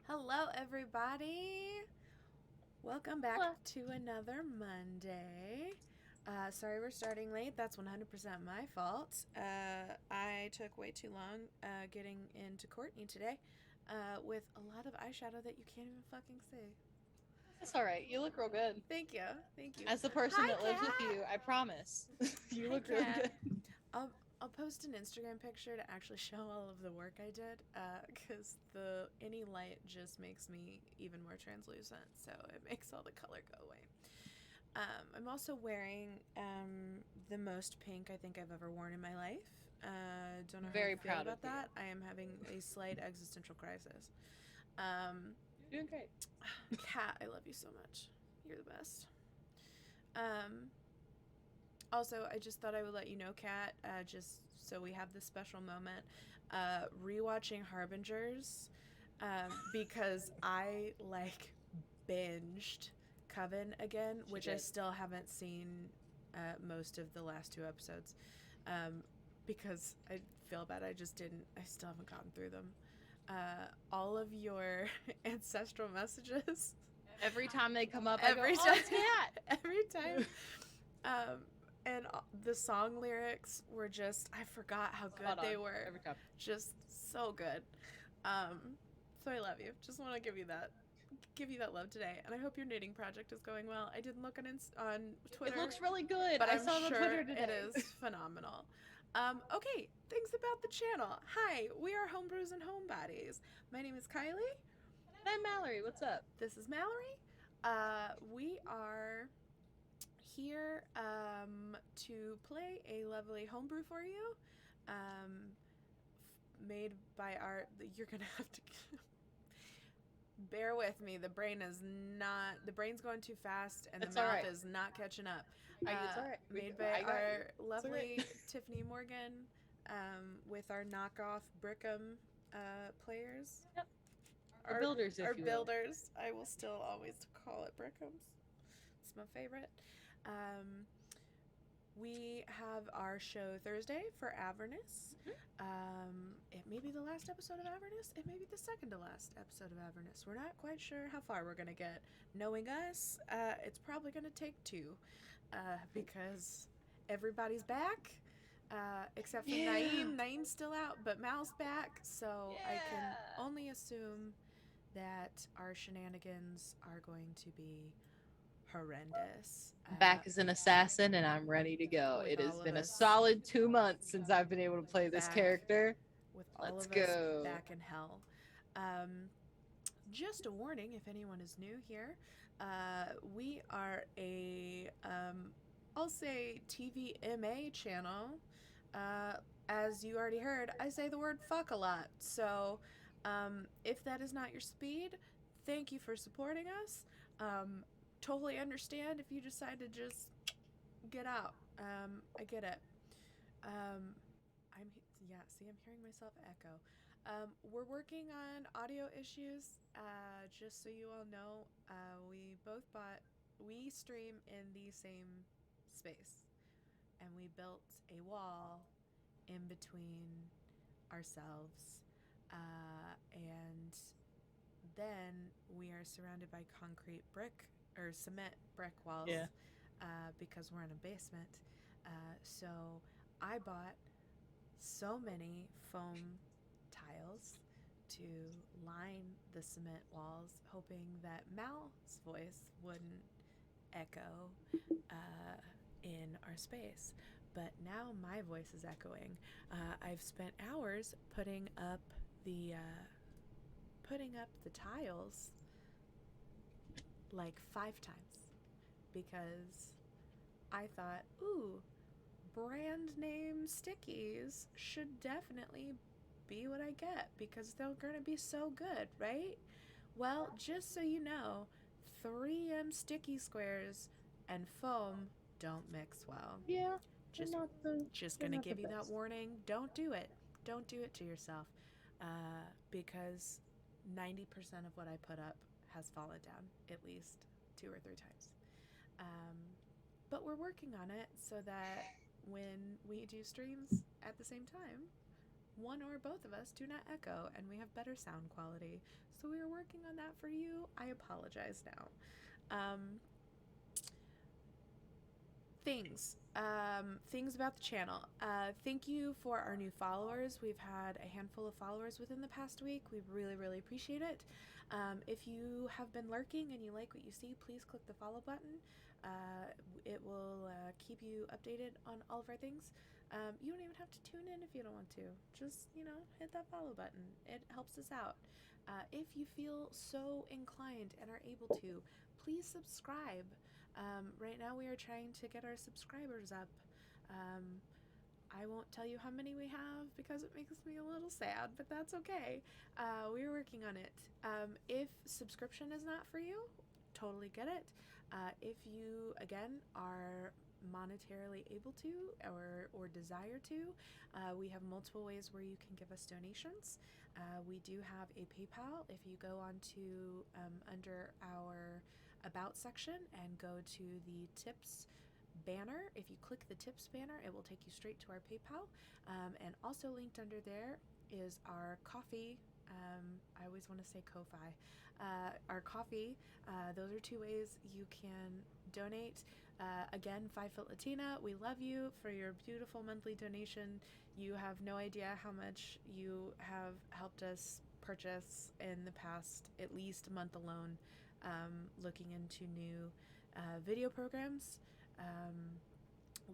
Hello, everybody. Welcome back Well, to another Monday. Sorry we're starting late. That's 100% my fault. I took way too long getting into Courtney today with a lot of eyeshadow that you can't even fucking see. that's all right. You look real good. Thank you. Thank you. As the person Hi, that lives with you, Kat. I promise. You Hi, look really Kat. good. I'll post an Instagram picture to actually show all of the work I did, because the any light just makes me even more translucent, so it makes all the color go away. I'm also wearing the most pink I think I've ever worn in my life. Don't know how I Very feel proud of about you. that. I am having a slight existential crisis. Um, You're doing great. Kat, I love you so much. You're the best. Um, Also, I just thought I would let you know, Kat, just so we have this special moment, rewatching Harbingers, because I binged Coven again, She which I did. still haven't seen most of the last two episodes, um, because I feel bad. I still haven't gotten through them. All of your ancestral messages Every time they come up, I go, every "Oh, time, it's Cat." every time. Um, and the song lyrics were just, I forgot how good Spot they on. were. Every time. Just so good. Um, so I love you. Just want to give you that love today. And I hope your knitting project is going well. I didn't look on It Twitter, looks really good. but I I'm saw it on sure Twitter it today. is phenomenal. Okay, things about the channel. Hi, we are Homebrews and Homebodies. My name is Kylie. And I'm Mallory. What's up? This is Mallory. We are here to play a lovely homebrew for you, um, made by our. You're gonna have to bear with me. The brain's going too fast, and the It's all mouth right. is not catching up. It's all right. Made by I got you. our It's all right. lovely Tiffany Morgan, with our knockoff Brickham players. Yep. Our Our builders, our if you will. builders. I will still always call it Brickhams. It's my favorite. Um, we have our show Thursday for Avernus. It may be the last episode of Avernus. It may be the second to last episode of Avernus. We're not quite sure how far we're going to get. Knowing us, it's probably going to take two, because everybody's back, except for Yeah. Naeem. Naeem's still out, but Mal's back, so I can Yeah. only assume that our shenanigans are going to be horrendous, Back as an assassin, and I'm ready to go. with It has all of been a us solid 2 months since I've been able to play this back character. with all Let's of us go. back in hell. Um, just a warning if anyone is new here, we are I'll say TVMA channel. Uh, as you already heard, I say the word fuck a lot. So if that is not your speed, thank you for supporting us. Um, totally understand if you decide to just get out. I get it. Um, I'm yeah. See, I'm hearing myself echo. We're working on audio issues. Just so you all know, we stream in the same space, and we built a wall in between ourselves, and then we are surrounded by concrete brick or cement brick Yeah. walls, because we're in a basement. So I bought so many foam tiles to line the cement walls, hoping that Mal's voice wouldn't echo uh, in our space. But now my voice is echoing. I've spent hours putting up the tiles like 5 times, because I thought, ooh, brand name stickies should definitely be what I get because they're going to be so good, right? Well, just so you know, 3M sticky squares and foam don't mix well. Yeah. They're Just not the just they're going to not the give you that best. warning. Don't do it. Don't do it to yourself. Because 90% of what I put up has fallen down at least 2 or 3 times. Um, but we're working on it so that when we do streams at the same time, one or both of us do not echo and we have better sound quality. So we are working on that for you. I apologize now. Things about the channel. Thank you for our new followers. We've had a handful of followers within the past week. We really, really appreciate it. If you have been lurking and you like what you see, please click the follow button. It will keep you updated on all of our things. You don't even have to tune in if you don't want to. Just, hit that follow button. It helps us out. If you feel so inclined and are able to, please subscribe. Right now we are trying to get our subscribers up. I won't tell you how many we have because it makes me a little sad, but that's okay. We're working on it. If subscription is not for you, totally get it. If you, again, are monetarily able to or desire to, we have multiple ways where you can give us donations. We do have a PayPal. If you go on to under our About section and go to the Tips banner, if you click the Tips banner, it will take you straight to our PayPal. And also linked under there is our Ko-fi. I always want to say Ko-fi. Our Ko-fi. Those are two ways you can donate. Again, 5 Foot Latina, we love you for your beautiful monthly donation. You have no idea how much you have helped us purchase in the past at least month alone. Looking into new video programs,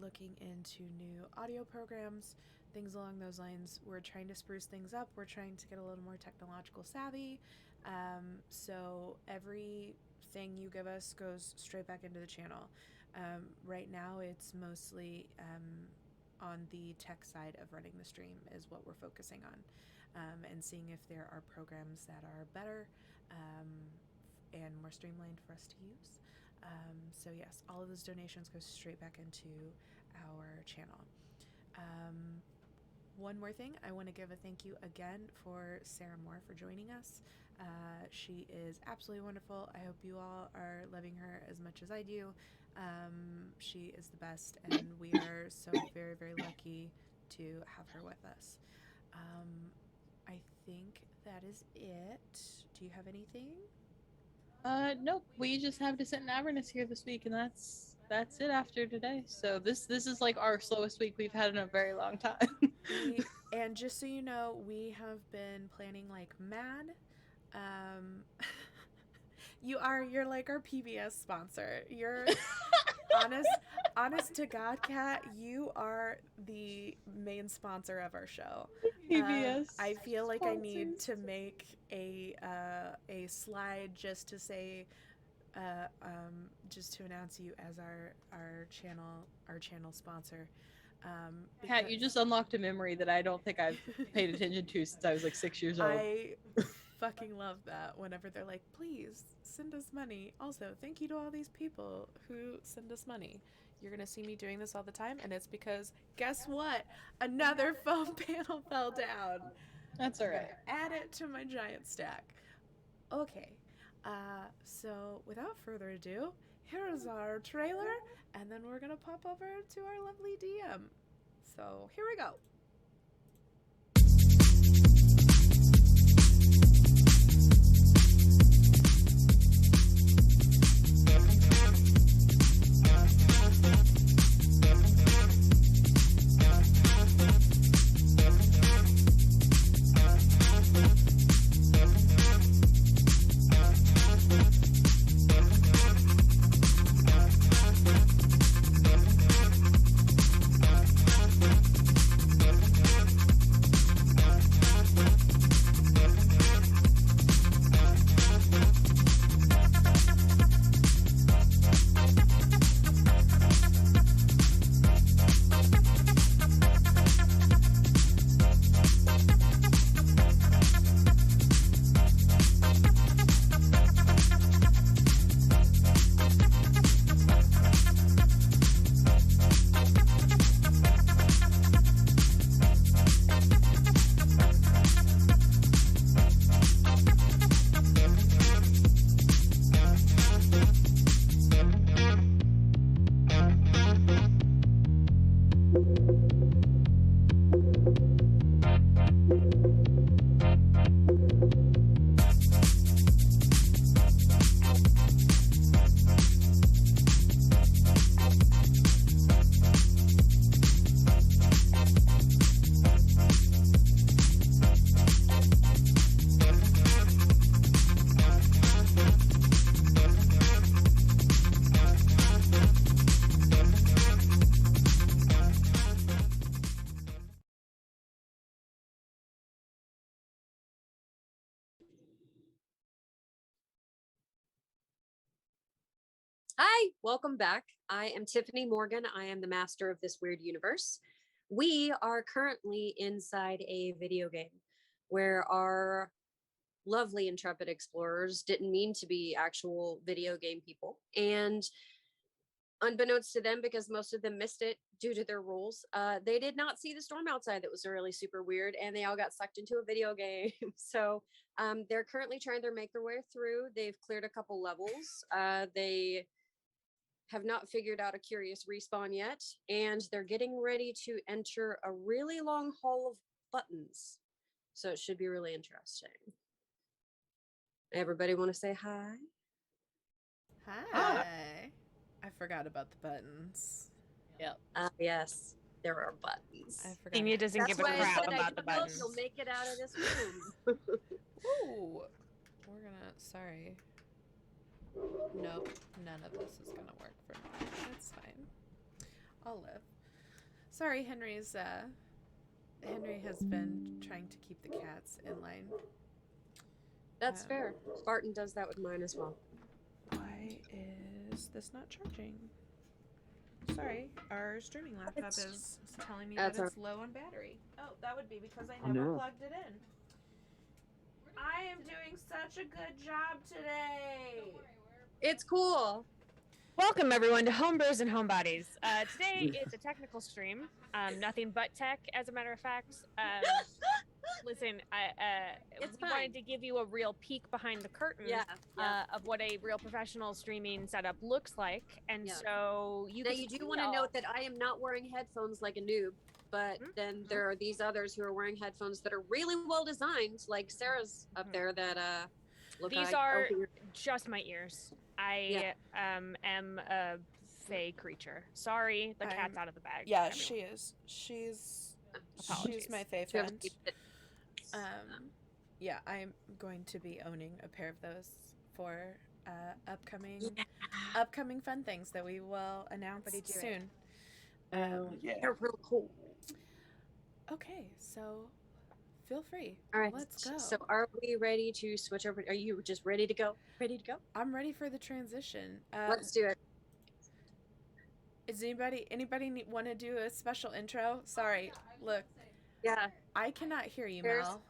looking into new audio programs, things along those lines. We're trying to spruce things up. We're trying to get a little more technological savvy. So everything you give us goes straight back into the channel. Right now it's mostly on the tech side of running the stream is what we're focusing on, and seeing if there are programs that are better and more streamlined for us to use. So yes, all of those donations go straight back into our channel. One more thing, I want to give a thank you again for Sarah Moore for joining us. She is absolutely wonderful. I hope you all are loving her as much as I do. She is the best, and we are so very, very lucky to have her with us. I think that is it. Do you have anything? Nope. We just have to sit in Avernus here this week, and that's it after today. So this is like our slowest week we've had in a very long time. And just so you know, we have been planning like mad. You're like our PBS sponsor. You're honest to God, Kat, you are the main sponsor of our show. PBS. I feel like sponsors. I need to make a slide just to say, just to announce you as our channel sponsor. Kat, you just unlocked a memory that I don't think I've paid attention to since I was like 6 years old. I fucking love that whenever they're like, please send us money. Also, thank you to all these people who send us money. You're gonna see me doing this all the time, and it's because guess what? Another foam panel fell down. That's all right. Add it to my giant stack. Okay, so without further ado, here is our trailer, and then we're gonna pop over to our lovely DM. So here we go. Hi, welcome back. I am Tiffany Morgan. I am the master of this weird universe. We are currently inside a video game where our lovely intrepid explorers didn't mean to be actual video game people. And unbeknownst to them, because most of them missed it due to their rules, they did not see the storm outside that was really super weird, and they all got sucked into a video game. So they're currently trying to make their way through. They've cleared a couple levels. They have not figured out a curious respawn yet, and they're getting ready to enter a really long hall of buttons. So it should be really interesting. Everybody want to say hi? Hi. I forgot about the buttons. Yep. Yes, there are buttons. I forgot. Enya doesn't That's give a why I crap said I about the don't know if buttons. you'll make it out of this room. Ooh. We're gonna. Sorry. Nope. None of this is gonna work for me. That's fine. I'll live. Sorry, Henry has been trying to keep the cats in line. That's fair. Barton does that with mine as well. Why is this not charging? Sorry, our streaming laptop is telling me that it's low on battery. Oh, that would be because I never plugged it in. I am doing such a good job today. It's cool. Welcome everyone to Homebrews and Homebodies. Today it's a technical stream. Nothing but tech, as a matter of fact. Listen, we wanted to give you a real peek behind the curtain of what a real professional streaming setup looks like, and so you. Now you do want to note that I am not wearing headphones like a noob, but then there are these others who are wearing headphones that are really well designed, like Sarah's up there. That look. These are just my ears. I am a fey creature. Sorry, the cat's out of the bag. Yeah, everyone. She is. She's my fey friend. Yeah, I'm going to be owning a pair of those for upcoming fun things that we will announce soon. They're real cool. Okay, so feel free. All right, let's go. So are we ready to switch over? Are you just ready to go? Ready to go? I'm ready for the transition. Let's do it. Is anybody want to do a special intro? Sorry, look. Yeah. I cannot hear you, Mel.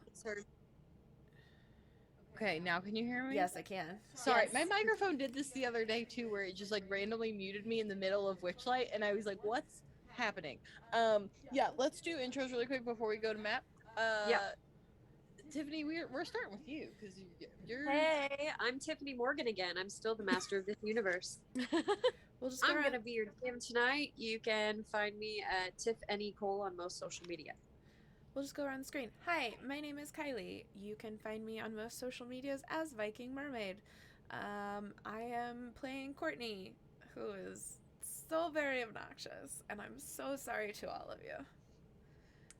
Okay, now can you hear me? Yes, I can. Sorry, my microphone did this the other day too, where it just like randomly muted me in the middle of Witchlight, and I was like, "What's happening?" Yeah, let's do intros really quick before we go to Matt. Tiffany, we're starting with you because you're. Hey, I'm Tiffany Morgan again. I'm still the master of this universe. I'm gonna be your DM tonight. You can find me at TiffAnyCole on most social media. We'll just go around the screen. Hi, my name is Kylie. You can find me on most social medias as Viking Mermaid. I am playing Courtney, who is so very obnoxious, and I'm so sorry to all of you.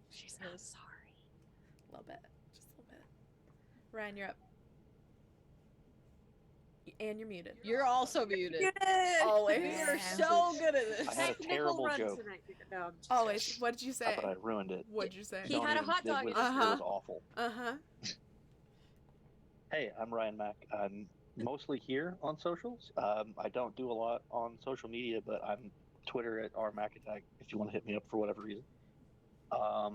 She's not sorry. A little bit. Just a little bit. Ryan, you're up. And you're muted. You're also muted. Always. You're so good at this. I had a terrible joke. Always. What did you say? But I ruined it. What did you say? He had a hot dog. It was awful. Hey, I'm Ryan Mack. I'm mostly here on socials. I don't do a lot on social media, but I'm Twitter at rmackattack if you want to hit me up for whatever reason. Yeah,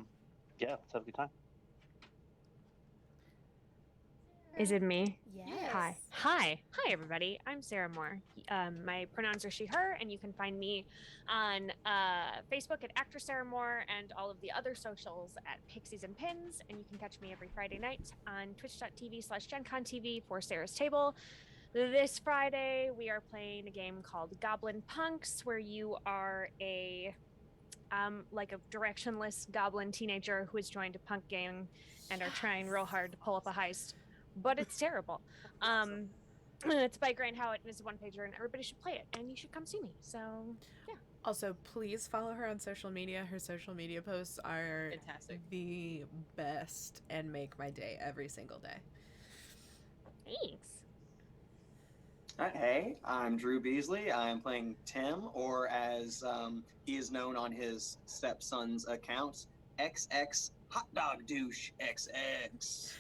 let's have a good time. Is it me? Yes. Hi, everybody. I'm Sarah Moore. My pronouns are she, her, and you can find me on Facebook at Actress Sarah Moore and all of the other socials at Pixies and Pins. And you can catch me every Friday night on twitch.tv/GenConTV for Sarah's Table. This Friday, we are playing a game called Goblin Punks, where you are a directionless goblin teenager who has joined a punk gang and are trying real hard to pull up a heist. But it's terrible. It's by Grant Howitt, and it's a one-pager, and everybody should play it, and you should come see me. So, yeah. Also, please follow her on social media. Her social media posts are fantastic, the best, and make my day every single day. Thanks. Hey, I'm Drew Beasley. I'm playing Tim, or as he is known on his stepson's account, XX Hot Dog Douche XX.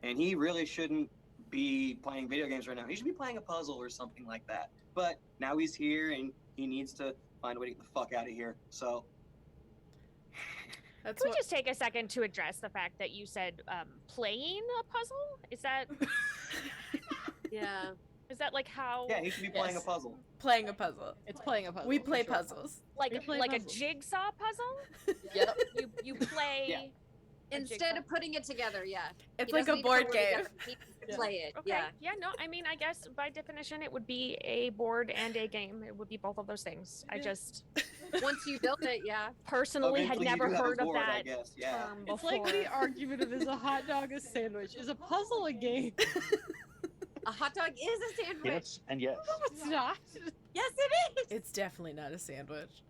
And he really shouldn't be playing video games right now. He should be playing a puzzle or something like that. but now he's here and he needs to find a way to get the fuck out of here. So That's Can we what. just take a second to address the fact that you said playing a puzzle? Is that Yeah. like how yeah, he should be playing a Yes. puzzle. Playing a puzzle. It's playing a puzzle. We for play sure. puzzles. like We play like a puzzles. jigsaw puzzle? Yep. You play Yeah. a Instead jigsaw- of putting it together, yeah. It's He like doesn't a need to put board it game. together. He needs to Yeah. play it. Okay. Yeah. Yeah, no, I mean, I guess by definition it would be a board and a game. It would be both of those things. I Yeah. just Once you build it, yeah. personally had Eventually you never do have a heard of board, I that guess. Yeah. term It's before. like the argument of is a hot dog a sandwich? Is a puzzle a game? A hot dog is a sandwich. Yes and yes. No, it's not. Yes, it is. It's definitely not a sandwich.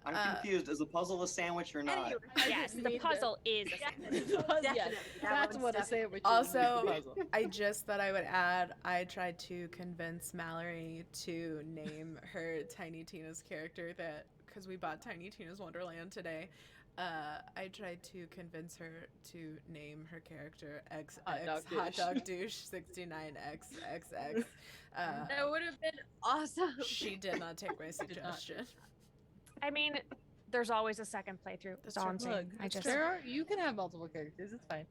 I'm Uh, confused. Is a puzzle a sandwich or not? Anyway, Yes, the Neither. puzzle is a sandwich. Yes, Definitely. That that's one's what a definitely- sandwich is. Also, is a puzzle. I just thought I would add, I tried to convince Mallory to name her Tiny Tina's character that, because we bought Tiny Tina's Wonderland today, I tried to convince her to name her character Hot Dog Douche 69XXX. That would have been awesome. She did not take my not. suggestion. I mean, there's always a second playthrough. That's all I'm saying. Look, I just you can have multiple characters. It's fine.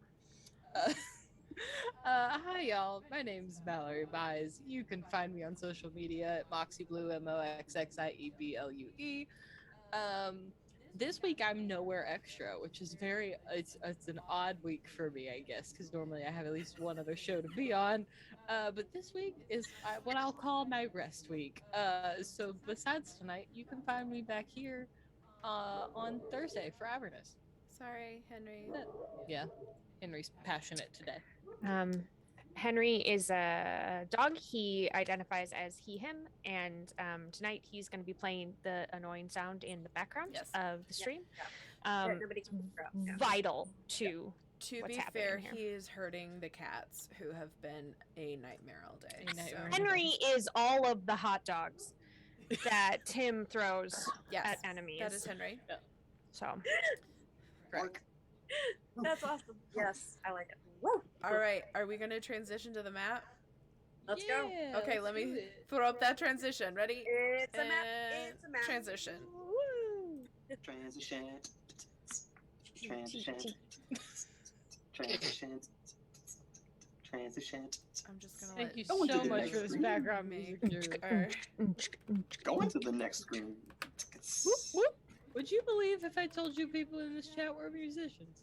Hi, y'all. My name's Mallory Mize. You can find me on social media at MoxieBlue, MoxxieBlue. This week I'm nowhere extra, which is it's an odd week for me, I guess, because normally I have at least one other show to be on. But this week is what I'll call my rest week. So besides tonight, you can find me back here on Thursday for Avernus. Sorry, Henry. Yeah, Henry's passionate today. Henry is a dog. He identifies as he, him, and tonight he's going to be playing the annoying sound in the background Yes. of the stream. That nobody can figure out. Yeah. Vital to To what's be happening fair, here. he is hurting the cats who have been a nightmare all day. A nightmare. so- Henry is all of the hot dogs that Tim throws Yes, at enemies. that is Henry. So Correct. That's awesome. Yes, I like it. Woo! All right, are we going to transition to the map? Let's go. Yeah, Okay, let let's me do it. throw up that transition. Ready? It's a map. And It's a map. transition. Woo! Transition. Transition. Transition. Transition. I'm just going to Thank let you Go into so the much next for this screen. background me. music. Drew. Or, Go into the next screen. Whoop, whoop. Would you believe if I told you people in this chat were musicians?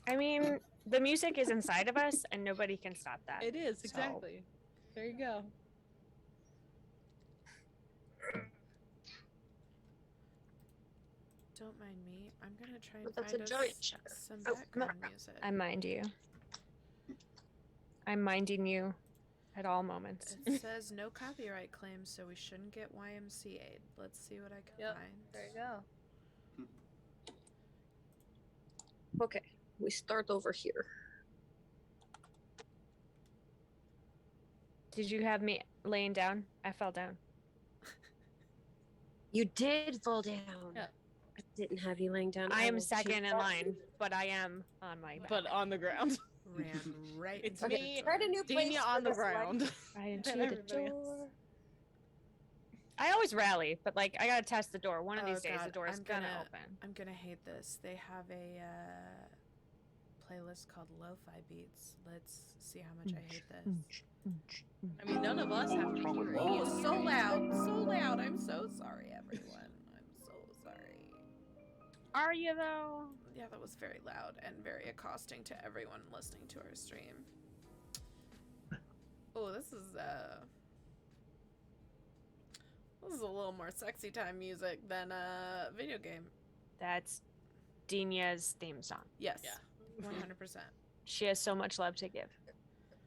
I mean, the music is inside of us, and nobody can stop that. It is, So- exactly. There you go. don't mind me. I'm going to try and But that's find a us giant shutter. some Oh, background music. I mind you. I'm minding you at all moments. It says no copyright claims, so we shouldn't get YMCA'd. Let's see what I can Yep, find. There you go. Okay, we start over here. Did you have me laying down? I fell down. You did fall down. Yeah. I didn't have you laying down. I am will second choose in that. line, but I am on my back. But on the ground. Ran right It's into me, the Try a door. new place Dania for on the this one. ground. right into and the everybody else. door. I always rally, but like I gotta test the door. One of Oh, these days, the God, door is I'm gonna gonna- open. I'm gonna hate this. They have a playlist called Lo-Fi Beats. Let's see how much I hate this. I mean, none of us have to What's wrong with hear it. Oh, Lo-Fi? so loud, so loud. I'm so sorry, everyone. I'm so sorry. Are you though? Yeah, that was very loud and very accosting to everyone listening to our stream. Oh, this is a little more sexy time music than a video game. That's Dinia's theme song. Yes. Yeah. 100%. She has so much love to give.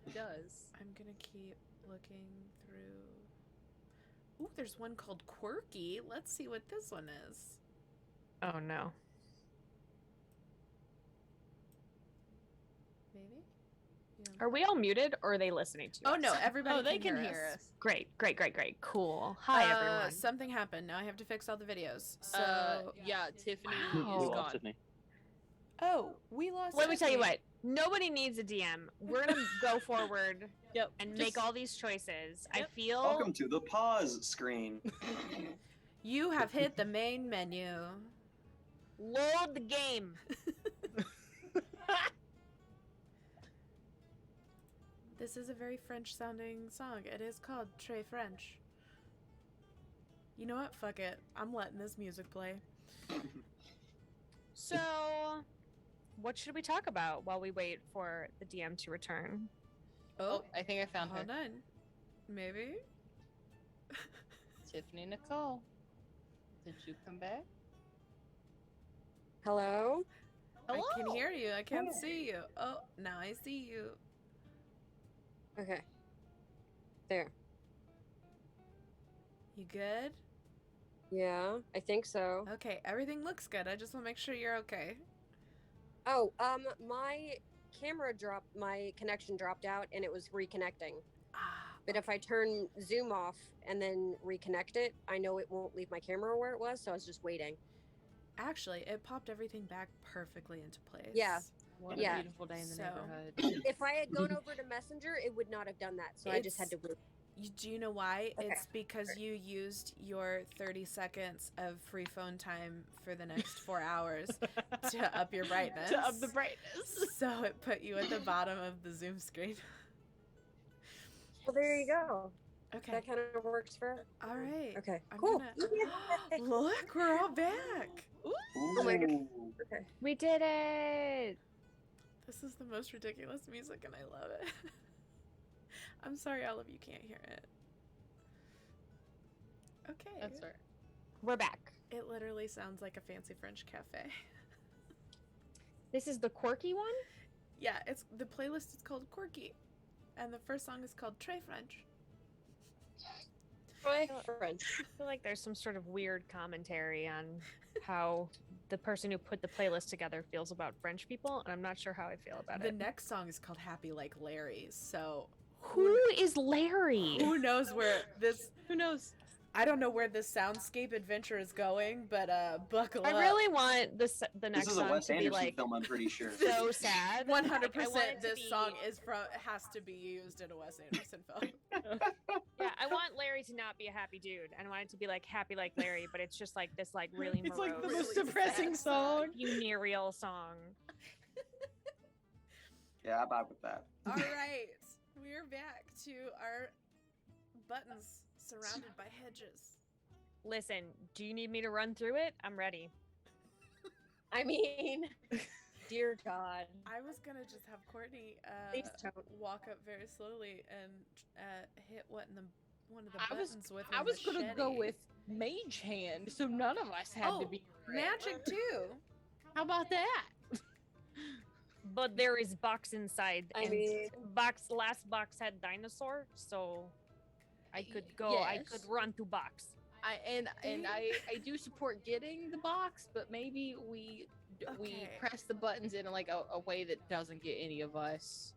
It does. I'm gonna keep looking through. Ooh, there's one called Quirky. Let's see what this one is. Oh no. Maybe? Yeah. Are we all muted or are they listening to Oh us? no, everybody Oh, they can can hear hear us. us. Great, great, great, great. Cool. Hi everyone. Something happened. Now I have to fix all the videos. So Yeah, Tiffany Wow. is We gone. lost Sydney. oh, we lost Let me tell you Tiffany. what. Nobody needs a DM. We're gonna go forward Yep. and just- make all these choices. I Yep. feel Welcome to the pause screen. You have hit the main menu. load the game. This is a very French sounding song. It is called Très French. You know what? Fuck it. I'm letting this music play. So, what should we talk about while we wait for the DM to return? Oh, I think I found her. Hold on. Maybe? Tiffany Nicole. Did you come back? Hello? Hello. I can hear you. I can't Hey. see you. Oh, now I see you. Okay. There. You good? Yeah, I think so. Okay, everything looks good. I just want to make sure you're okay. Oh, my my connection dropped out and it was reconnecting. Ah, But if I turn Zoom off and then reconnect it, I know it won't leave my camera where it was, so I was just waiting. actually, it popped everything back perfectly into place. Yeah. What Yeah. a beautiful day in the So- neighborhood. If I had gone over to Messenger, it would not have done that, so I just had to wait. Do you know why? Okay. It's because you used your 30 seconds of free phone time for the next 4 hours to up your brightness. To up the brightness. So it put you at the bottom of the Zoom screen. Well, there you go. Okay. That kind of works for. All right. Okay. I'm Cool. gonna- Look, we're all back. Oh my God. Ooh. Okay. We did it. This is the most ridiculous music and I love it. I'm sorry all of you can't hear it. Okay. That's right. We're back. It literally sounds like a fancy French cafe. This is the quirky one. Yeah, it's the playlist is called Quirky. And the first song is called Très French. French. I feel like there's some sort of weird commentary on how the person who put the playlist together feels about French people, and I'm not sure how I feel about The it. next song is called Happy Like Larry, so Who is Larry? who knows where this Who knows? I don't know where this soundscape adventure is going, but buckle I up. really want the next This is a song Wes to be Anderson like film, I'm pretty sure. so sad. 100% Like, I want it to this be- song is from has to be used in a Wes Anderson film. Yeah, I want Larry to not be a happy dude. I want it to be like happy like Larry, but it's just like this like really It's like the morose, most Really depressing sad song. song. funereal song. Yeah, I vibe with that. All right, we're back to our buttons surrounded by hedges. Listen, do you need me to run through it? I'm ready. I mean, dear God. I was gonna just have Courtney Please don't. walk up very slowly and hit one of the I was- buttons with. I her was gonna go machete. with Mage Hand, so none of us had to Oh, be magic too. How about that? But there is box inside. I and mean- last box had dinosaur, so I could go. I could Yes. run to box. I do support getting the box, but maybe we Okay. press the buttons in like a way that doesn't get any of us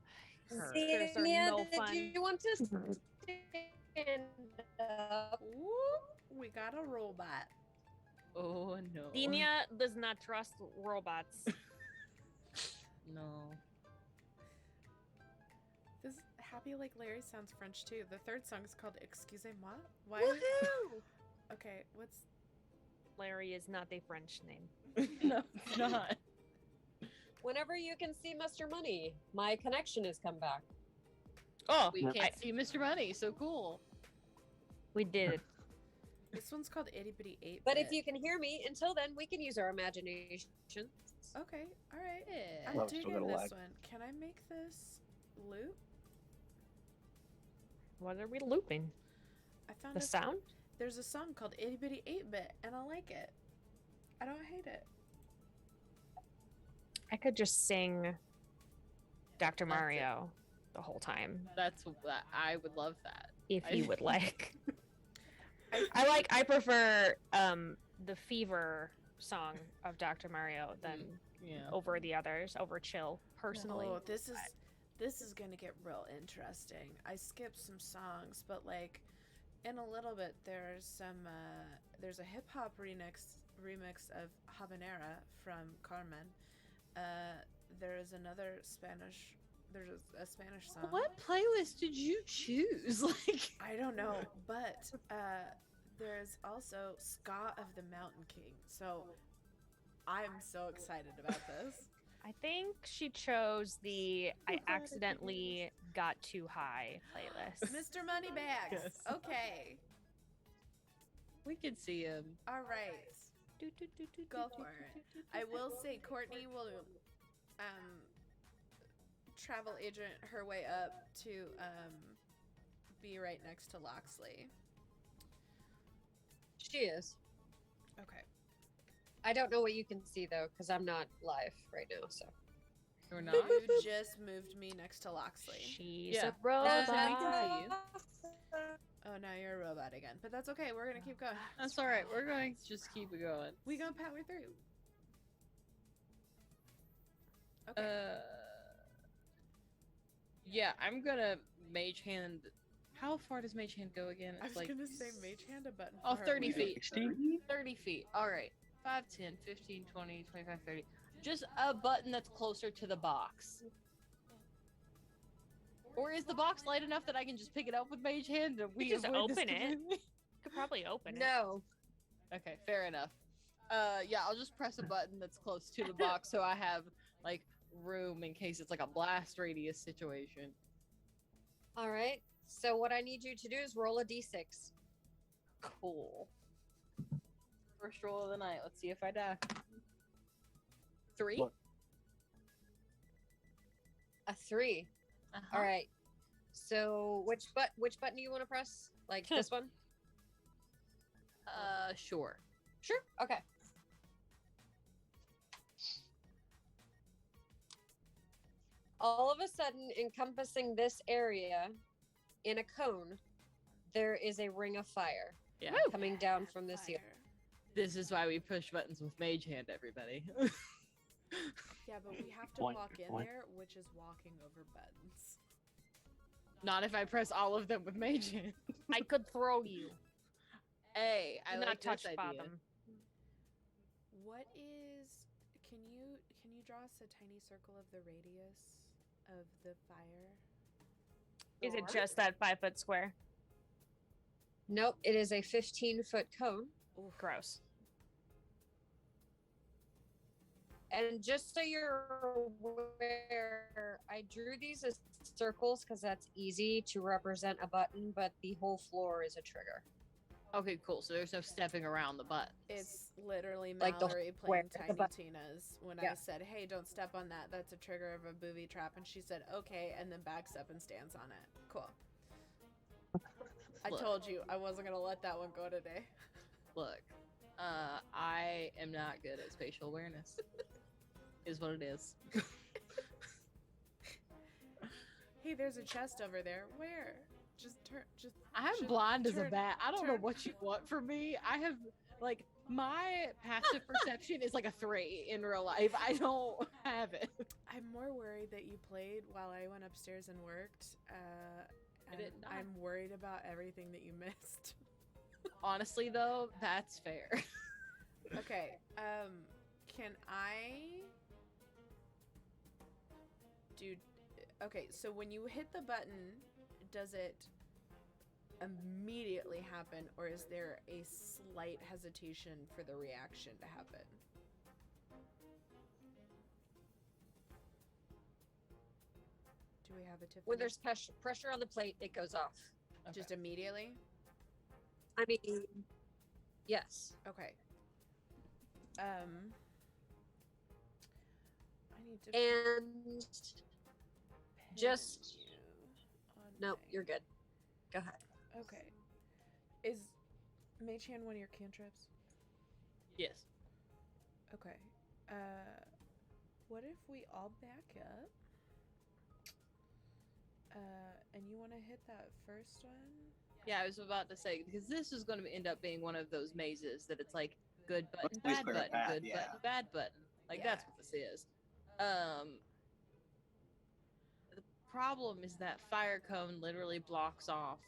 hurt. Those are Xenia, no did fun. you want to stand up? Ooh, we got a robot. Oh no. Dina does not trust robots. No. This Happy Like Larry sounds French too. The third song is called Excusez-moi. Why? Woohoo! Okay, what's Larry is not a French name. No, it's not. Whenever you can see Mr. Money, my connection has come back. Oh, We can't see Mr. Money, so cool. we did. this one's called Itty Bitty 8. But if you can hear me, until then, we can use our imagination. Okay, all right. Yeah. I'm Well, still digging got a this lag. one. Can I make this loop? What are we looping? I found The a- sound? There's a song called Itty Bitty 8-Bit, and I like it. I don't hate it. I could just sing Dr. That's it. Mario the whole time That's I would love that. if I- you would like. I prefer the Fever song of Dr. Mario than Yeah. over the others, over Chill personally. Oh, this is gonna get real interesting. I skipped some songs, but like in a little bit there's a hip hop remix of Habanera from Carmen. there is another Spanish. There's a Spanish song. What playlist did you choose? Like, I don't know, but there's also Ska of the Mountain King. So I'm so excited about this. I think she chose the I accidentally got too high playlist. Mr. Moneybags. Yes. Okay. we could see him. All right. Go for it. I will say Courtney will travel agent her way up to be right next to Loxley. She is. Okay. I don't know what you can see though, because I'm not live right now. So Or not? You just moved me next to Loxley. She's Yeah. a robot. we can see you. Oh, now you're a robot again. But that's okay. We're going to keep going. That's all right. We're going to just keep it going. We gonna power through. Okay. Yeah, I'm gonna mage hand. How far does mage hand go again? I It's was like gonna say mage hand a button. Oh, for her. 30 We- feet. 60? 30 feet. All right. 5, 10, 15, 20, 25, 30. Just a button that's closer to the box. Or is the box light enough that I can just pick it up with mage hand and we just avoid this open it. completely? Could probably open it. no. Okay, fair enough. Yeah, I'll just press a button that's close to the box so I have like room in case it's like a blast radius situation. All right. So what I need you to do is roll a d6. Cool. First roll of the night. Let's see if I die. 3. What? A 3. Uh-huh. All right. So which button do you want to press? Like this one? Sure. Sure. Okay. All of a sudden, encompassing this area in a cone, there is a ring of fire Yeah. coming down from the ceiling. Fire. This is why we push buttons with mage hand, everybody. Yeah, but we have to Boink, walk in boink. there, which is walking over buttons. Not if I press all of them with mage hand. I could throw you. Hey, I Not like touch this idea. bottom. What is? Can you draw us a tiny circle of the radius of the fire? Is it Sure. just that 5-foot square? Nope, it is a 15-foot cone. Gross. And just so you're aware, I drew these as circles because that's easy to represent a button, but the whole floor is a trigger. Okay, cool. So there's no stepping around the buttons. It's literally Like the Mallory square, playing the Tiny button. Tina's when Yeah. I said, "Hey, don't step on that. That's a trigger of a booby trap," and she said, "Okay," and then backs up and stands on it. Cool. I Look. told you I wasn't gonna let that one go today. Look, I am not good at spatial awareness. Is what it is. Hey, there's a chest over there. Where? Just turn. Just. I'm just blind as a turn- bat. I don't know turn. what you want from me. I have like my passive perception is like a 3 in real life. I don't have it. I'm more worried that you played while I went upstairs and worked. I And did not. I'm worried about everything that you missed. Honestly, though, that's fair. Okay. Can I do? Okay, so when you hit the button, does it immediately happen, or is there a slight hesitation for the reaction to happen? Do we have a Tiffany? When there's pressure on the plate, it goes off. Just immediately? I mean, yes. Okay. I need to And just pin you on no, my- you're good. Go ahead. Okay. Is Mage Hand one of your cantrips? Yes. Okay. What if we all back up? And you want to hit that first one? Yeah, I was about to say because this is going to end up being one of those mazes that it's like good button, Let's always bad clear a button, path, good yeah. button, bad button. Like Yeah. that's what this is. The problem is that fire cone literally blocks off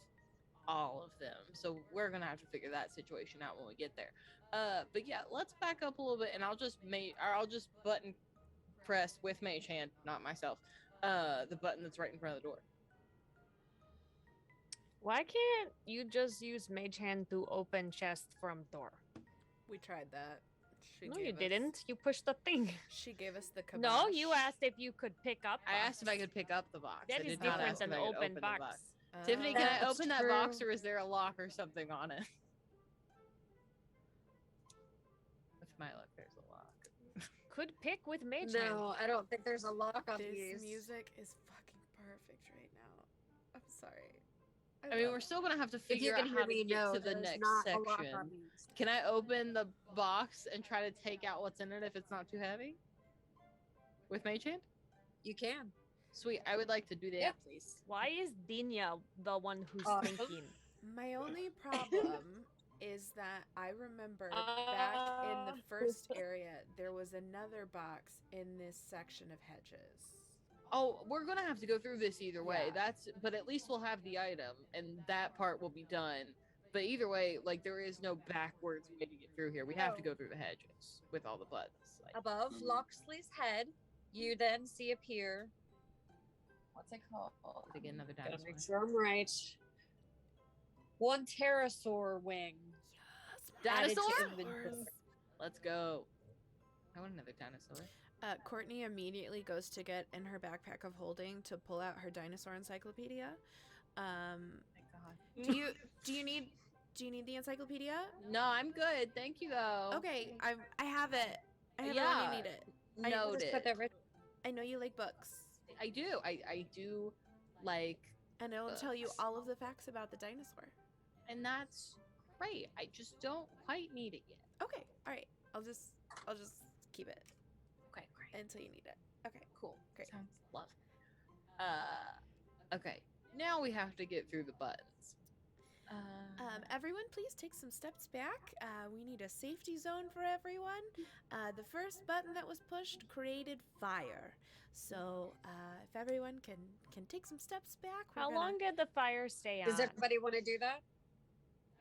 all of them, so we're gonna have to figure that situation out when we get there. But yeah, let's back up a little bit, and I'll just button press with mage hand, not myself, the button that's right in front of the door. Why can't you just use mage hand to open chest from door? We tried that. She No, gave you us- didn't. You pushed the thing. She gave us the kibosh. No, you asked if you could pick up. I asked if I box. could pick up the box. I That is did not different ask than if the I could open the box. Tiffany, can I That's open that box, true. or is there a lock or something on it? With my luck, there's a lock. Could pick with mage hand. No, I don't think there's a lock on This these. music is fucking perfect right now. I'm sorry. I mean, love we're it. still gonna have to If you figure can out hear how to me, get no, to the there's next not a lock on section. these. Can I open the box and try to take out what's in it if it's not too heavy? With mage hand? You can. Sweet, I would like to do that, Yeah. please. Why is Dinya the one who's Awesome. thinking? My only problem is that I remember back in the first area, there was another box in this section of hedges. Oh, we're gonna have to go through this either way. Yeah. But at least we'll have the item, and that part will be done. But either way, like there is no backwards way to get through here. We have to No. go through the hedges with all the buttons. Like, Above Mhm. Loxley's head, you then see appear. What's it called? to get another Gotta dinosaur. make sure I'm right. One pterosaur wing. added to Dinosaur? inventory. Let's go. I want another dinosaur. Courtney immediately goes to get in her backpack of holding to pull out her dinosaur encyclopedia. Oh my god. Do you need the encyclopedia? No, I'm good. Thank you though. Okay, I have it. I have it when Yeah. you need it. We'll just Noted. put that right. I know you like books, I do. I do like, and it'll tell you Books. all of the facts about the dinosaur. and that's great. I just don't quite need it yet. Okay, all right. I'll just keep it Okay, great. until you need it. Okay. Cool. Great. Sounds lovely. Okay. Now we have to get through the buttons. Everyone, please take some steps back. We need a safety zone for everyone. The first button that was pushed created fire. So if everyone can take some steps back, we're How gonna... long did the fire stay on? Does everybody want to do that?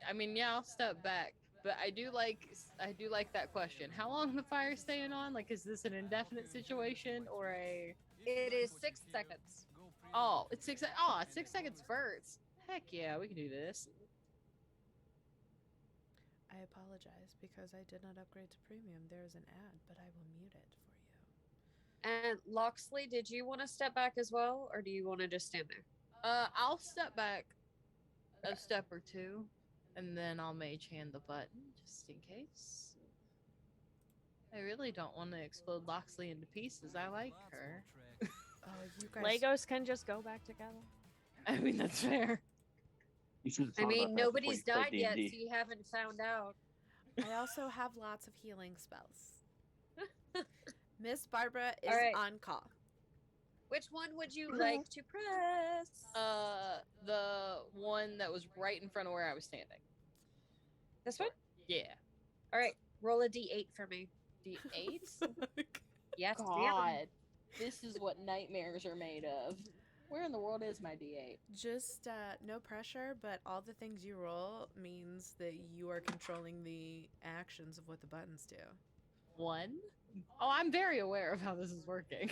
I mean, yeah, I'll step back, but I do like that question. How long the fire staying on? Like, is this an indefinite situation or a? It is 6 seconds. Oh, it's 6. Oh, it's 6 seconds first. Heck yeah, we can do this. I apologize because I did not upgrade to premium. There is an ad, but I will mute it for you. And Loxley, did you want to step back as well, or do you want to just stand there? I'll step back a step or two, and then I'll mage hand the button just in case. I really don't want to explode Loxley into pieces. I like her. Oh, you guys. Legos can just go back together. I mean, that's fair. You should have I thought mean, about that before nobody's you played died yet, D&D. so you haven't found out. I also have lots of healing spells. Miss Barbara is All right. on call. Which one would you like to press? The one that was right in front of where I was standing. This one? Yeah. All right, roll a d8 for me. D8? Yes, ma'am. God. This is what nightmares are made of. Where in the world is my D8? Just no pressure, but all the things you roll means that you are controlling the actions of what the buttons do. 1? Oh, I'm very aware of how this is working.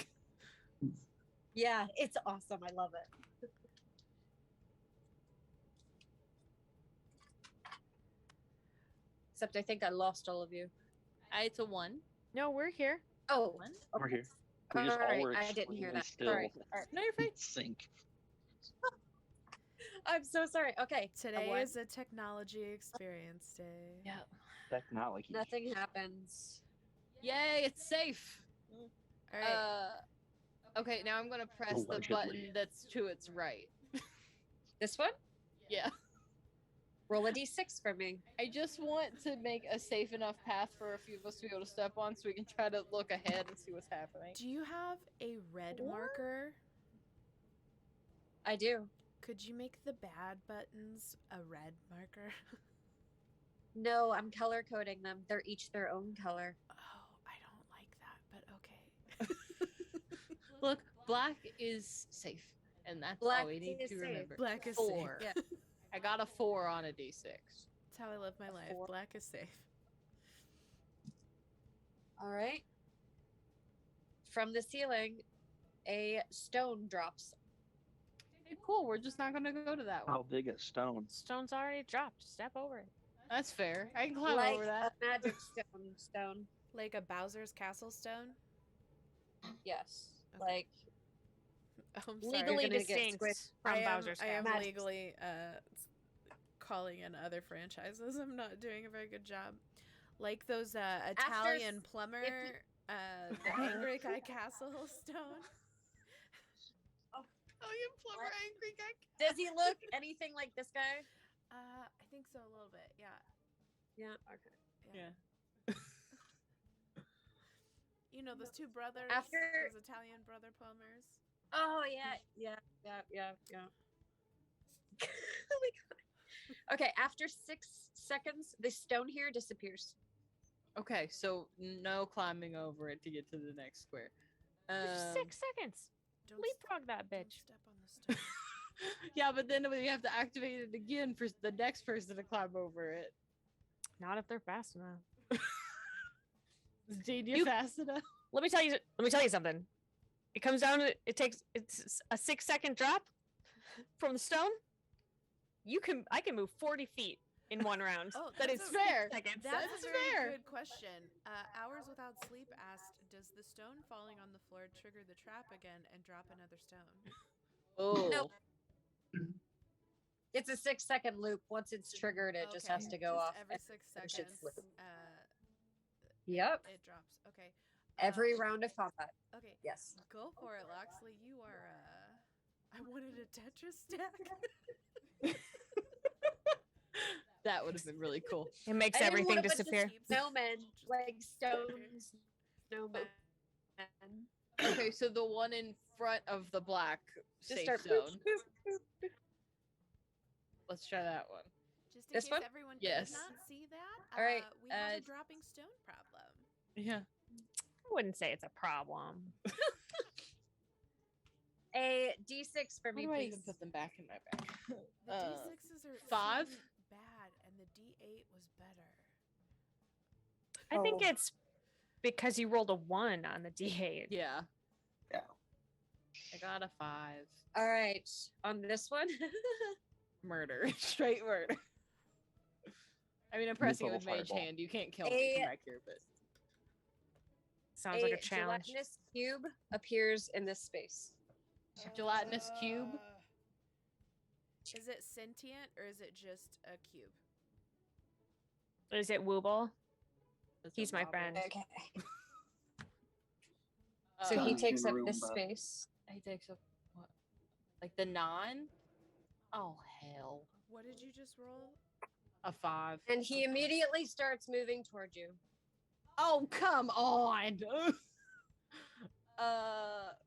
Yeah, it's awesome. I love it. Except I think I lost all of you. It's a 1. No, we're here. Oh, 1? We're here. We just all Alright, were I didn't hear extremely that. still. Sorry. Alright. No, you're fine. in sync. I'm so sorry. Okay. a Today one. is a technology experience day. Yeah. Technology. Nothing happens. Yay, it's safe. All right. Okay, now I'm gonna press the Allegedly. button that's to its right. This one? Yeah. Roll a d6 for me. I just want to make a safe enough path for a few of us to be able to step on so we can try to look ahead and see what's happening. Do you have a red Or- marker? I do. Could you make the bad buttons a red marker? No, I'm color coding them. They're each their own color. Oh, I don't like that, but okay. Look, black is safe, and that's Black all we need is to safe. remember. Black is 4. safe. Yeah, I got a 4 on a D6. that's how I live my life. Four. Black is safe. All right. from the ceiling, a stone drops. Hey, cool. We're just not gonna go to that one. How big a stone? Stone's already dropped. Step over it. That's fair. I can climb Like over a that. magic stone. Like a Bowser's Castle stone? Yes. Okay. Like Oh, I'm sorry. Legally gonna get distinct squished. from I am, Bowser's I am Castle. Magic. legally calling in other franchises. I'm not doing a very good job. Like those Italian plumber, the Angry Guy Castle stone. Italian plumber, angry guy. Does he look anything like this guy? I think so a little bit. Yeah. Yeah. Okay. Yeah. You know those two brothers, After- those Italian brother plumbers. Oh yeah. Oh my god. Okay, after 6 seconds, the stone here disappears. Okay, so no climbing over it to get to the next square. There's 6 seconds. Don't Leapfrog that don't bitch. step on the stone. Yeah, but then we have to activate it again for the next person to climb over it. Not if they're fast enough. Is Jania You- fast enough? Let me tell you something. It comes down to it's a 6-second drop from the stone. I can move 40 feet in one round. Oh, that is that's fair. Seconds. That's That's a very fair. good question. Hours Without Sleep asked, "Does the stone falling on the floor trigger the trap again and drop another stone?" Oh. Nope. It's a 6-second loop. Once it's triggered, it just has to go off. every and 6 it should seconds. flip. Yep. It drops. Okay. Every round of combat. Okay. Yes. Go for it, Loxley. You are. I wanted a Tetris stack. That would have been really cool. It makes I didn't everything want a bunch of disappear. Snowmen, Just- like stones, snowmen. Okay, so the one in front of the black Just safe start. zone. Let's try that one. Just in This case one? everyone Yes. did not see that, All right, we have a dropping stone problem. Yeah. I wouldn't say it's a problem. A D6 for How me, do I please. even put them back in my bag? The D6s are 5? shouldn't bad, and the D8 was better. I think Oh. it's because you rolled a 1 on the D8. Yeah. Yeah. I got a 5. All right, on this one. Murder. Straight murder. I mean, I'm pressing it with Double Mage fireball. Hand. You can't kill me from A- back here, but Sounds like a challenge. gelatinous cube appears in this space. Gelatinous cube? Is it sentient or is it just a cube? Is it Wooble? That's a He's my wobble. friend. Okay. So he Dungeon takes up room, this bud. space. He takes up what? Like the 9? Oh hell. What did you just roll? A 5. And he immediately starts moving toward you. Oh come on.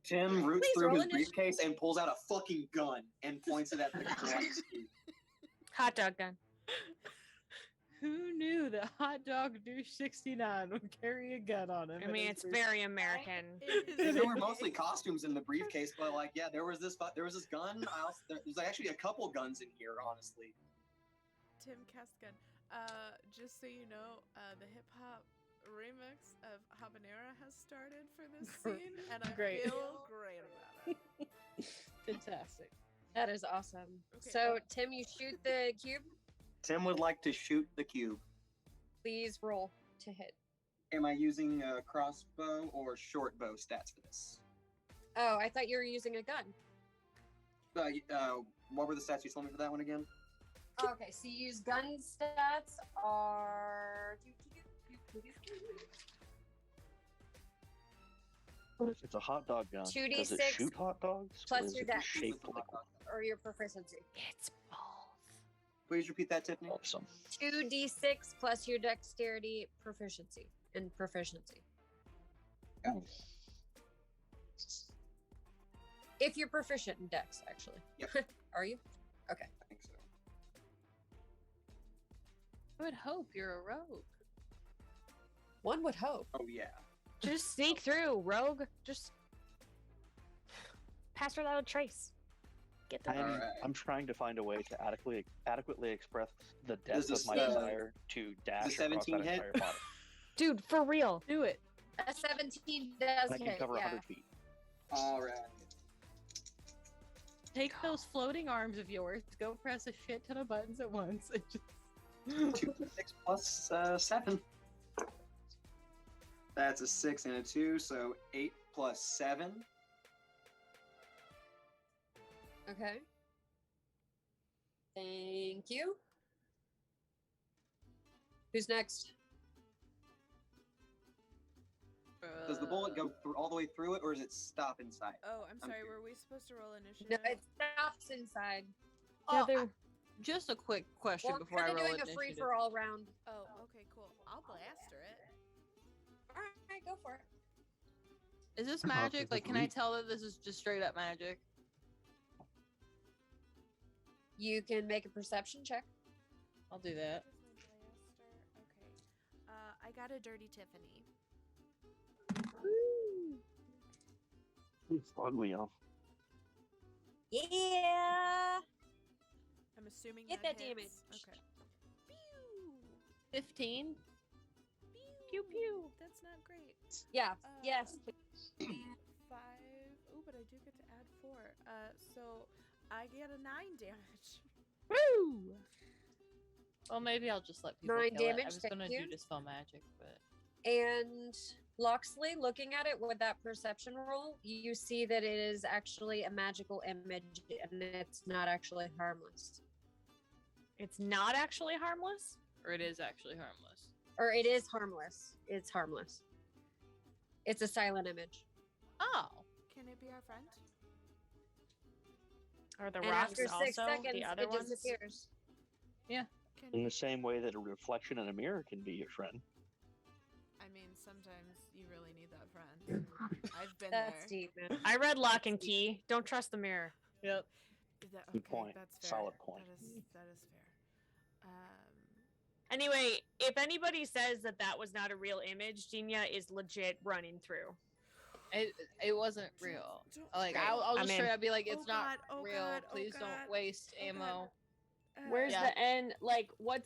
Tim roots Please through roll his initiative. briefcase and pulls out a fucking gun and points it at the gelatinous cube. Hot dog gun. Who knew that Hot Dog Douche 69 would carry a gun on him? I mean, it's very American. There were mostly costumes in the briefcase, but like, yeah, there was this gun. There's actually a couple guns in here, honestly. Tim Cascan. Just so you know, the hip hop remix of Habanera has started for this scene, and I Great. feel great about it. fantastic. That is awesome. Okay. So, Tim, you shoot the cube. Tim would like to shoot the cube. Please roll to hit. Am I using a crossbow or short bow stats for this? Oh, I thought you were using a gun. What were the stats you told me for that one again? Okay, so you use gun stats are. What if it's a hot dog gun? Does it 2d6 shoot hot dogs? plus or is your it dex. shaped like one? Or your proficiency. It's both. Please repeat that, Tiffany. Awesome. 2d6 plus your dexterity proficiency and proficiency. If you're proficient in dex, actually. Yep. Are you? Okay. I think so. I would hope you're a rogue. One would hope. Oh yeah. Just sneak through, rogue. Just pass without a trace. Get the. Alright. I'm trying to find a way to adequately express the Does depth of my this, desire to dash across 17 that hit? entire body. Dude, for real. Do it. A 17 does And I can hit, cover yeah. 100 feet. All right. Take those floating arms of yours, go press a shit ton of buttons at once, and just 2d6 plus 7. That's a 6 and a 2, so 8 plus 7. Okay. Thank you. Who's next? Does the bullet go all the way through it, or does it stop inside? Oh, I'm sorry. curious. Were we supposed to roll initiative? No, it stops inside. Just a quick question Well, before I we're roll doing a free initiative. for all round. Oh, okay, cool. I'll blaster it. All right, go for it. Is this Oh, magic? this Like, is can I weak. tell that this is just straight up magic? You can make a perception check. I'll do that. Where's my blaster? Okay. I got a dirty Tiffany. It's ugly, huh? Yeah. I'm assuming Get that that hits. damage. Okay. Pew! 15. Pew pew. That's not great. Yeah. Yes. 5. Oh, but I do get to add 4. So I get a 9 damage. Woo! Well, maybe I'll just let people 9 kill it. I damage, was thank gonna you. do dispel magic, but And Loxley, looking at it with that perception roll, you see that it is actually a magical image and it's not actually harmless. It's not actually harmless. or it is actually harmless. Or it is harmless. It's harmless. It's a silent image. Oh, Can it be our friend? Are the And rocks after 6 also seconds, the other it ones? disappears. Can In the same way that a reflection in a mirror can be your friend. I mean, sometimes you really need that friend. I've been That's there. deep, man. I read Lock and Key. Don't trust the mirror. yep. Good point. That's fair. Solid point. That is fair. Anyway, if anybody says that that was not a real image, Gina is legit running through. It wasn't real. Like Okay. I'll I'm just in. straight up be like, it's Oh not God, oh real. God, oh Please God, don't waste oh ammo. God. Where's Yeah. the end? Like, what?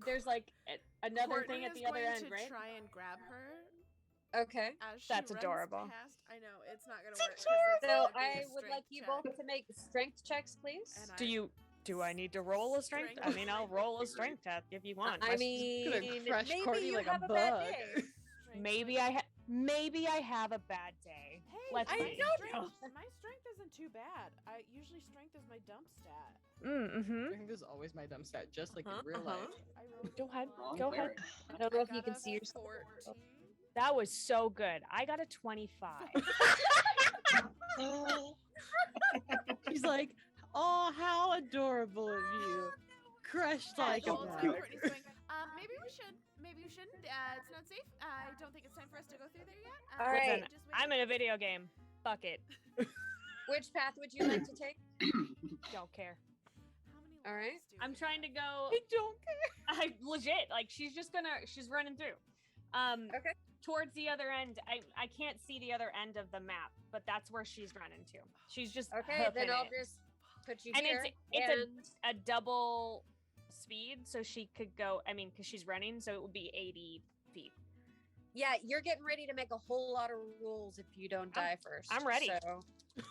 There's like another Courtney thing at is the other going end, to right? try and grab her Okay. as she That's runs adorable. Past. I know it's not gonna It's work. 'cause it's So gonna be a I would strength like you check. both to make strength checks, please. And Do I need to roll a strength? I mean, I'll roll a strength test if you want. I mean, gonna crush maybe Courtney you like a have a bad bug. day. Strength maybe check. maybe I have a bad day. Hey, Let's my see. strength, my strength isn't too bad. I usually strength is my dump stat. Mm-hmm. I think this is always my dumb stat, just like Uh-huh, in real life. I rolled Go ahead. Wrong Go cleric. ahead. I don't know if I you got can a see yourself. 14. That was so good. I got a 25. She's like, oh, how adorable of you. Crushed like a Well, it's bug. not Courtney's going, maybe we should. Maybe we shouldn't. It's not safe. I don't think it's time for us to go through there yet. All right. just wait. I'm in a video game. Fuck it. Which path would you like to take? Don't care. How many All right. lives do I'm we trying to go. I don't care. I legit like she's running through. Okay. Towards the other end. I can't see the other end of the map, but that's where she's running to. She's just Okay, then hoofing I'll it. just put you And here. it's and a double speed, so she could go. I mean, because she's running, so it would be 80 feet. yeah, you're getting ready to make a whole lot of rules if you don't die first. I'm ready. So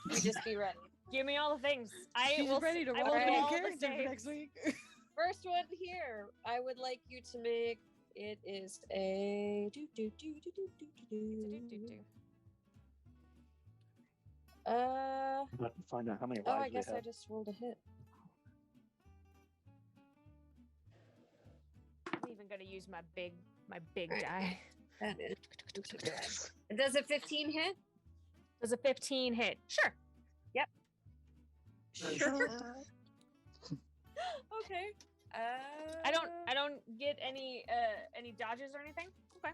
you just be ready. Give me all the things. I She's will. ready to I roll will a do new all the character for saves. next week. First one here, I would like you to make. It is a I have to find out how many Oh, lives I guess we I have. just rolled a hit. I'm even gonna use my big Alright. die. That is. Does a 15 hit? Does a 15 hit? Sure. Sure. Okay. I don't get any dodges or anything. Okay.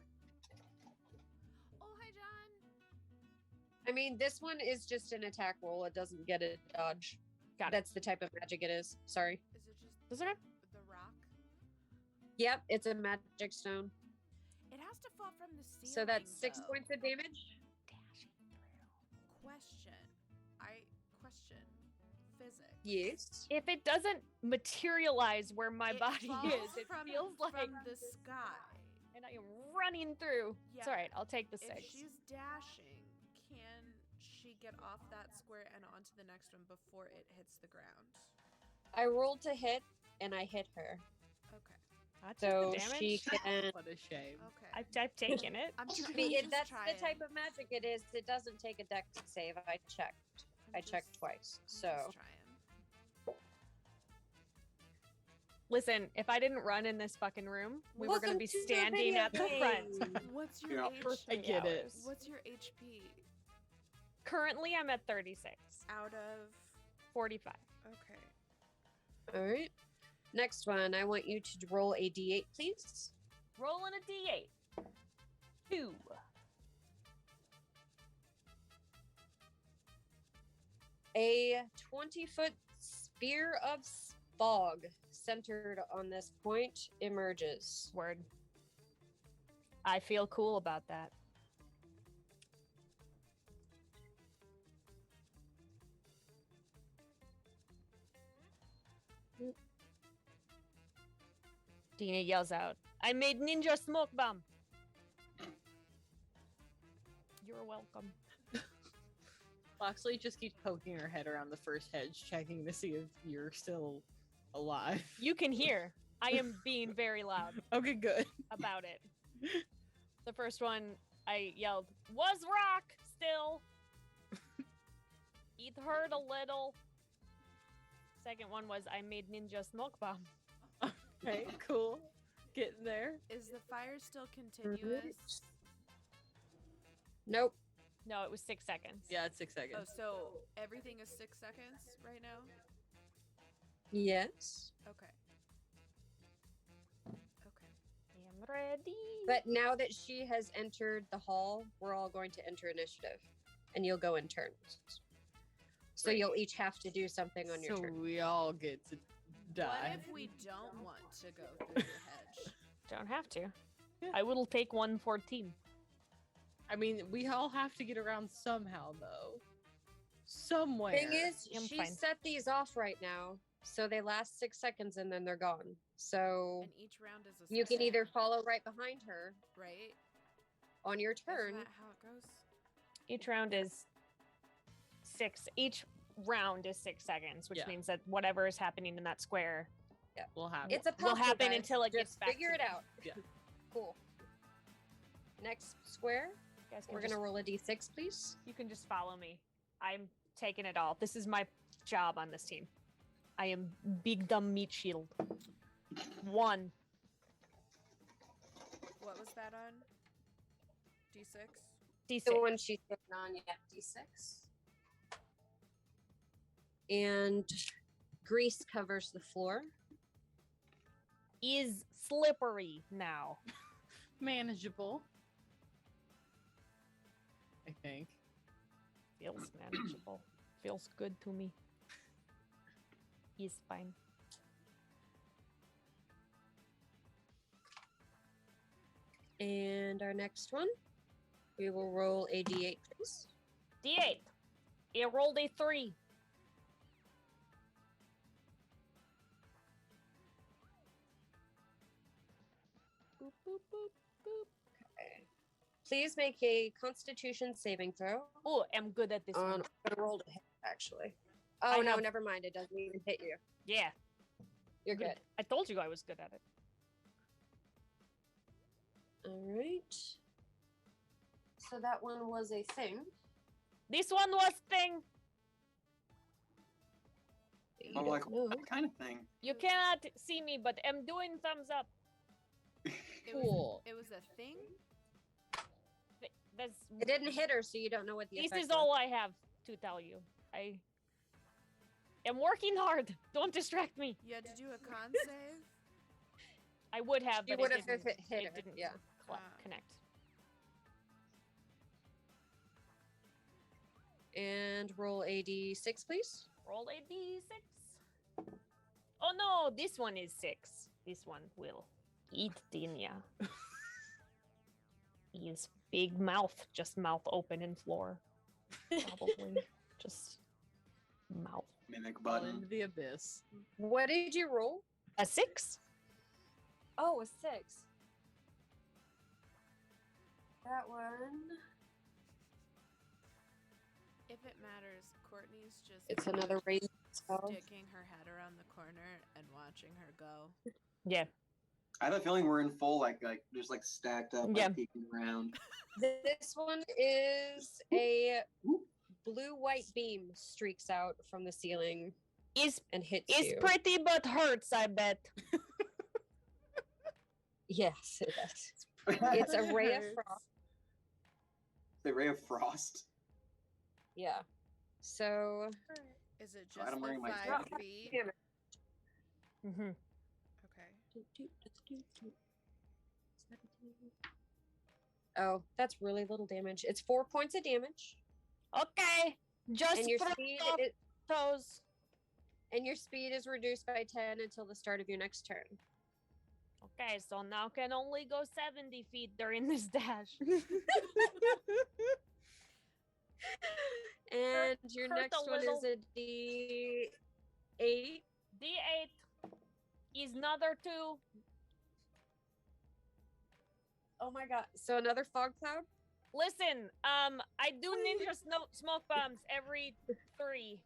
Oh, hi, John. I mean, this one is just an attack roll. It doesn't get a dodge. Got it. That's the type of magic it is. Sorry. Is it just Does it have? the rock? Yep, it's a magic stone. It has to fall from the ceiling. So that's 6 though. points of damage. Dashing through. Question. Question. Physics. Yes. If it doesn't materialize where my It body falls is, it from, feels like from the sky. And I am running through. It's Yeah. all right. I'll take the If 6. she's dashing, can she get off that square and onto the next one before it hits the ground? I rolled to hit, and I hit her. Okay. I took So the she damage. can. What a shame. Okay. I've taken it. I'm That's the type of magic it is. It doesn't take a dex save. I checked. I checked twice. So trying. Listen, if I didn't run in this fucking room, we were going to Welcome be to the standing video at the front. game. What's your Yeah. I get it. What's your HP Currently, I'm at 36, out of? 45. Okay. All right. Next one, I want you to roll a d8, please. Rolling a d8. 2. A 20-foot sphere of fog centered on this point emerges. Word. I feel cool about that. Dina yells out, I made ninja smoke bomb. You're welcome. Loxley just keeps poking her head around the first hedge, checking to see if you're still alive. You can hear. I am being very loud Okay, good. about it. The first one, I yelled, was rock still. It hurt a little. Second one was, I made ninja smoke bomb. Okay, cool. Getting there. Is the fire still continuous? Nope. No, it was 6 seconds. Yeah, it's 6 Oh, seconds. so everything is 6 seconds right now? Yes. Okay. Okay. I'm ready. But now that she has entered the hall, we're all going to enter initiative. And you'll go in turns. So Right. you'll each have to do something on your So turn. we all get to What die. if we don't want to go through the hedge? Don't have to. Yeah. I will take 114. I mean, we all have to get around somehow, though. Somewhere. Thing is, I'm she fine. set these off right now. So they last 6 seconds and then they're gone. So And each round is a you can second, either follow right behind her right? on your turn. Isn't that how it goes? Each round is 6. Each round is 6 seconds, which Yeah. means that whatever is happening in that square We'll have It's a will puzzle, happen guys. until it gets Just back figure to it me. out. Yeah. Cool. Next square, You guys can we're just, gonna roll a d6, please. you can just follow me. I'm taking it all. This is my job on this team. I am big dumb meat shield. 1. What was that on? D6? The D6. one she's sitting on, yeah, d6. And grease covers the floor. Is slippery now. manageable. I think. Feels manageable. Feels good to me. Is fine. And our next one, we will roll a d8, please. D8. It rolled a 3. Boop, boop, boop, boop. Okay. Please make a Constitution saving throw. Oh, I'm good at this I'm one. gonna roll to hit, actually. I Oh no, have- never mind. It doesn't even hit you. Yeah, You're good. I told you I was good at it. All right. So that one was a thing. This one was thing. that you Oh, don't like know. what kind of thing? You cannot see me, but I'm doing thumbs up. Cool. It was a thing? That's, It didn't hit her, so you don't know what the this effect is was. all I have to tell you. I am working hard. Don't distract me. You had to do a con save? I would have, You but would it have if didn't, it hit her. didn't Yeah. Ah. connect. And roll a d6, please. Roll a d6. Oh no, this one is 6. This one will eat Dinya. His big mouth, just mouth open and floor. Probably just mouth. Mimic Fall button. into the abyss. What did you roll? A 6? Oh, a 6. That one. If it matters, Courtney's just It's another raise spell. sticking her head around the corner and watching her go. Yeah. I have a feeling we're in full like just like stacked up, Yeah. like peeking around. This one is a blue-white beam streaks out from the ceiling Is and hits is you. pretty but hurts, I bet. Yes, it does. It's a ray of frost. The ray of frost. Yeah. So Is it Oh, just I'm the wearing my 5 jacket. feet? Mm-hmm. Okay. Oh, that's really little damage. It's 4 points of damage, Okay. Just and your from speed the toes. is reduced by 10 until the start of your next turn. Okay, so now can only go 70 feet during this dash. And your hurt next a one little. is a D8. D8 is another 2. Oh my god! So another fog cloud. Listen, I do ninja smoke bombs every 3.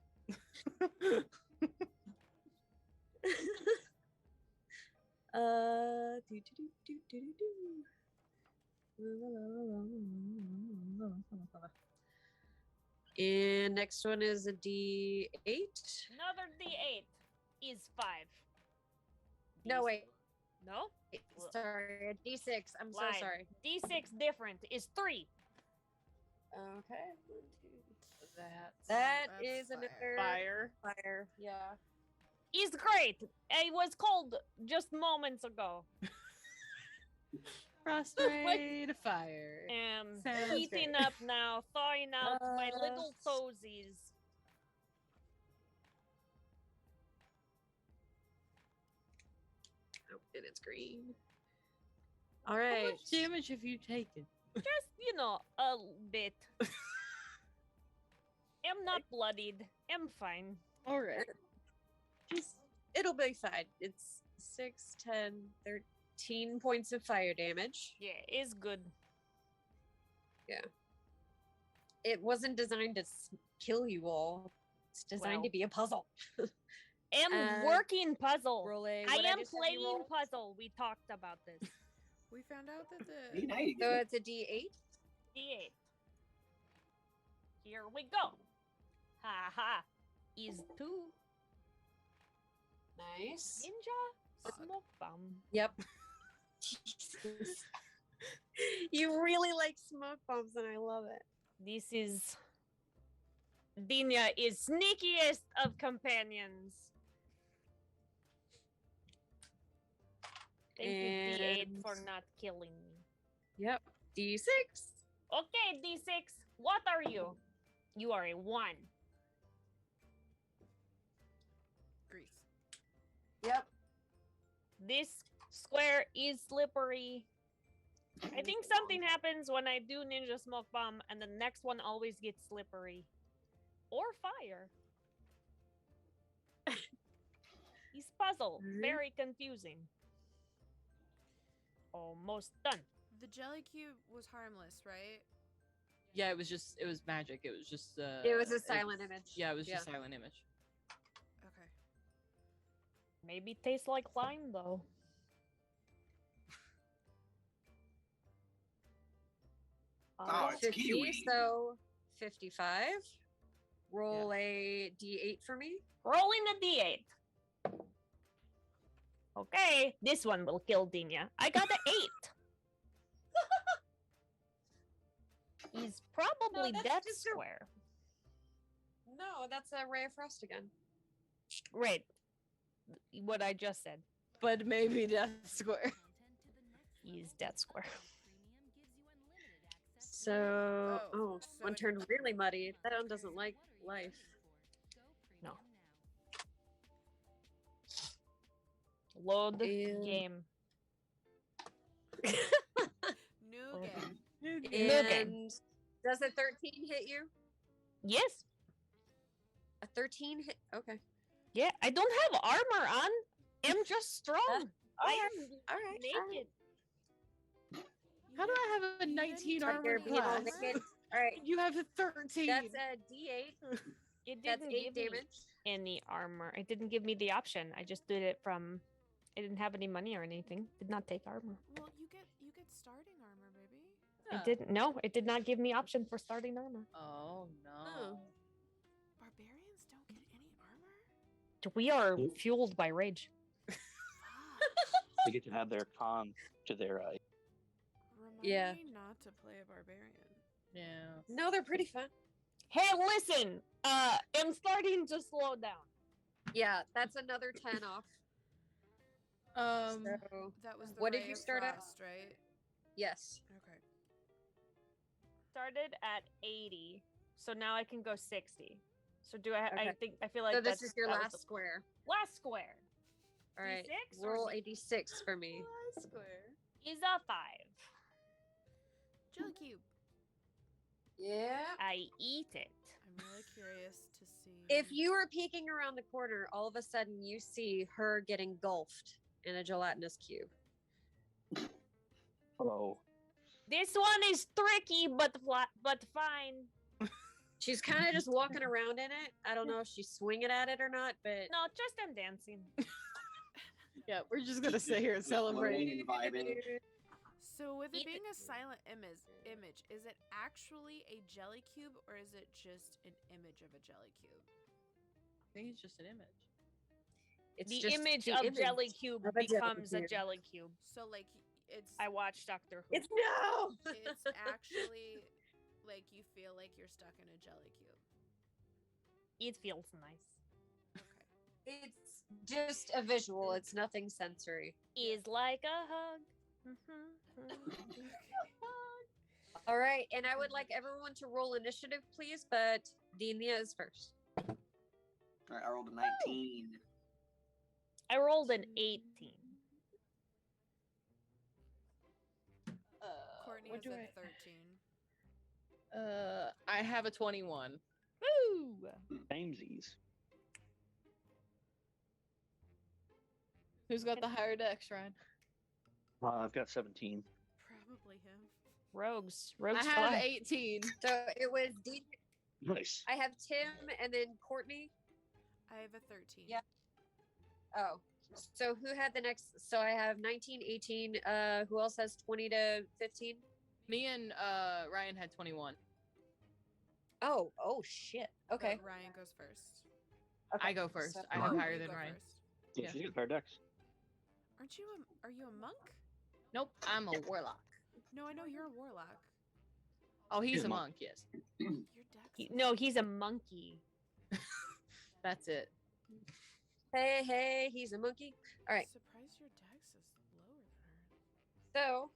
And next one is a D8. Another D8 is 5. No, wait. No? Sorry, a D6. I'm so Lied. sorry. D6 different is 3. Okay. That's That That's is another fire. fire. Yeah. Is great. It was cold just moments ago. Frost ray to fire. Sounds Heating great. up now, thawing out my little toesies. Oh, and it's green. All How right. much damage have you taken? Just, a bit. I'm not bloodied. I'm fine. All right. Just it'll be fine. It's 6, 10, 13 points of fire damage. Yeah, it's good. It wasn't designed to kill you all. It's designed Well. to be a puzzle. I'm working puzzle. Roll a. I what am just have you playing roll? puzzle. We talked about this. We found out that Hey, the now you So get it. it's a D8. D8. Here we go. Ha ha. Is 2. Nice. Ninja smoke bomb. Yep. Jesus. You really like smoke bombs, and I love it. This is Dina is sneakiest of companions. Thank you, D8, for And- not killing me. Yep. D6. Okay, D6, what are you? You are a 1. grease. Yep. This square is slippery. I think something happens when I do ninja smoke bomb and the next one always gets slippery. Or fire. He's puzzle. Mhm. Very confusing. Almost done. The jelly cube was harmless, right? Yeah, it was magic. It was just It was a silent image. Yeah, it was Yeah. just silent image. Okay. Maybe tastes like lime though. Oh, it's 50, kiwi. so 55. Roll a D8 for me. Rolling a D8. Okay, this one will kill Dinya. I got an 8. He's probably that's death just a- square. No, that's a ray of frost again. Great. What I just said. But maybe Death Square. He's death square. So, so one it- turned really muddy. That one doesn't like life. No. Load And- game. New Oh. game. And does a 13 hit you? Yes. A 13 hit. Okay. Yeah, I don't have armor on. I'm just strong. I am All right. naked. You How do I have a You 19 didn't Right armor there, take being all class? naked. All right, You have a 13. that's a D8. It That's didn't 8 give me damage. any armor. It didn't give me the option. I just did it from. I didn't have any money or anything. Did not take armor. Well, you get starting armor, baby. It didn't. No, it did not give me option for starting armor. Oh no. Barbarians don't get any armor. We are fueled by rage. Fuck. They get to have their con to their Remind Yeah. me not to play a barbarian. Yeah. No, they're pretty fun. Hey, listen. I'm starting to slow down. Yeah, that's another 10 off. So, That was the What did Ray you of start at? Frost, right? yes. Okay. Started at 80, so now I can go 60. So do I? I Okay. feel like So this that's is your that was last the square. last square. All right. D6 or Roll D- a d6 for me. Square. Is a 5. Jelly cube. Yeah. I eat it. I'm really curious to see. If you are peeking around the corner, all of a sudden you see her get engulfed in a gelatinous cube. hello. This one is tricky, but fine. She's kind of just walking around in it. I don't know if she's swinging at it or not, but No, just I'm dancing. Yeah, we're just gonna sit here and celebrate. Floating and vibing. So with it Eat being it. a silent image, is it actually a jelly cube or is it just an image of a jelly cube? I think it's just an image. it's The just image the of image Jelly Cube of a jelly becomes a cube. jelly cube. So like it's I watched Doctor Who. It's no. it's actually like you feel like you're stuck in a jelly cube. It feels nice. Okay. It's just a visual. It's nothing sensory. Is like a hug. All right, and I would like everyone to roll initiative, please. But Dina is first. All right, I rolled a 19. I rolled an 18. Courtney what is do at 13. I have a 21. Woo! Namesies. Who's got the higher dex, Ryan? I've got 17. Probably him. Rogues. I Rogues have fly. 18. So it was Dina. Nice. I have Tim and then Courtney. I have a 13. Yeah. Oh, so who had the next? So I have 19, 18. Who else has 20 to 15? Me and Ryan had 21. Oh shit. But Okay. Ryan goes first. I go first. So- I have Oh, higher you than go Ryan. first. Yeah, Yeah. she's got fair decks. Are you a monk? Nope, I'm a warlock. No, I know you're a warlock. Oh, he's He's a a monk, yes. Your dex. No, he's a monkey. That's it. Hey, he's a monkey. All right. Surprised your dex is lower than hers. So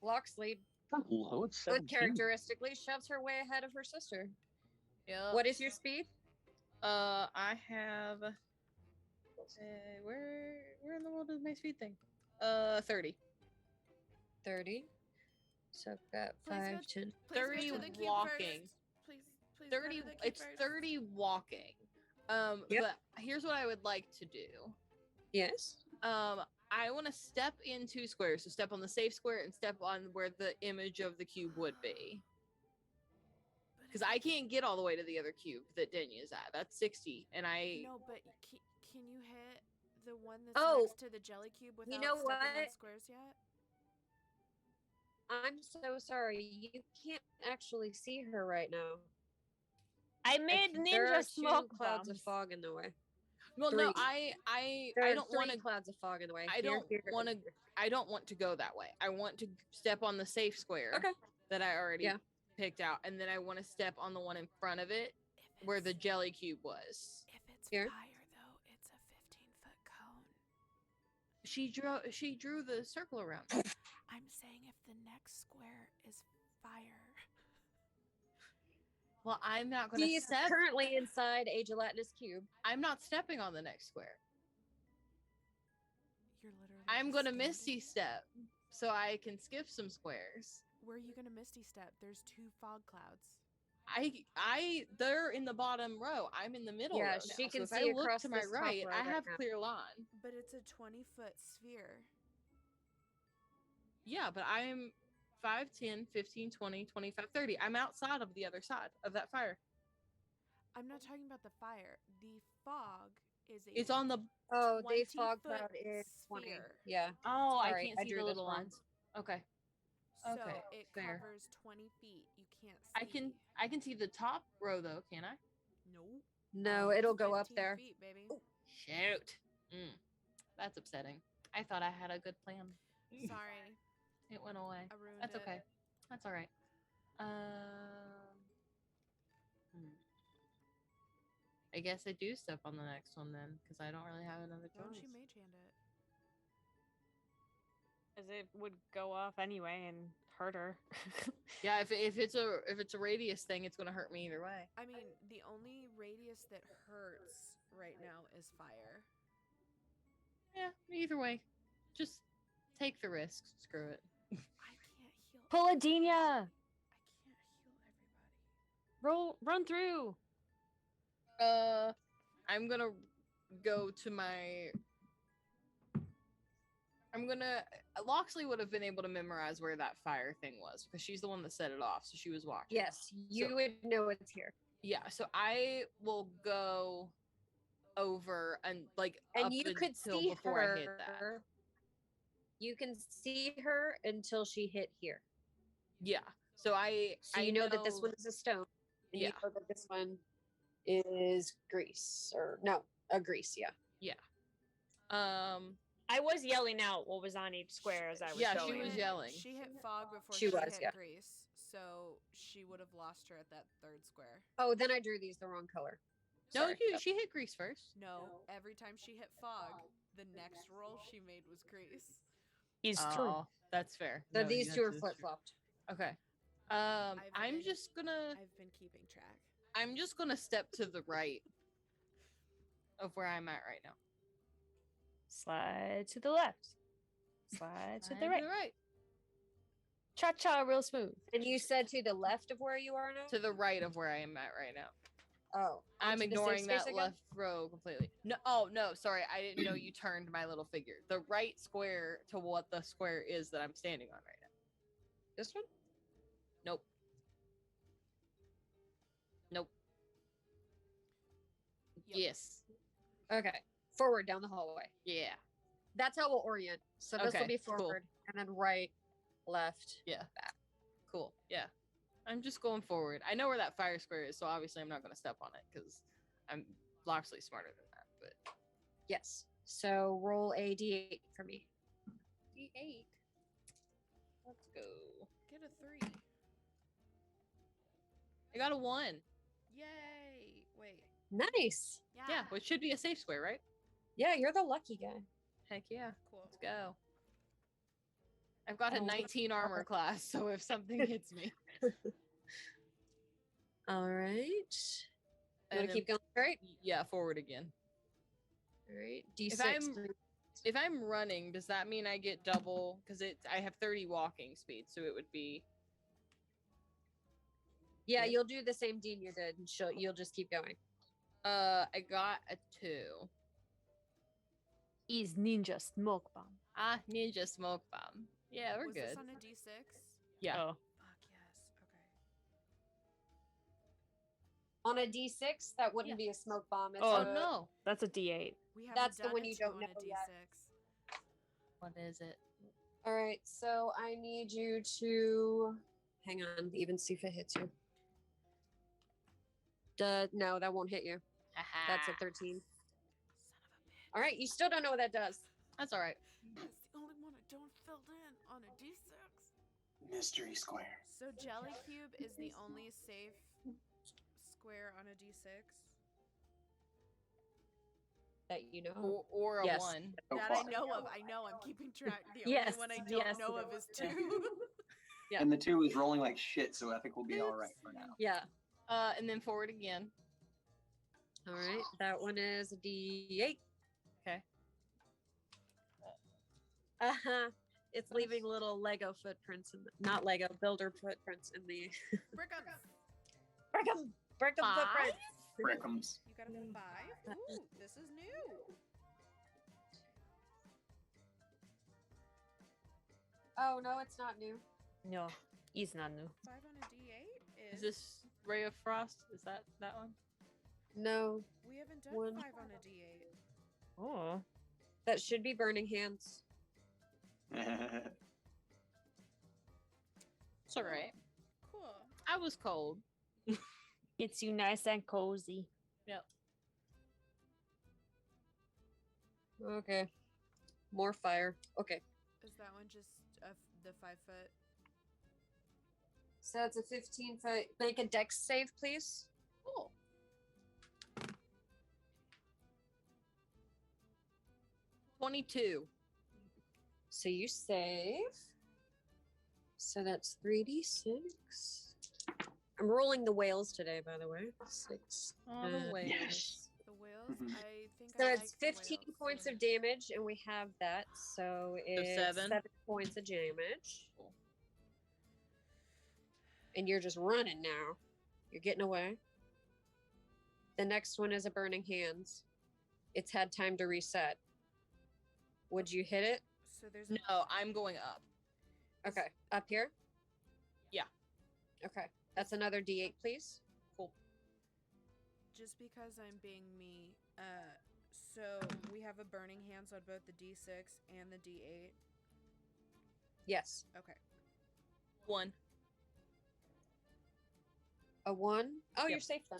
Locksley, Low at good 17. characteristically, shoves her way ahead of her sister. Yeah. What is your speed? I have. Where in the world is my speed thing? 30. 30. So I've got Please go 5, 10. Please 30 go to the cube walking. first. Please go 30. to the cube It's first. 30 walking. Yep. But here's what I would like to do. Yes. I want to step in 2 squares. So step on the safe square and step on where the image of the cube would be. Because I can't get all the way to the other cube that Denya's at. That's 60, and I. No, but can you hit the one that's Oh, next to the jelly cube without know stepping on what? squares yet? I'm so sorry. You can't actually see her right now. I made There are ninja 2 smoke clouds bombs. of fog in the way. Well, no, 3. I There are don't 3 want to. clouds of fog in the way. I Here, don't here, want to. here. I don't want to go that way. I want to step on the safe square. Okay. That I already Yeah. picked out, and then I want to step on the one in front of it If where the it's- jelly cube was. If it's Here. fire though, it's a 15-foot cone. She drew the circle around it. I'm saying if the next square is fire. Well, I'm not going to He's step. currently inside a gelatinous cube. I'm not stepping on the next square. You're literally I'm just going to standing. misty step so I can skip some squares. Where are you gonna misty step? There's 2 fog clouds. They're in the bottom row. I'm in the middle Yeah, row now. she can so see if I look across to my this top right, row I right have now. clear line. But it's a 20-foot sphere. Yeah, but 5, 10, 15, 20, 25, 30. I'm outside of the other side of that fire. I'm not talking about the fire. The fog is a It's on the. Oh, they 20 fogged foot out in 20. sphere. Yeah. Oh, I Sorry, can't I see drew the this little wrong. lines. Okay. So Okay, it fair. covers 20 feet. You can't see. I can see the top row though, can I? Nope. No, it'll go up 15 there. feet, baby. Shoot. That's upsetting. I thought I had a good plan. Sorry. It went away. I ruined That's it. okay. That's all right. I guess I do step on the next one then, because I don't really have another Why don't choice. you mage hand it? As it would go off anyway and hurt her. Yeah, if it's a radius thing, it's gonna hurt me either way. I mean, the only radius that hurts right now is fire. Yeah, either way, just take the risk. Screw it. I can't heal. Pull a Dina! I can't heal everybody. Run through! I'm gonna go to my. Loxley would have been able to memorize where that fire thing was because she's the one that set it off, so she was watching. Yes, you So- would know it's here. Yeah, so I will go over and like And up you could until see before her. I hit that. You can see her until she hit here. Yeah. So So you know that this one is a stone. And Yeah. you know that this one is grease. Or no, a grease, yeah. I was yelling out what was on each square as I was Yeah, going. she was yelling. She hit fog before She she was, hit yeah. grease, so she would have lost her at that third square. Oh, then I drew these the wrong color. No, Sorry. she hit grease first. No, every time she hit fog, the next roll she made was grease. He's true. Oh, that's fair. So No, these two are that's flip true. flopped. Okay. I've I'm been- just gonna keeping track. step to the right of where I'm at right now. Slide to the left. Slide to the And right. Cha cha, real smooth. And you said to the left of where you are now? To the right of where I am at right now. Oh. I'm onto the safe ignoring space that again? left row completely. No, oh no, sorry, I didn't know you turned my little figure. The right square to what the square is that I'm standing on right now. This one? Nope. Nope. Yep. Yes. Okay. Forward down the hallway. Yeah. That's how we'll orient. So this will Okay, be cool. forward and then right, left. Yeah. Cool. Yeah. I'm just going forward. I know where that fire square is, so obviously I'm not going to step on it because I'm Loxley smarter than that. But Yes. So roll a d8 for me. D8. Let's go. Get a 3. I got a 1. Yay! Wait. Nice. Yeah, which should be a safe square, right? Yeah, you're the lucky guy. Heck yeah. Cool. Let's go. I've got a Oh, 19 armor class, so if something hits me. All right. You And want to then- keep going straight? Yeah, forward again. All right. D6. If I'm running, does that mean I get double? Because I have 30 walking speed, so it would be. Yeah, you'll do the same Dean you did, and you'll just keep going. I got a 2. Is ninja smoke bomb. Ah, ninja smoke bomb. Yeah, we're Was good. this on a D6? Yeah. Oh. Fuck yes. Okay. On a D6, that wouldn't be a smoke bomb. It's Oh a, no. That's a D8. We haven't That's the done one a you 2 don't on know a D6. yet. What is it? All right, so I need you to hang on, even see if it hits you. No, that won't hit you. That's a 13. Son of a bitch. All right, you still don't know what that does. That's all right. That's the only one I don't filled in on a D6. Mystery square. So Jelly Cube is the only safe square on a D6. That you know. Or a Yes. 1. So That far. I know of. I know. I'm keeping track. The Yes, only one I don't yes, know it of is is. 2. Yeah. And the 2 is rolling like shit, so I think we'll be all right for now. Yeah. And then forward again. All right, that one is a D8. Okay. Uh-huh. It's leaving little Lego footprints not Lego, builder footprints in the Brickums. Brick 'em Five? footprints. Brickums. You got a 5? Ooh, this is new. Oh no, it's not new. No, it's not new. 5 on a D8 Is this Ray of Frost? Is that one? No, We haven't done one? 5 on a D8. Oh. that should be burning hands. It's all right. Cool. I was cold. Gets you nice and cozy. Yep. Okay. More fire. Okay. Is that one just the 5 foot? So it's a 15-foot. Make a dex save, please. Cool. Oh. 22. So you save. So that's 3d6. I'm rolling the whales today, by the way. 6. Oh, the whales. Yes. The whales? Mhm. I think So I it's like the 15 whales, points so- of damage, and we have that. So it's 7? 7 points of damage. Cool. And you're just running now. You're getting away. The next one is a burning hands. It's had time to reset. Would you hit it? So there's a No, I'm going up. Okay. Up here? Yeah. Okay. That's another d8, please. Cool. just because I'm being me. So we have a burning hands on both the D6 and the D8. Yes. Okay. 1. A 1. Oh, Yep. you're safe then.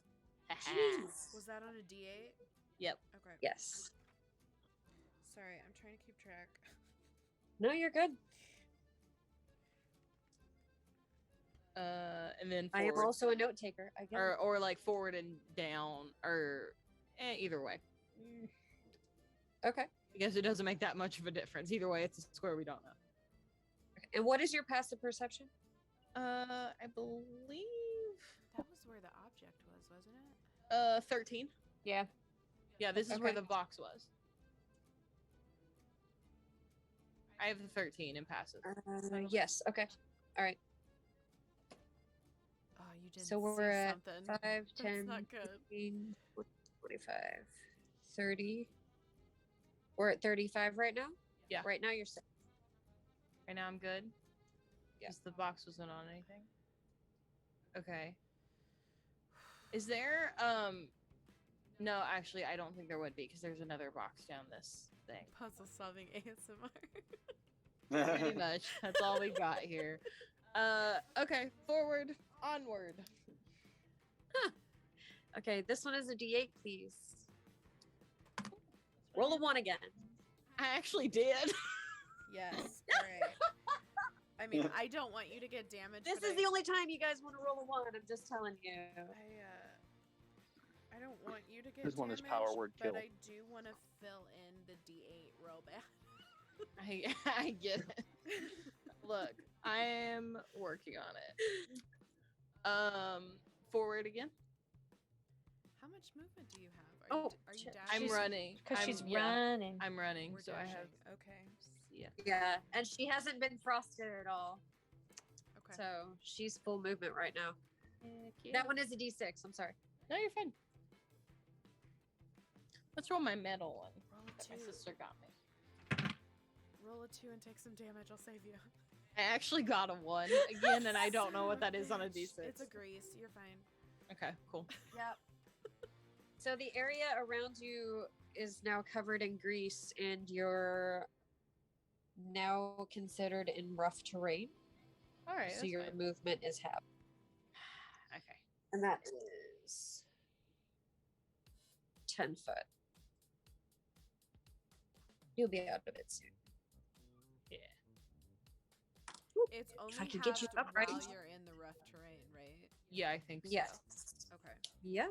Was that on a D8? Yep. Okay. Yes. Sorry, I'm trying to keep track. No, you're good. And then I am forward. also a note taker. I get it. Or like forward and down, or either way. Okay. I guess it doesn't make that much of a difference. Either way, it's a square we don't know. And what is your passive perception? I believe That was where the object was, wasn't it? 13. Yeah. Yeah, this is where Okay. the box was. I have the 13 in passive. Yes. Okay. All right. Oh, you didn't So we're see at something. 5, That's 10, not good. 15, 25, 30. We're at 35 right now? Yeah. Right now you're safe. Right now I'm good. Yeah. Because the box wasn't on anything. Okay. Is there no, actually I don't think there would be because there's another box down this thing. Puzzle solving ASMR. Pretty much. That's all we got here. Okay, forward, onward. Okay, this one is a d8, please. Roll a 1 again. I actually did. Yes. All right. I mean, I don't want you to get damaged. This but is the only time you guys want to roll a 1. I'm just telling you. I don't want you to get This one is damaged, power word but kill. I do want to fill in the D8 real bad. I get it. Look, I am working on it. Forward again. How much movement do you have? Are Oh, you shit. dashing? I'm running. Because she's yeah, running. I'm running, We're so I dashing. have Okay. yeah. Yeah, and she hasn't been frosted at all. Okay. So she's full movement right now. Heck yeah. That one is a d6. I'm sorry. No, you're fine. Let's roll my metal one. Roll a that My 2. sister got me. Roll a 2 and take some damage. I'll save you. I actually got a 1 again, and I don't know what that is on a Bitch. d6. It's a grease. You're fine. Okay, cool. Yep. So the area around you is now covered in grease, and you're now considered in rough terrain. All right. So that's your fine. movement is half, Okay. and that is 10 foot. You'll be out of it soon. Yeah. It's only I could get you halved up, right? while you're in the rough terrain, right? Yeah, I think so. Yes. Okay. Yeah.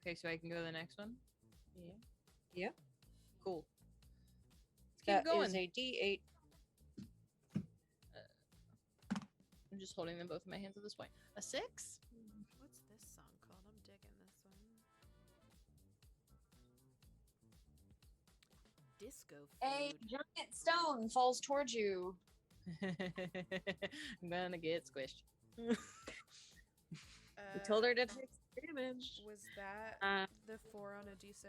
Okay, so I can go to the next one. Yeah. Yeah. Cool. Let's That keep going. is a d8. I'm just holding them both in my hands at this point. A 6. What's this song called? I'm digging this one. Disco A food. giant stone falls towards you. I'm gonna get squished. You told her to take damage. Was that Uh, the 4 on a D6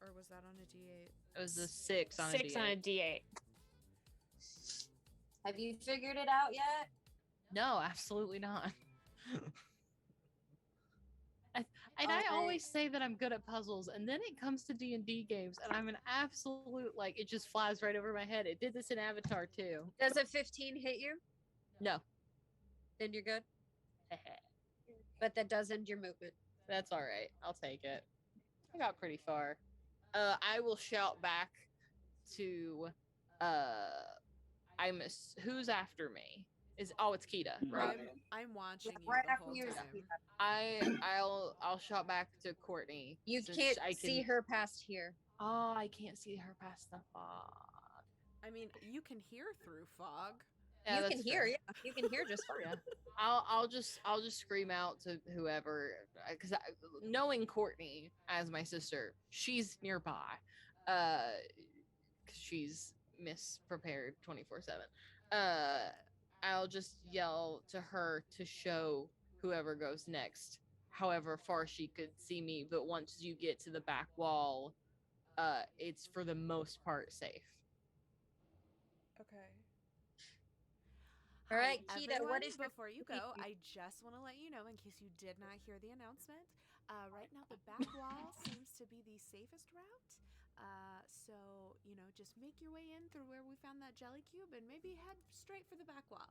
or was that on a D8? It was a 6 on 6 a on a D8. D8. Have you figured it out yet? No, absolutely not. And I Alright. always say that I'm good at puzzles, and then it comes to D&D games, and I'm an absolute, like, it just flies right over my head. It did this in Avatar, too. Does a 15 hit you? No. Then you're good. But that does end your movement. That's all right. I'll take it. I got pretty far. I will shout back to, who's after me? It's Kita, right? I'm watching you Right the after whole you. time. I'll shout back to Courtney. You since can't I see can- her past here. Oh, I can't see her past the fog. I mean, you can hear through fog. Yeah, you that's can fair. hear, yeah. You can hear just fine. Yeah. I'll just scream out to whoever, because knowing Courtney as my sister, she's nearby, because she's misprepared 24/7. I'll just yell to her to show whoever goes next, however far she could see me. But once you get to the back wall, it's for the most part safe. Okay. All right, Hi, Kita, everyone, what is your before you go, I just want to let you know, in case you did not hear the announcement, right now the back wall seems to be the safest route. So, just make your way in through where we found that jelly cube and maybe head straight for the back wall.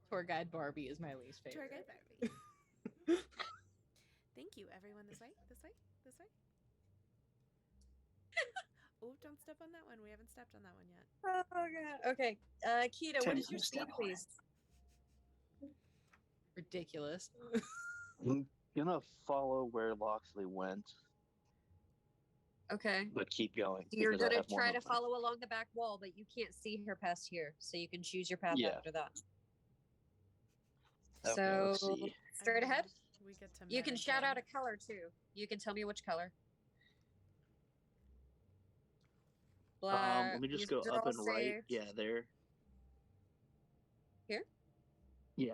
Tour guide Barbie is my least favorite. Tour guide Barbie. Thank you, everyone. This way, this way, this way. Oh, don't step on that one. We haven't stepped on that one yet. Oh god. Okay. Kita, what Tim, is your you speed, step on it. please? Ridiculous. I'm gonna follow where Loxley went, Okay. but keep going. You're because I gonna have more try to movement. follow along the back wall, but you can't see her past here, so you can choose your path Yeah. after that. Okay, So let's see. straight ahead. We get to You can shout out a metagame. color too. You can tell me which color. Black. Let me just these go are up all and right. safe. Yeah, there. Here? Yeah.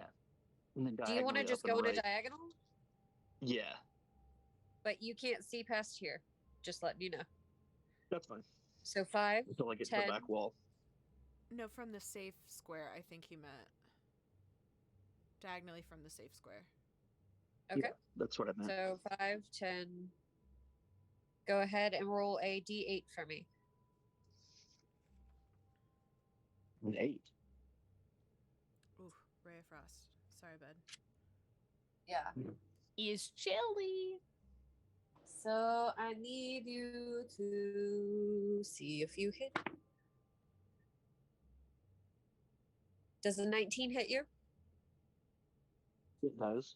And then Do you want to diagonally just up and go in a right. diagonal? Yeah, But you can't see past here. Just letting you know. that's fine. So 5. Until I get to 10. the back wall. No, from the safe square, I think he meant. Diagonally from the safe square. Okay. Yeah, that's what I meant. So 5, 10. Go ahead and roll a d8 for me. An 8. Ooh, Ray of Frost. Sorry, bud. Yeah. Is chilly. So I need you to see if you hit. Does a 19 hit you? It does.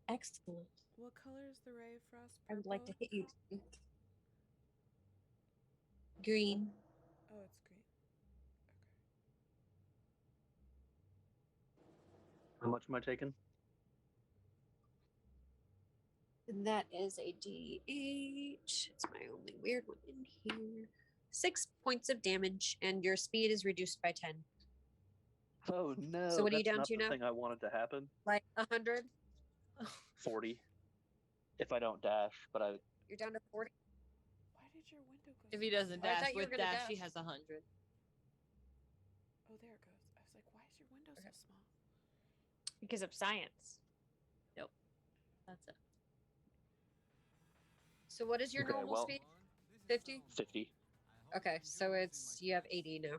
Excellent. What color is the Ray of Frost? I would like to Purple? hit you. Green. Oh, it's green. How much am I taking? And that is a d8. It's my only weird one in here. 6 points of damage, and your speed is reduced by 10. Oh no! So what are you that's down not to the now? thing I wanted to happen. Like 100? 40. If I don't dash, but I. You're down to 40? Why did your window go? If he so doesn't small? I dash thought you were with gonna dash, he dash. has 100. Oh, there it goes. I was like, why is your window so small? Because of science. That's it. So what is your Okay, normal well- speed? 50? 50. Okay, so you have 80 now.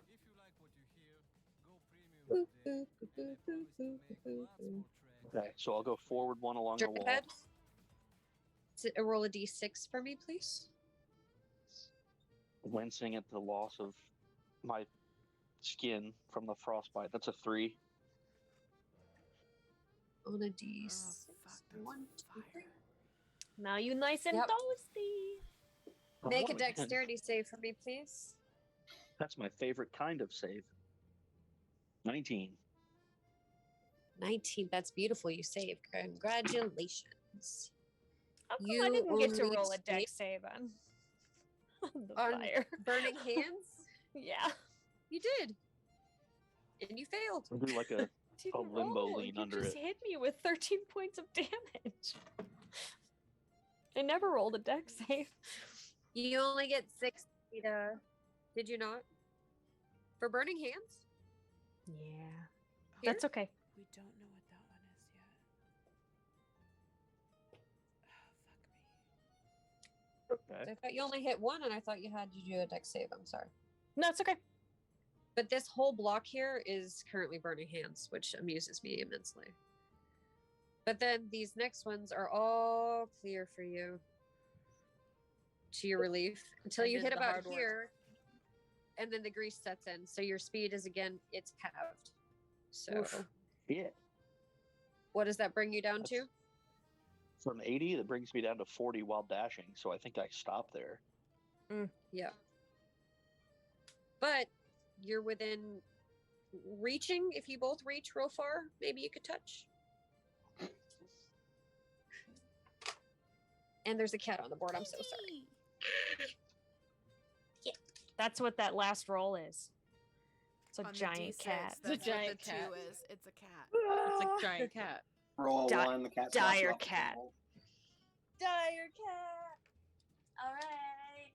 Okay, so I'll go forward one along Straight the wall. ahead. Roll a d6 for me, please. Wincing at the loss of my skin from the frostbite. That's a 3. On a Oh, d6. fuck. That's 1, 2, 3. fire. Now you nice and Yep. toasty. Make a Oh, dexterity save for me, please. That's my favorite kind of save. 19. 19. That's beautiful. You saved. Congratulations. How come You I didn't get to only roll a saved- dex save on the On fire? Burning hands? Yeah. You did. And you failed. I'll do like a. Didn't limbo roll. lean You under just it. hit me with 13 points of damage. I never rolled a dex save. You only get 6 Kita. Did you not? For Burning Hands? Yeah. Here? That's okay. We don't know what that one is yet. Oh, fuck me. Okay. I thought you only hit one, and I thought you had to do a dex save. I'm sorry. No, it's okay. But this whole block here is currently Burning Hands, which amuses me immensely. But then these next ones are all clear for you, to your relief, until I you did hit the about hard work. here, and then the grease sets in. So your speed is again, it's halved. So Oof. Yeah. what does that bring you down to? That's- From 80, that brings me down to 40 while dashing. So I think I stop there. Yeah. But you're within reaching. If you both reach real far, maybe you could touch. And there's a cat on the board. I'm so sorry. That's what that last roll is. It's a On the giant D6, cat. It's a That's giant what the cat. 2 is. It's a cat. It's a giant cat. Roll Di- 1, the cat's dire walking off the cat. table. Dire cat. All right.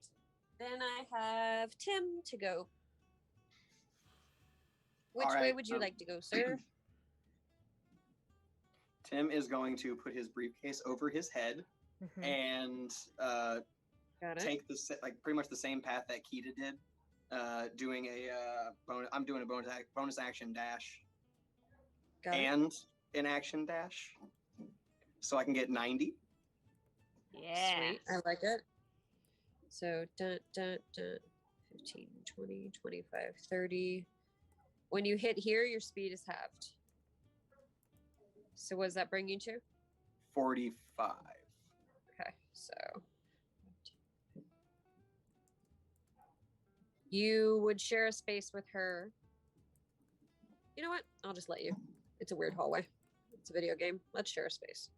Then I have Tim to go. Which All way right, would you like to go, sir? Tim is going to put his briefcase over his head Mhm. and Got it. take the like pretty much the same path that Kita did. Doing a bonus. I'm doing a bonus action dash Got it. and an action dash, so I can get 90. Yeah. Sweet. I like it. So, 15, 20, 25, 30. When you hit here, your speed is halved. So, what does that bring you to? 45. Okay, so. You would share a space with her. You know what? I'll just let you. It's a weird hallway. It's a video game. Let's share a space.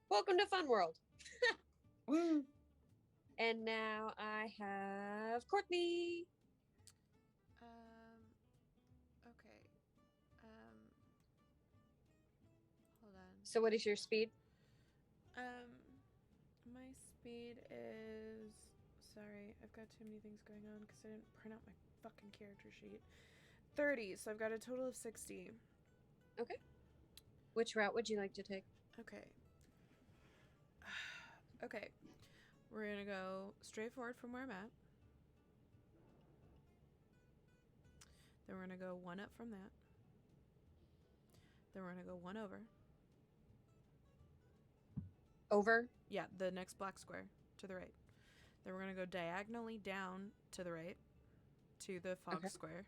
Welcome to Fun World. Woo! And now I have Courtney. Okay. Hold on. So, what is your speed? My speed is. Sorry, I've got too many things going on because I didn't print out my fucking character sheet. 30, so I've got a total of 60. Okay. Which route would you like to take? Okay. Okay. We're gonna go straight forward from where I'm at. Then we're gonna go one up from that. Then we're gonna go one over. Over? Yeah, the next black square to the right. Then we're gonna go diagonally down to the right to the fog Okay. square.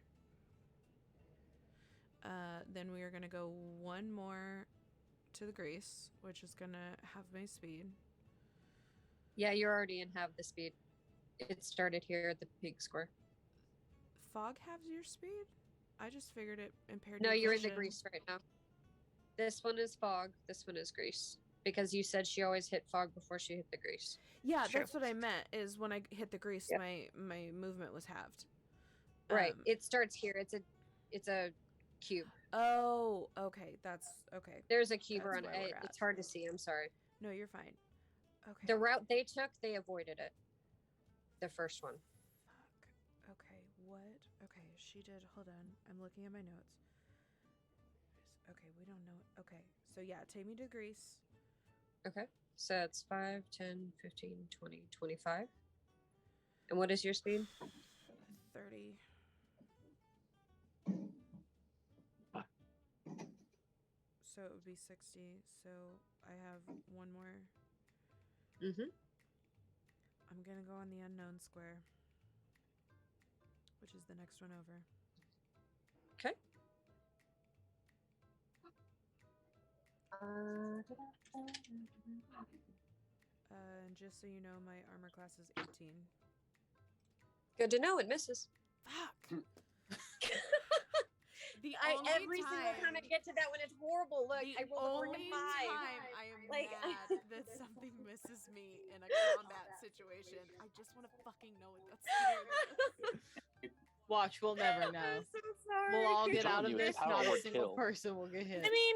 Then we are gonna go one more to the grease, which is gonna have my speed. Yeah, you're already in half the speed. It started here at the pig square. Fog halves your speed? I just figured it impaired. No, your you're in the vision. grease right now. This one is fog. This one is grease. Because you said she always hit fog before she hit the grease. Yeah, True. that's what I meant. Is when I hit the grease, Yep. my movement was halved. Right. Um, It starts here. It's a cube. Oh, okay. That's okay. There's a cube That's around where it. we're at. It's hard to see. I'm sorry. No, you're fine. Okay. The route they took, they avoided it. The first one. Fuck. Okay. What? Okay. She did. Hold on. I'm looking at my notes. Okay. We don't know. Okay. So yeah, take me to Greece. Okay. So it's 5, 10, 15, 20, 25. And what is your speed? 30. So it would be 60. So I have one more. Mm-hmm. I'm gonna go on the unknown square, which is the next one over. Okay. And just so you know, my armor class is 18. Good to know. It misses. Fuck. The Every single time I get to that one, it's horrible. Look, the I rolled a only 45. time I am Like- mad that something misses me in a combat situation, I just want to fucking know what that's scared. Watch, we'll never know. I'm so sorry. We'll all get Telling out of you, it's this. power Not a word single kill. person will get hit. I mean,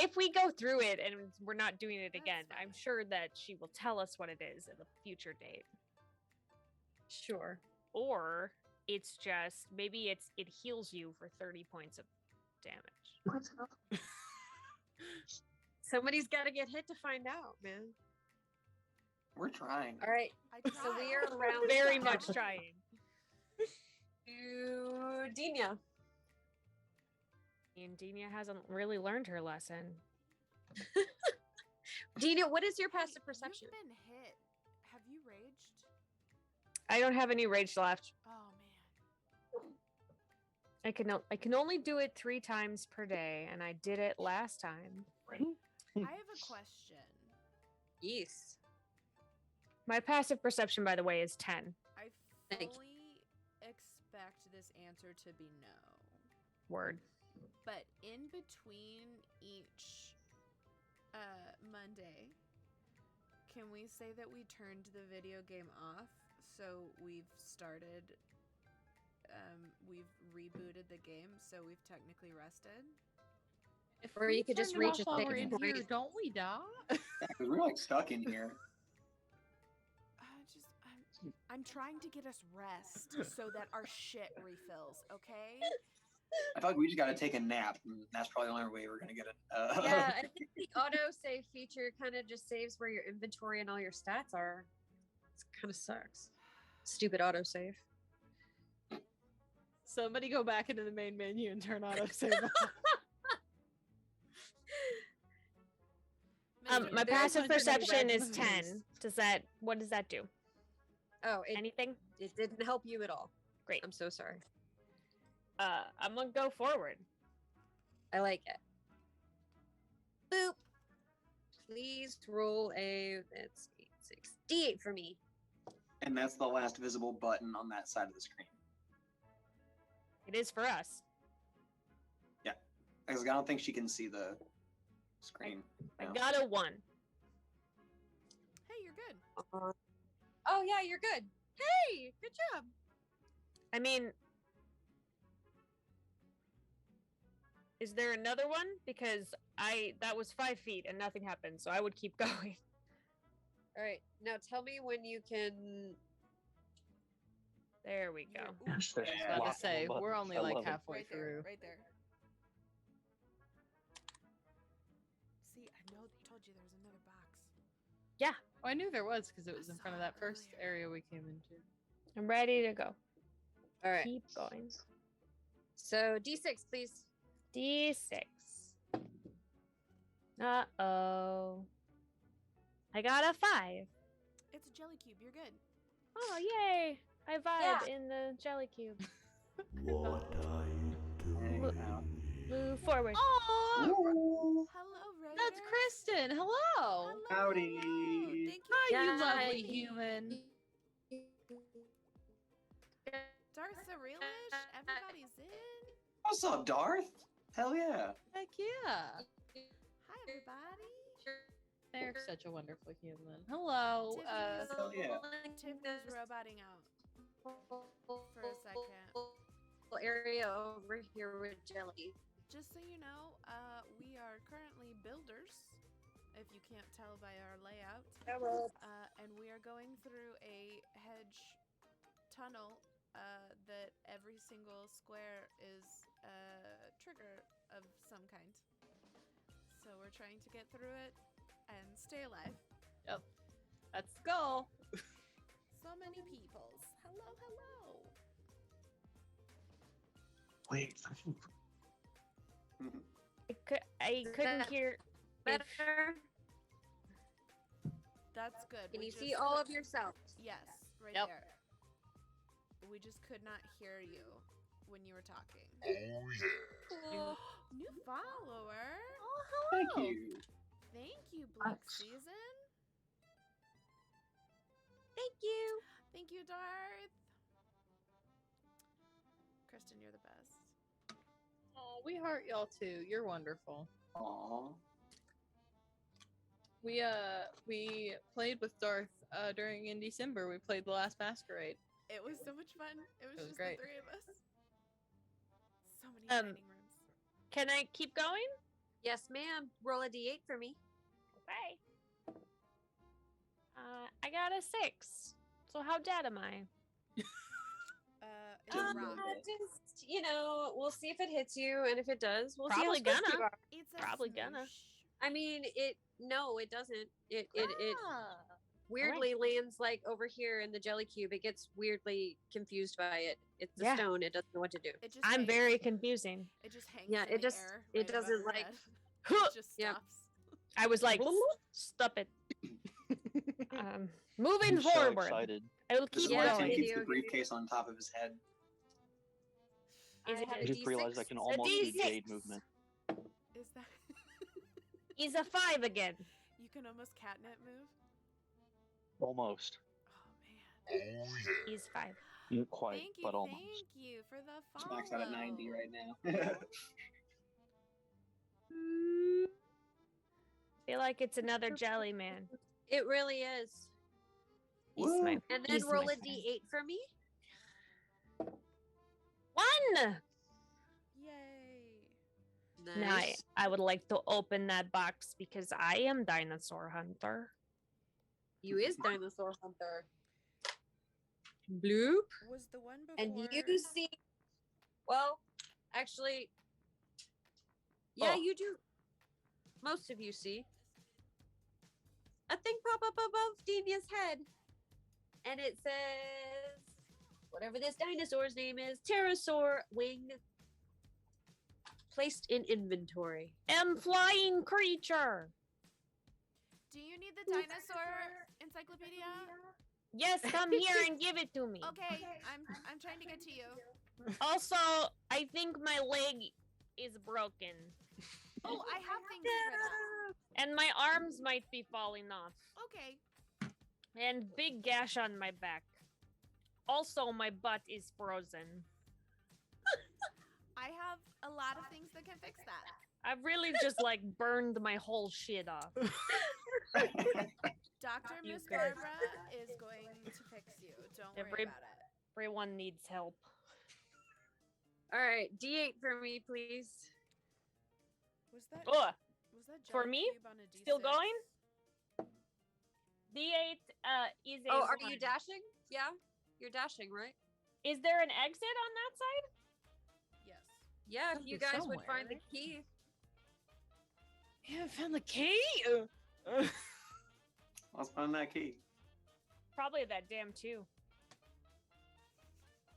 if we go through it and we're not doing it again, That's I'm fine. sure that she will tell us what it is at a future date. Sure. or it's just maybe it heals you for 30 points of damage. Somebody's got to get hit to find out, man. We're trying. All right. I So tried. we are around Very much trying. to Dina. And Dina hasn't really learned her lesson. Dina, what is your Hey, passive perception? You've been hit. Have you raged? I don't have any rage left. Oh man. I can only do it 3 times per day, and I did it last time. I have a question. Yes. My passive perception, by the way, is 10. I Thank you. fully expect this answer to be no. Word. But in between each Monday, can we say that we turned the video game off? So we've started, we've rebooted the game, so we've technically rested? If Or we you could just turn it reach off a while save we're in point. here, don't we die? Yeah, 'cause we're like stuck in here. I'm trying to get us rest so that our shit refills, okay? I feel like we just got to take a nap. And that's probably the only way we're gonna get it. Yeah, I think the auto save feature kind of just saves where your inventory and all your stats are. It kind of sucks. Stupid auto save. Somebody go back into the main menu and turn auto save off. My There's passive a bunch of perception red is 10. moves. What does that do? Oh, Anything? it didn't help you at all. Great. I'm so sorry. I'm gonna go forward. I like it. Boop. Please roll that's 8, 6, D8 for me. And that's the last visible button on that side of the screen. It is for us. Because I don't think she can see the screen. I No. got a 1. Hey, you're good. Oh yeah, you're good. Hey, good job. I mean, is there another one? Because that was 5 feet and nothing happened, so I would keep going. All right, now tell me when you can. There we You're- go. ooh, I was right about there. to say, we're only I like love it. halfway Right there, through. right there. See, I told you there was another box. Oh, I knew there was because it was in front of that first earlier. area we came into. I'm ready to go. All right. Keep going. So D6, please. D6. Uh-oh. I got a 5. It's a jelly cube. You're good. Oh, yay. I vibe Yeah. in the jelly cube. What are you doing? Move forward. Oh, Ooh. Hello, Raider. that's Kristen. Hello. Hello, Howdy. hello. Thank you. Hi, Yeah. you lovely human. Darth Cyrillish, everybody's in. What's up, Darth? Hell yeah. Heck yeah. Hi, everybody. They're such a wonderful human. Hello. Tiffany's, Hell yeah. Tiffany's roboting out for a second. Area over here with jelly. Just so you know, we are currently builders, if you can't tell by our layout. And we are going through a hedge tunnel that every single square is a trigger of some kind. So we're trying to get through it and stay alive. Yep. That's the goal. So many peoples. Hello, hello. Wait. I couldn't that hear. if- Better. That's good. Can We you just see all could- of yourself? Yes, right Yep. there. We just could not hear you when you were talking. Oh yeah. Cool. New follower. Oh, Thank hello. you. Thank you, Black Thanks. Season. Thank you. Thank you, Darth. Kristen, you're the best. Oh, we heart y'all too. You're wonderful. Aw. We played with Darth during in December. We played the last Masquerade. It was so much fun. It was was just great. the 3 of us. So many Um, dining rooms. Can I keep going? Yes, ma'am. Roll a D8 for me. Okay. I got a 6. So how dead am I? It's a rock. Just, we'll see if it hits you, and if it does, we'll Probably see how stressed you gonna. are. It's a Probably gonna. smoosh. I mean, no, it doesn't. It Ah. weirdly lands like over here in the jelly cube. It gets weirdly confused by it. It's a Yeah. stone. It doesn't know what to do. It just I'm hangs- very confusing. It just hangs. Yeah, in it the just- air it right above doesn't, your like- head. It just Yep. stops. I was like, stop it. Moving I'm so forward. excited. I will This keep is why Yeah, Tim going. keeps the video briefcase on top of his head. Is it have I a just realized I D6. can It's a almost do D6. jade movement. Is that? He's a 5 again. You can almost catnip move. Almost. Oh man. Oh yeah. He's 5. Not quite, Thank you. but almost. Thank you for the Just follow. maxed out at 90 right now. Feel like it's another jelly man. It really is. He's Woo. my And then he's roll my a friend. D8 for me. 1. Yay. Now Nice. I would like to open that box because I am dinosaur hunter. You is dinosaur hunter. Bloop. Was the one before? And you see. Well, actually. Yeah, Oh. you do. Most of you see. A thing pop up above Dinia's head. And it says. Whatever this dinosaur's name is. Pterosaur wing. Placed in inventory. Am flying creature. Do you need the dinosaur encyclopedia? Yes, come here and give it to me. Okay, I'm trying to get to you. Also, I think my leg is broken. Oh, I have things for that. And my arms might be falling off. Okay. And big gash on my back. Also, my butt is frozen. I have a lot of things that can fix that. I've really just like burned my whole shit off. Dr. You Miss could. Barbara is going to fix you. Don't worry Every- about it. Everyone needs help. All right, D8 for me, please. Was that Oh, was that for jelly me? cube on a D6? Still going? D8 is a Oh, are you one. dashing? Yeah, you're dashing, right? Is there an exit on that side? Yes. Yeah, if Gotta you be guys would find the somewhere. key. Yeah, I found the key. Let's find that key. Probably that damn too.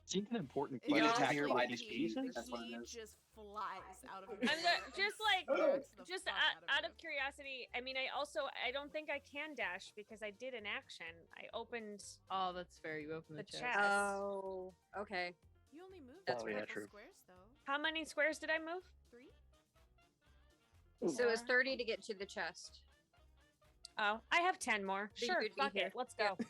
Seems an important It's Get question attacked here honestly by with the these key. pieces. That's what it He is. just flies out of I'm his just like, Knocks the just fuck out of of curiosity. I mean, I don't think I can dash because I did an action. I opened. Oh, that's fair. You open the The chest. chest. Oh, okay. You only moved That's a right. couple True. squares though. How many squares did I move? 3? So it's Four. 30 to get to the chest. Oh, I have 10 more. So Sure, you'd be fuck here. it. Let's Yeah. go.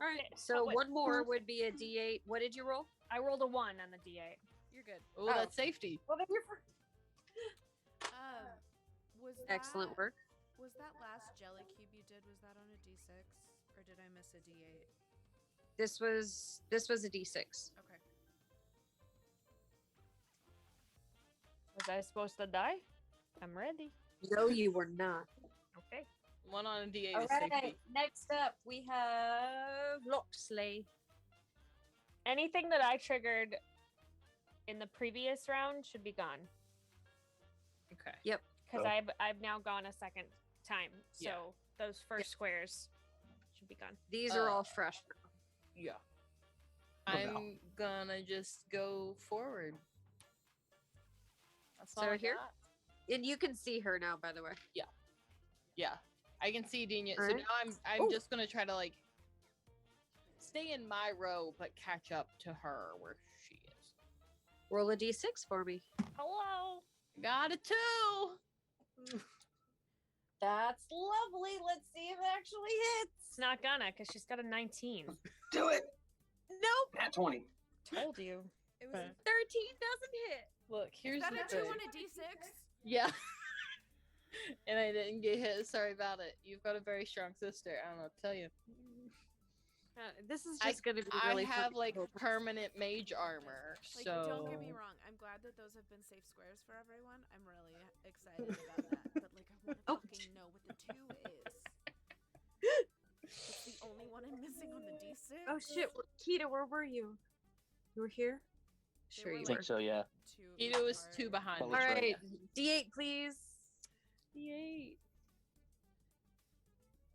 All right. Okay, So what- one more would be a D8. What did you roll? I rolled a 1 on the D8. You're good. Oh, that's safety. Well, then you're fine. Was that, Excellent work. Was that last jelly cube you did? Was that on a D6 or did I miss a D8? This was a D6. Okay. Was I supposed to die? I'm ready. No, you were not. Okay. One on a D8 All is right. safety. Next up, we have Loxley. Anything that I triggered in the previous round should be gone Okay. because Oh. I've now gone a second time. So Yeah. those first squares should be gone. These are all Uh, fresh. Yeah. Okay. I'm gonna just go forward. That's all So I here? got. And you can see her now, by the way. Yeah, I can see Dina. So Alright. now I'm Ooh. just gonna try to like stay in my row, but catch up to her where she is. Roll a D6 for me. Hello. Got a 2. That's lovely. Let's see if it actually hits. It's not gonna because she's got a 19. Do it! Nope. At 20. Told you. It was. 13 doesn't hit. Look, here's Is that the a 2 thing. on a D6? Yeah. And I didn't get hit. Sorry about it. You've got a very strong sister. I don't know what to tell you. This is I- just going to be I really have fun. like permanent mage armor, Like, so don't get me wrong. I'm glad that those have been safe squares for everyone. I'm really excited about that. But like, I want to Oh. fucking know what the 2 is. It's the only one I'm missing on the D6. Oh shit, Kita, where were you? You were here? They Sure were you I were. think so, yeah. Ito was 2 behind. Oh, me. All that's right, right. D8, please. D8.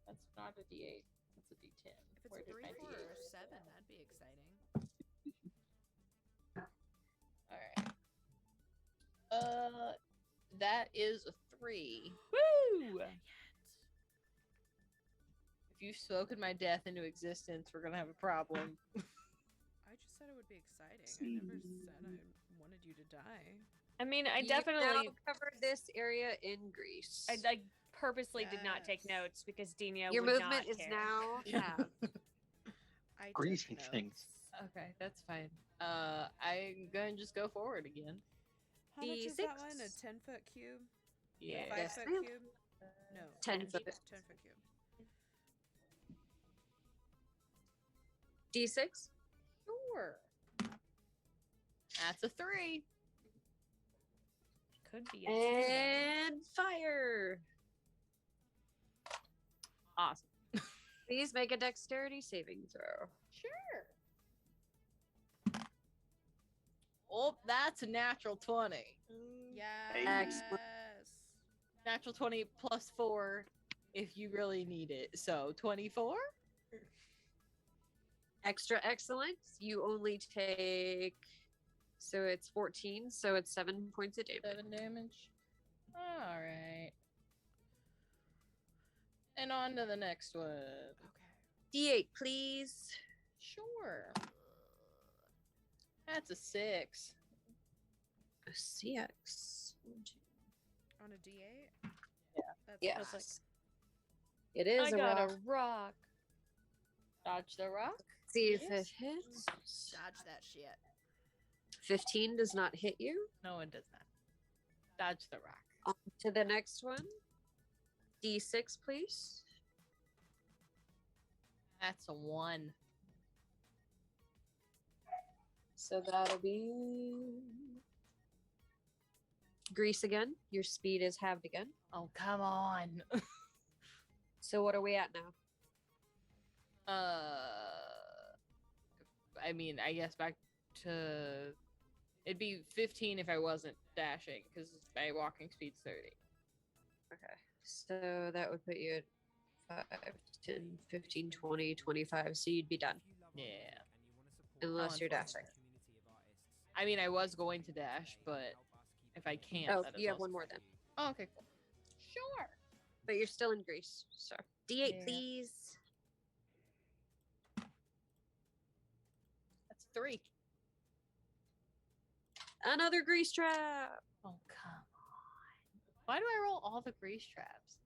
That's not a D8. That's a D10. If it's Where a did 3, my 4, D8 or go? 7, that'd be exciting. All right. That is a 3. Woo! If you've spoken my death into existence, we're gonna have a problem. I just said it would be exciting. I never said I wanted you to die. I mean, I You definitely, now covered this area in grease. I like purposely did not take Yes. notes because Dina Your would movement not is care. now half. I took Greasy notes. things. Okay, that's fine. I'm gonna just go forward again. How much is that D6? one? A 10-foot cube? Yeah. 5-foot ma'am. cube? No. 10 10 foot. 10-foot cube. D6? Sure. That's a 3. Could be a 2, though. And fire. Awesome. Please make a dexterity saving throw. Sure. Oh, that's a natural 20. Yes. Natural 20 plus 4 if you really need it. So 24? Extra excellent. You only take, so it's 14, so it's 7 points of damage. 7 damage. All right. And on to the next one. Okay. D8, please. Sure. That's a 6. A CX. On a D8? Yeah. That's Yes. like, It is I a got rock. a rock. Dodge the rock. See if it Yes. hits. dodge that shit. 15 does not hit you. No, it does not. Dodge the rock. On to the next one. D6, please. That's a 1. So that'll be grease again. Your speed is halved again. Oh, come on. So what are we at now? I mean, I guess back to it'd be 15 if I wasn't dashing because my walking speed's 30. Okay. So that would put you at 5, 10, 15, 20, 25. So you'd be done. Yeah. Unless you're dashing. I mean, I was going to dash, but if I can't, Oh, that is you have also one more fine. then. Oh, okay, cool. Sure. But you're still in grease. So D8, Yeah. please. That's 3. Another grease trap. Oh, come on. Why do I roll all the grease traps?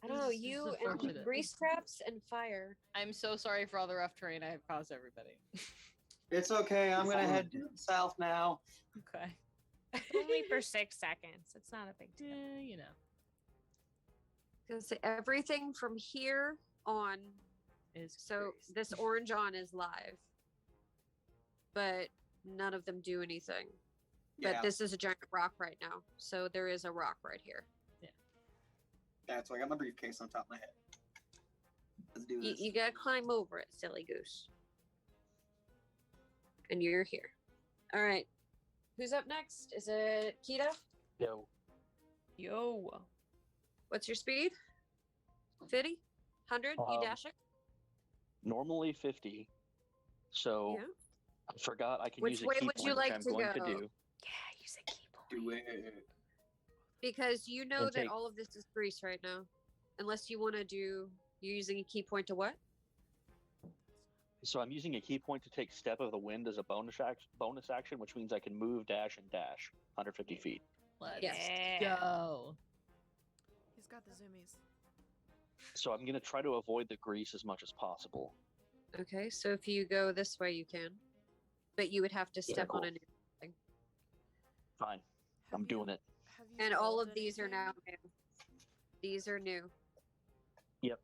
I don't know. This is You and unfortunate. grease traps and fire. I'm so sorry for all the rough terrain I have caused everybody. It's okay. I'm gonna head south now. Okay. Only for 6 seconds. It's not a big deal. You know. Gonna say everything from here on. Is So grease. this orange on is live, but none of them do anything. But Yeah, this is a giant rock right now, so there is a rock right here. that's why I got my briefcase on top of my head. Let's do You, this. you gotta climb over it, silly goose. And you're here. All right. Who's up next? Is it Kita? Yo. Yo. What's your speed? 50? 100? You Um, dash it? Normally 50. So Yeah. I forgot I can Which use a way key would point, you like which I'm to going to go? do. Yeah, use a key point. Do it. Because you know And that take- all of this is grease right now. Unless you want to do, you're using a key point to what? So I'm using a key point to take Step of the Wind as a bonus action, which means I can move, dash, and dash 150 feet. Let's Yeah. go. He's got the zoomies. So I'm going to try to avoid the grease as much as possible. Okay, so if you go this way, you can. But you would have to step on cool. a new thing. Fine. I'm doing it. Have you And all rolled of these are now anything? new. These are new. Yep.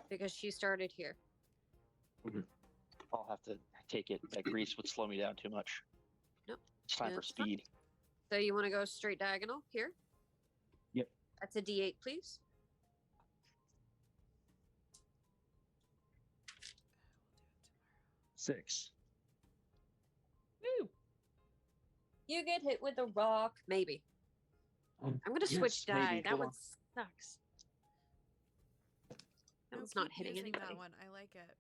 Because she started here. I'll have to take it. That grease would slow me down too much. Nope. It's time for That's fine. speed. So you want to go straight diagonal here? Yep. That's a D8, please. 6. Woo. You get hit with a rock, maybe. I'm gonna switch die. maybe. That Hold one on. sucks. That No, one's not keep hitting using anybody. that one. I like it.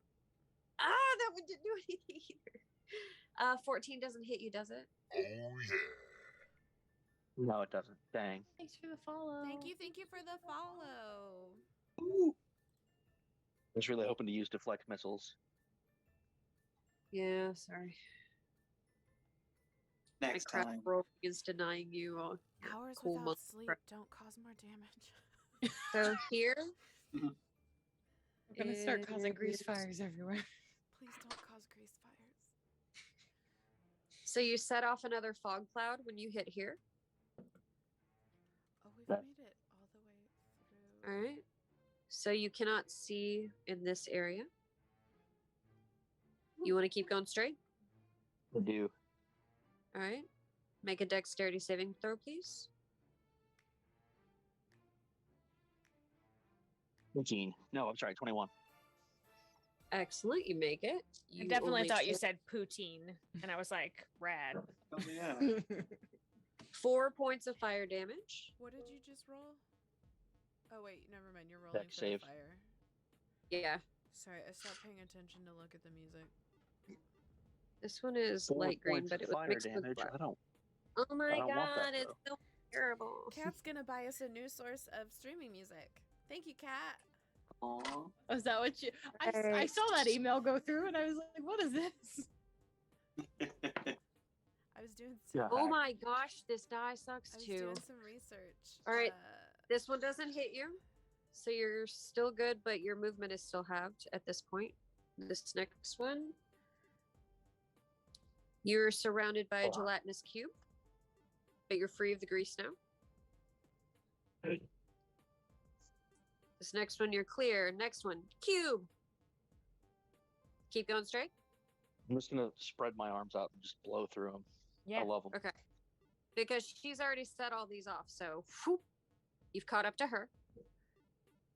Ah, that one didn't do anything either. 14 doesn't hit you, does it? Oh yeah. No, it doesn't. Dang. Thanks for the follow. Thank you for the follow. Ooh. I was really hoping to use deflect missiles. Yeah, sorry. My Next crap time. roll is denying you. Hours Cool without month. sleep don't cause more damage. So here, I'm gonna start causing grease fires everywhere. Please don't cause grease fires. so you set off another fog cloud when you hit here. Oh, we've That- made it all the way through. All right. So you cannot see in this area. You want to keep going straight? I do. All right. Make a dexterity saving throw, please. 15. No, I'm sorry, 21. Excellent. You make it. I definitely only thought you took said poutine, and I was like, rad. Oh, yeah. 4 points of fire damage. What did you just roll? Oh wait, never mind. You're rolling Dex for save. the fire. Yeah. Sorry, I stopped paying attention to look at the music. This one is 4 light green, points but of it was fire mixed with damage. black. I don't. Oh my I don't want that, god, it's so terrible. Cat's gonna buy us a new source of streaming music. Thank you, Cat. Aw. Oh, is that what you? I Right. saw that email go through, and I was like, "What is this?" I was doing some, Yeah. Oh my gosh, this die sucks I was too. doing some research. All right. This one doesn't hit you, so you're still good, but your movement is still halved at this point. This next one, you're surrounded by a Oh. gelatinous cube, but you're free of the grease now. This next one, you're clear. Next one, cube. Keep going straight. I'm just gonna spread my arms out and just blow through them. Yeah. I love them. Okay. Because she's already set all these off, so whoop, you've caught up to her.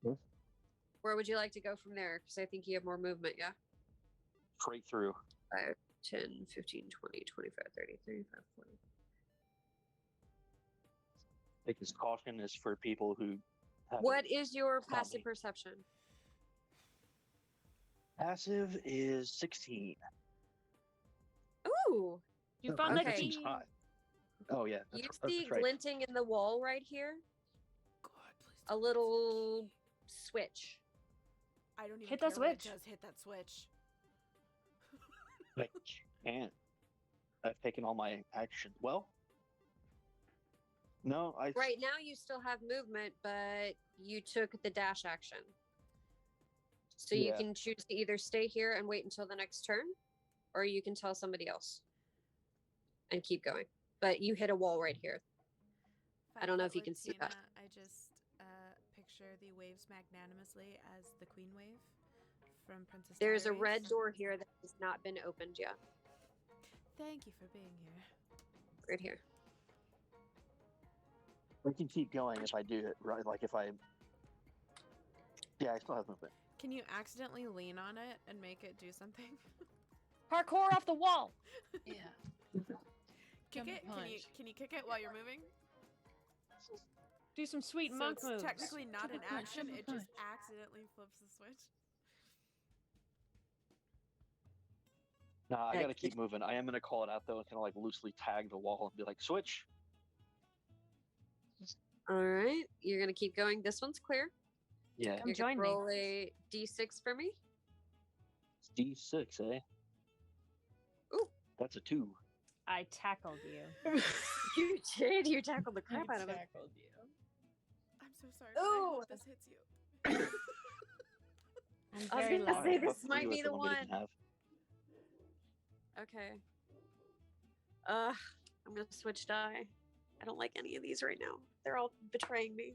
Hmm. Where would you like to go from there? Because I think you have more movement, yeah? Straight through. 5, 10, 15, 20, 25, 30, 35, 40. Because caution is for people who have What is your Caught passive me. perception? passive is 16. Ooh, You Oh, found the okay. 15's key. high. Oh yeah, you that's see right. glinting in the wall right here God, please. a little switch. I don't even Hit care that what it switch. does. Hit that switch. I can't. I've taken all my action. Well, no, I Right now, you still have movement, but you took the dash action. So you Yeah. can choose to either stay here and wait until the next turn, or you can tell somebody else and keep going. But you hit a wall right here. I don't know if you can see that. Latina, I just picture the waves magnanimously as the queen wave from Princess There's a Diaries. red door here that has not been opened yet. Thank you for being here. Right here. we can keep going if I do it right. Like if I, yeah, I still have movement. Can you accidentally lean on it and make it do something? Parkour off the wall. Yeah. Kick Jump it? and Can you kick it while you're moving? Do some sweet So monk it's moves. technically not Jump an and punch, action, jump and it just punch. accidentally flips the switch. Nah, I gotta keep moving. I am gonna call it out though. It's gonna like loosely tag the wall and be like, switch. All right. You're going to keep going. This one's clear. Yeah, Come You're join gonna me. roll a d6 for me. it's D6, eh? Ooh. That's a 2. I tackled you. You did. You tackled the crap I out of it. tackled you. I'm so sorry. but I Ooh. hope this hits you. I'm I was very gonna loud. say this might be the one. Have. Okay. I'm gonna switch die. I don't like any of these right now. They're all betraying me.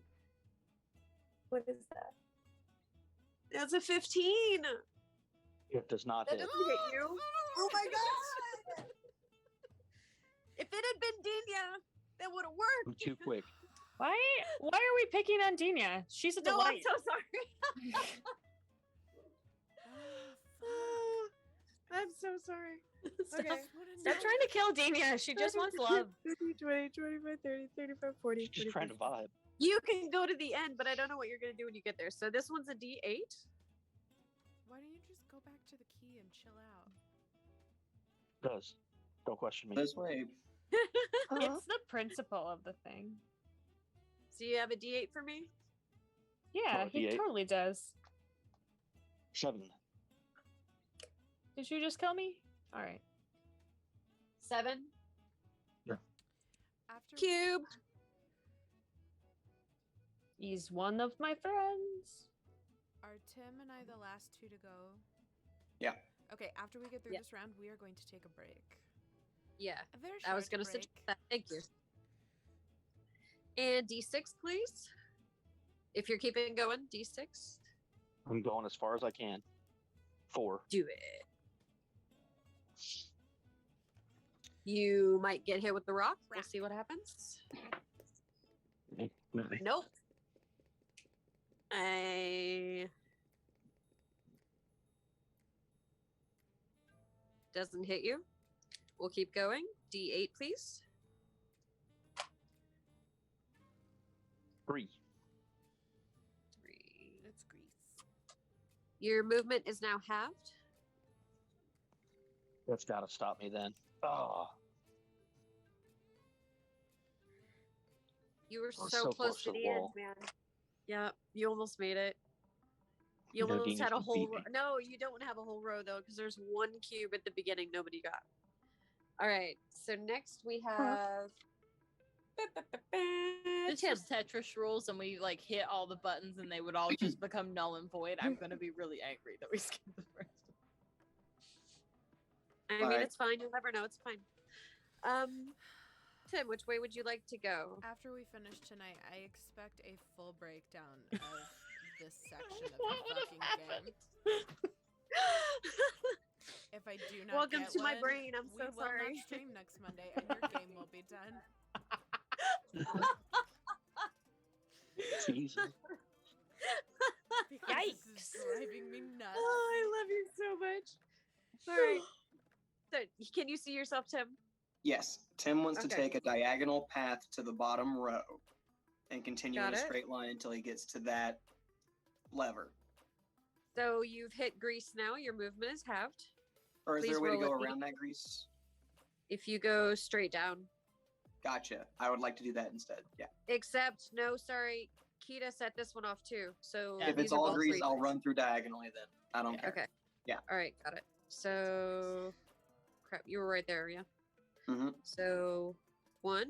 What is that? That's a 15. It does not That hit. doesn't hit you. Oh my god! If it had been Dinya, that would have worked. I'm too quick. Why are we picking on Dina? She's a No, I'm delight. so sorry. Oh, I'm so so sorry. Stop. Okay. Stop trying to kill Dania. She just wants love. 20, 25, 30, 35, 40. She's just trying to vibe. You can go to the end, but I don't know what you're going to do when you get there. So this one's a D8. Why don't you just go back to the key and chill out? Does. Don't question me. This way. It's the principle of the thing. So you have a D8 for me? Yeah, Oh, he D8. totally does. 7. Did you just kill me? All right. 7. After Cube. He's one of my friends. Are Tim and I the last two to go? Yeah. Okay, after we get through Yeah. this round, we are going to take a break. Yeah, A very I was short going to break. suggest that. Thank you. And D6, please. If you're keeping going, D6. I'm going as far as I can. 4. Do it. You might get hit with the rock. We'll see what happens. Maybe. Nope. I doesn't hit you. We'll keep going. D8, please. 3. 3. It's grease. Your movement is now halved. That's got to stop me then. Oh, You were I was so so close to the end, wall. man. Yeah, you almost made it. You No, almost Dina, had a you whole beat row. me. No, you don't have a whole row though, because there's one cube at the beginning nobody got. All right, so next we have This Tim. was Tetris rules, and we like hit all the buttons, and they would all just become null and void. I'm gonna be really angry that we skipped the first one. I mean, Alright. it's fine. You'll never know. It's fine. Tim, which way would you like to go? After we finish tonight, I expect a full breakdown of this section of What the would have fucking happened? game. If I do not Welcome get to my one, brain. I'm we so will sorry. not stream next Monday, and your game will be done. Jesus. Because this is Yikes. driving me nuts. Oh, I love you so much. All right. So, can you see yourself, Tim? Yes. Tim wants to Okay. take a diagonal path to the bottom row and continue Got in a it. straight line until he gets to that lever. So you've hit grease now. Your movement is halved. Or is Please there a way to roll go with me. around that grease? If you go straight down. Gotcha. I would like to do that instead. Yeah. Except, no, sorry. Kita set this one off too. So Yeah, If these it's are all both grease, free. I'll run through diagonally then. I don't care. Okay. Yeah. All right. Got it. So, crap. You were right there. Yeah. Mm-hmm. So, 1.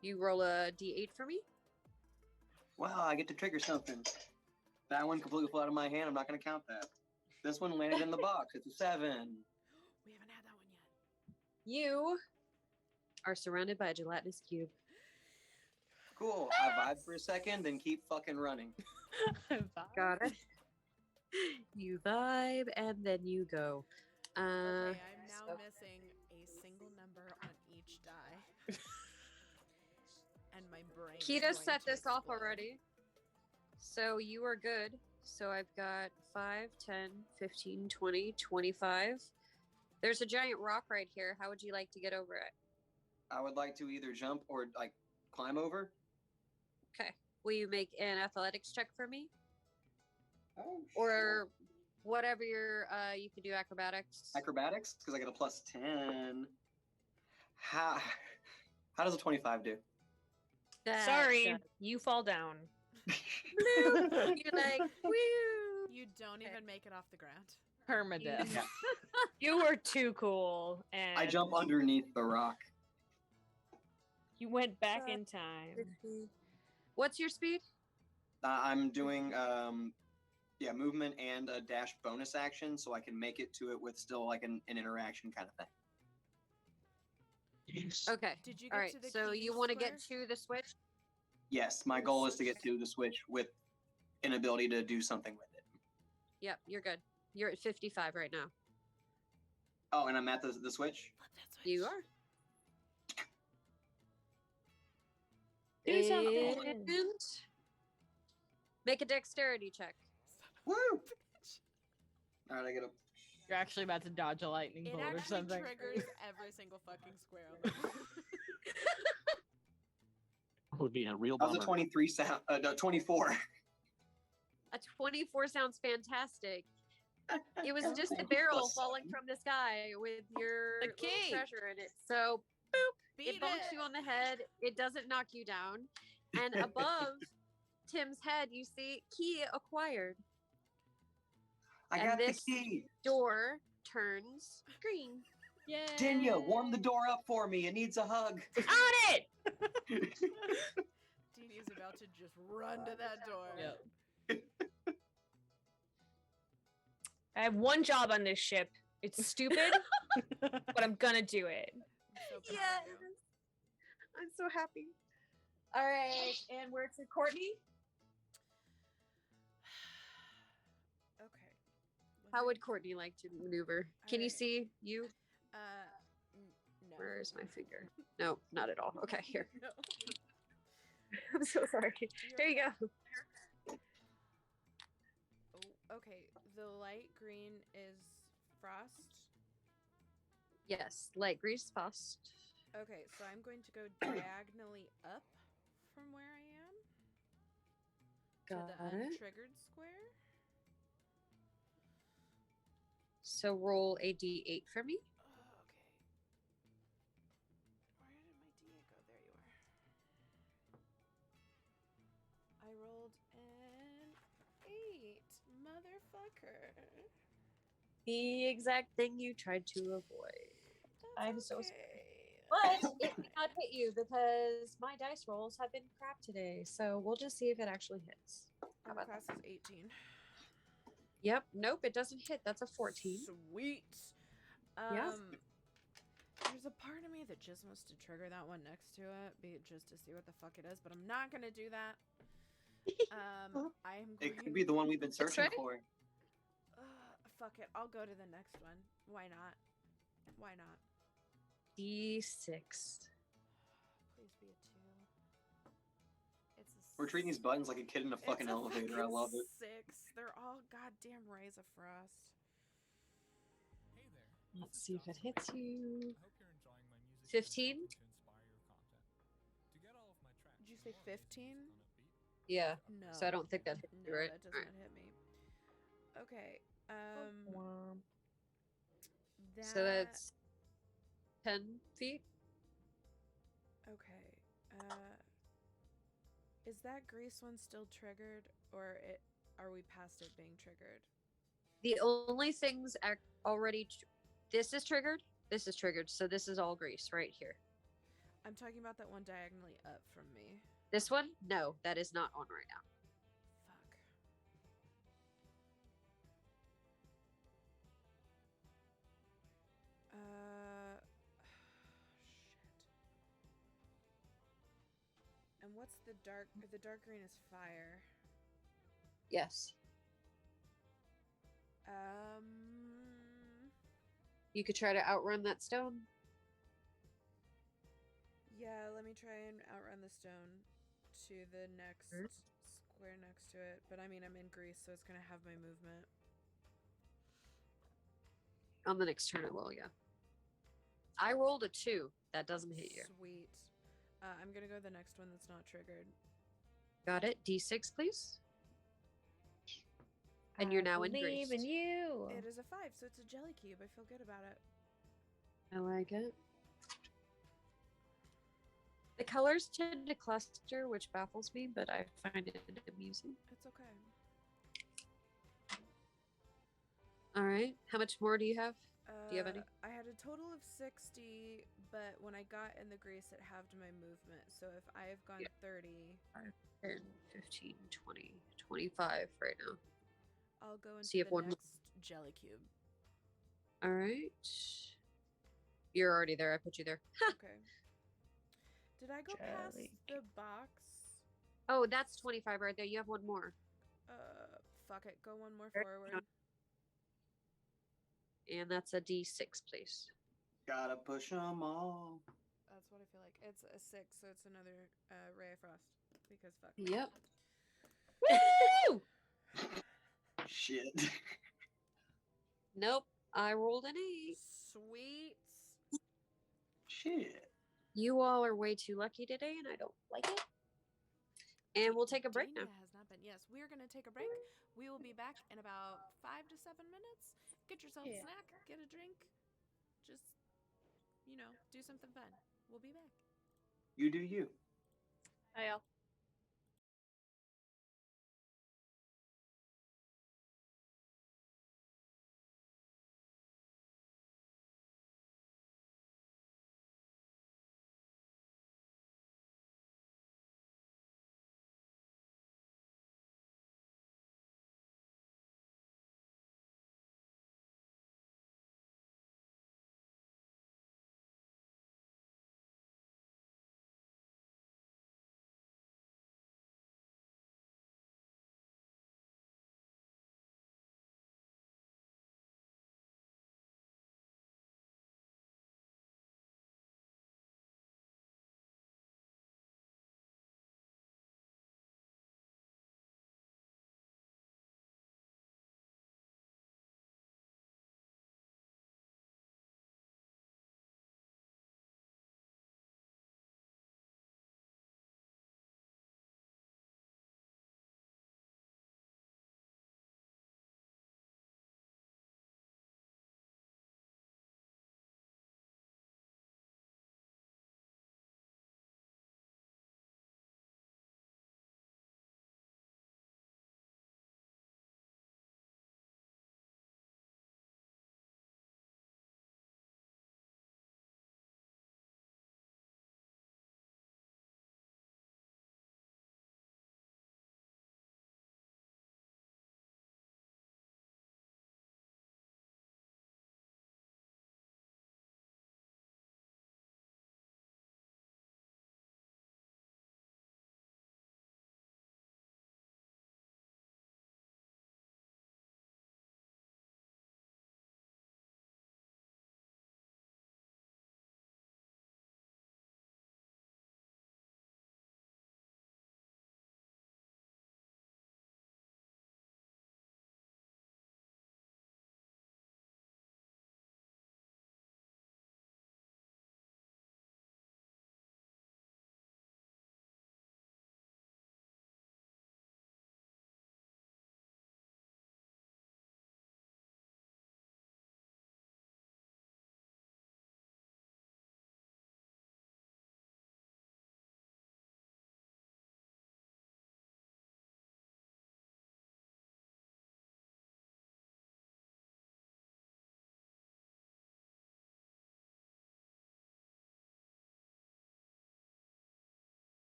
You roll a d8 for me. Wow, I get to trigger something. That one completely flew out of my hand. I'm not going to count that. This one landed in the box. It's a 7. We haven't had that one yet. You are surrounded by a gelatinous cube. Cool. I vibe for a second, then keep fucking running. Got it. You vibe and then you go. Okay, I'm now so- missing a single number on each die. And my brain is Kita going set to this off explode. already. So you are good. So I've got 5, 10, 15, 20, 25. There's a giant rock right here. How would you like to get over it? I would like to either jump or like climb over. Okay. Will you make an athletics check for me? Oh, Or whatever your you can do acrobatics. acrobatics because I get a plus 10. How does a 25 do? That Sorry, does- you fall down. Bloop. You're like, woo. You don't Okay. even make it off the ground. Permadeath. Yeah. You were too cool, and I jump underneath the rock. you went back Uh, in time. What's your speed? I'm doing movement and a dash bonus action, so I can make it to it with still like an interaction kind of thing. Yes. Okay. Did you get All right. to the So key you want to get square? to the switch? Yes, my goal is to get to the switch with an ability to do something with it. Yep, you're good. You're at 55 right now. Oh, and I'm at the switch? Flip that switch. You are. Do something. And make a dexterity check. Woo! Alright, I get a You're actually about to dodge a lightning It bolt or actually something. triggers every single fucking square on the map. Would be a real How's bummer. a 23 sound? No, 24. A 24 sounds fantastic. It was just a barrel Plus falling 7. from the sky with your The little key. treasure in it. So, boop, Beat it bonks you on the head. It doesn't knock you down. And above Tim's head, you see key acquired. I And got the this- key. Door turns green. Yay! Dinya, warm the door up for me. It needs a hug. On it! Dini's about to just run to that door. Yep. I have one job on this ship. It's stupid, but I'm gonna do it. I'm so proud Yes. of you. I'm so happy. All right. And we're to Courtney. Okay. How would Courtney like to maneuver? Can you Alright. see you? No. Where's my finger? No, not at all. Okay, here. No. I'm so sorry. There you go. Oh, okay. The light green is frost. Yes, light grease fast. Okay, so I'm going to go diagonally up from where I am to Got the it. untriggered square. So roll a d8 for me. Oh, okay. Where did my D8 go? There you are. I rolled an 8. Motherfucker. The exact thing you tried to avoid. That's I'm so okay. But it did not hit you because my dice rolls have been crap today. So we'll just see if it actually hits. How about class that? is 18. Yep. Nope, it doesn't hit. That's a 14. Sweet. Yeah. There's a part of me that just wants to trigger that one next to it, just to see what the fuck it is, but I'm not gonna do that. I am. It could be the one we've been searching right. for. Fuck it. I'll go to the next one. Why not? Why not? D6. Please be a 2. It's a. We're treating these buttons like a kid in a fucking it's a elevator. I fucking love it. 6. They're all goddamn rays of frost. Hey there. Let's see if it hits you. I hope you're enjoying my music. 15? To inspire your content. To get all of my tracks. Did you say 15? Yeah. No. So I don't think that hit you, No, right? that does Alright. not hit me. Okay. So that's 10 feet. Okay. Is that grease one still triggered, or are we past it being triggered? The only things already. This is triggered. This is triggered. So this is all grease right here. I'm talking about that one diagonally up from me. This one? No, that is not on right now. Fuck. Shit. And what's the dark? The dark green is fire. Yes. You could try to outrun that stone. Yeah, let me try and outrun the stone to the next square next to it. But I mean, I'm in grease, so it's gonna have my movement. On the next turn, it will, yeah. I rolled a 2. That doesn't hit you. Sweet. I'm gonna go the next one that's not triggered. Got it. D6, please. And you're now in Believe grease. in you. It is a 5, so it's a jelly cube. I feel good about it. I like it. The colors tend to cluster, which baffles me, but I find it amusing. It's okay. All right. How much more do you have? Do you have any? I had a total of 60, but when I got in the grease, it halved my movement. So if I have gone Yeah. 30, 10, 15, 20, 25 right now. I'll go into So you have the one more. next jelly cube. All right. You're already there. I put you there. Okay. Did I go past Jelly the box? Oh, that's 25 right there. You have one more. Fuck it. Go one more There- forward. And that's a D6, please. Gotta push them all. That's what I feel like. It's a 6, so it's another ray of frost. Because fuck. Yep. Woo! Shit. Nope. I rolled an 8. Sweet. Shit. You all are way too lucky today, and I don't like it. And we'll take a break now. Dania has not been. Yes, we are going to take a break. We will be back in about 5 to 7 minutes. Get yourself a snack, get a drink. Just, do something fun. We'll be back. You do you. Hi, y'all.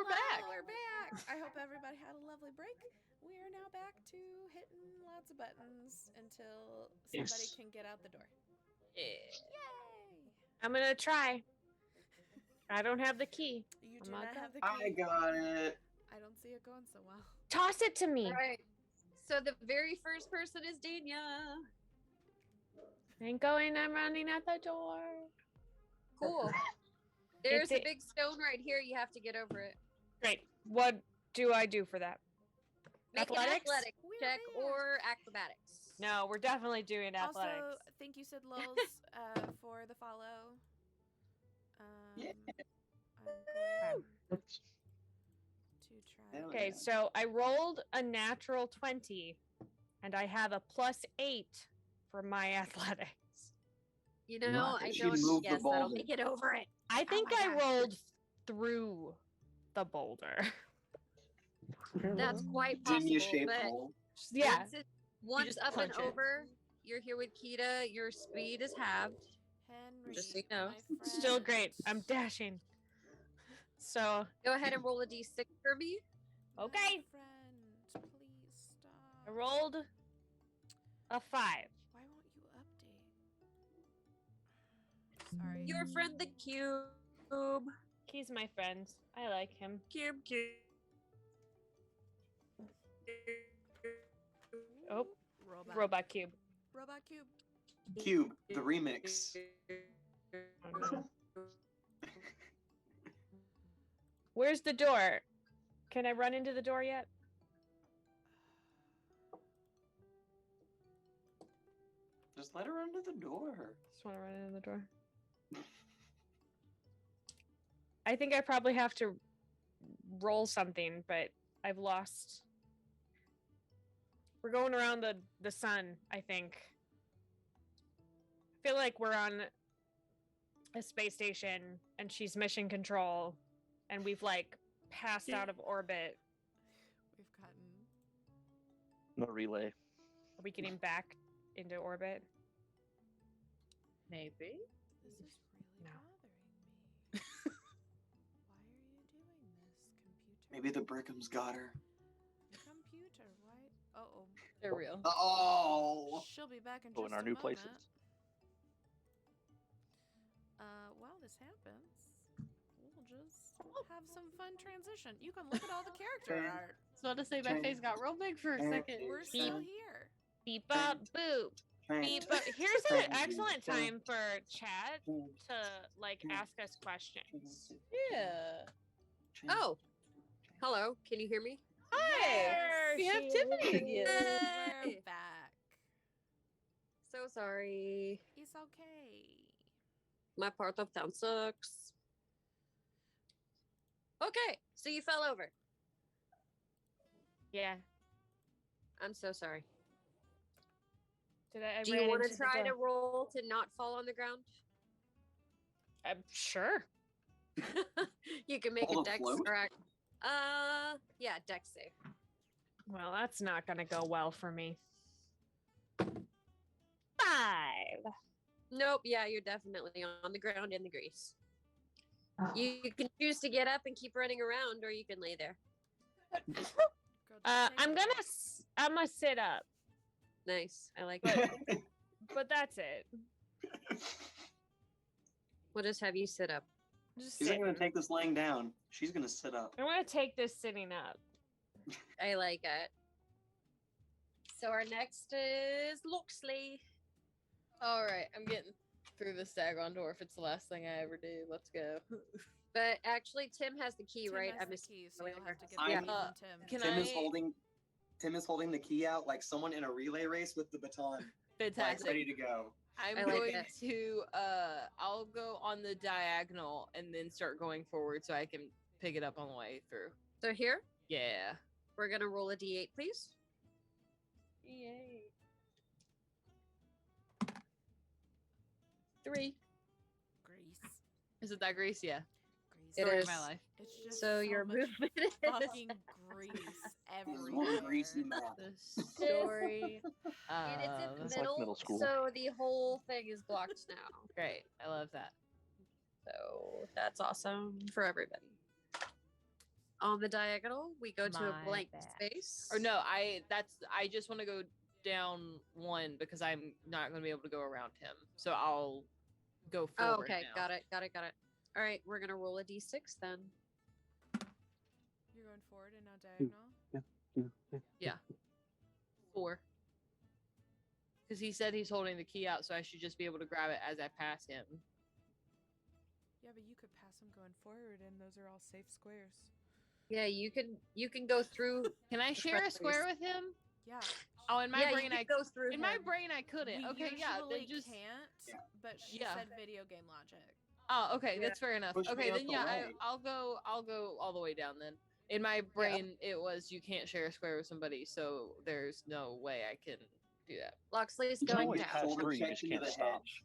back. We're back. I hope everybody had a lovely break. We are now back to hitting lots of buttons until somebody Yes. can get out the door. Yeah. Yay! I'm gonna try. I don't have the key. You I'm do not not have the I key. got it. I don't see it going so well. Toss it to me. All right. So the very first person is Dania. I'm going. I'm running at the door. Cool. There's It's a big stone right here. You have to get over it. Great. What do I do for that? Make an Athletics? athletics We're check back. or acrobatics. No, we're definitely doing athletics. Also, thank you, Sid Lulz, for the follow. Yeah. I'm going to try. Hell Okay, yeah. so I rolled a natural 20, and I have a +8 for my athletics. You No, know, I think I she don't moved the guess that'll boulder. make it over it. I think my I gosh. rolled through the boulder. That's quite Didn't you possible. shape But hole? Yeah. once just up and punch it. over, you're here with Kita. Your speed is halved. Henry, Just so you know. my friend. Still great. I'm dashing. So, Go ahead and roll a d6 for me. My okay. friend, please stop. I rolled a 5. Why won't you update? Sorry. Your friend the cube. He's my friend. I like him. Cube. Oh, Robot. Robot Cube. Robot Cube. Cube, the remix. Where's the door? Can I run into the door yet? Just let her under the door. Just want to run into the door. I think I probably have to roll something, but I've lost. We're going around the sun, I think. I feel like we're on a space station and she's mission control and we've like passed out of orbit. We've gotten. No relay. Are we getting back into orbit? Maybe. This is really No. bothering me. Why are you doing this, computer? Maybe the Brickham's got her. Computer, why? Oh. They're real. Oh. She'll be back in Oh, just in our a new moment. places. While this happens, we'll just have some fun transition. You can look at all the character Okay. art. So I want to say my face got real big for a second. We're still here. Beep up boop. Beep up. Here's an excellent time for chat to like ask us questions. Yeah. Oh, hello. Can you hear me? Hi. We have she Tiffany again. We're Yay. back. So sorry. It's okay. My part of town sucks. Okay, so you fell over. Yeah. I'm so sorry. Did I Do you ran want into to the try to door. roll to not fall on the ground? Sure. You can make a Hold dex afloat? or yeah, dex save. Well, that's not gonna go well for me. 5. Nope, yeah, you're definitely on the ground in the grease. You can choose to get up and keep running around, or you can lay there. Girl, just take it. I'm gonna sit up, Nice. I like but it. but that's it. We'll just have you sit up. Just She's not gonna sitting. take this laying down. She's gonna sit up. I'm gonna take this sitting up. I like it. So our next is Loxley. All right, I'm getting through the Stagon door if it's the last thing I ever do. Let's go. But actually, Tim has the key, Tim right? has I the missed key, so earlier. you'll have to get I'm- the key from Tim. Can Tim is holding the key out like someone in a relay race with the baton, like Fantastic. ready to go. I'm I like going it. to I'll go on the diagonal and then start going forward so I can pick it up on the way through. So here, Yeah. we're gonna roll a d8, please. Yay. 3. Grease. Is it that grease? Yeah. Grease. It Story is. of my life. It's just So your much movement is fucking grease This is one everywhere. greasy map. The story and it's in the That's like middle, middle school. so the whole thing is blocked now. Great. I love that. So that's awesome for everybody. On the diagonal, we go to a My blank bad. space. Or no, I just want to go down one because I'm not going to be able to go around him. So I'll go Oh, forward. okay. now. Got it. All right, we're gonna roll a d6 then. You're going forward and not diagonal? Yeah. 4. Because he said he's holding the key out, so I should just be able to grab it as I pass him. Yeah, but you could pass him going forward, and those are all safe squares. Yeah, you can go through. Can I share a Correctly. square with him? Yeah. Oh, in my Yeah, you brain can I go through. in my him. brain I couldn't. We Okay, yeah, usually then just can't, Yeah. but she Yeah. said video game logic. Oh, okay, Yeah. that's fair enough. Push me Okay, out then the yeah, way. I'll go all the way down then. In my brain it was you can't share a square with somebody, so there's no way I can do that. Loxley's You can going always down. pass Hold through, a you check just into can't the stop. hedge.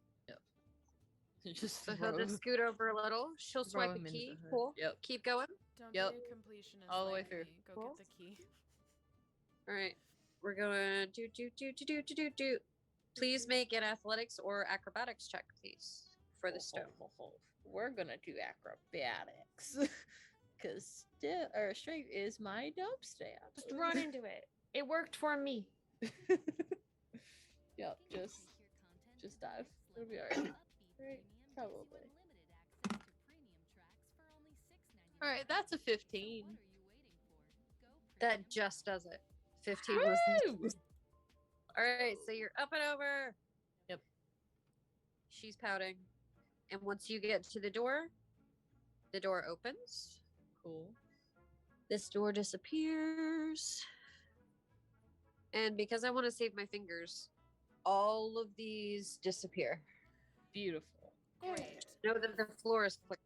Just So he'll just scoot over a little. She'll throw swipe a him into key. the hood. Cool. Yep. Keep going. Don't Yep. be a completionist. All the way like through. me. Go Cool. get the key. All right. We're going do. Please make an athletics or acrobatics check, please, for the stone. We're gonna do acrobatics. Cause strength is my dope stat. Just run into it. It worked for me. Yep, just dive. It'll be alright. Right? Probably. Alright, that's a 15. That just does it. 15 was. Woo! All right, so you're up and over. Yep. She's pouting. And once you get to the door opens. Cool. This door disappears. And because I want to save my fingers, all of these disappear. Beautiful. Great. Know that the floor is clear.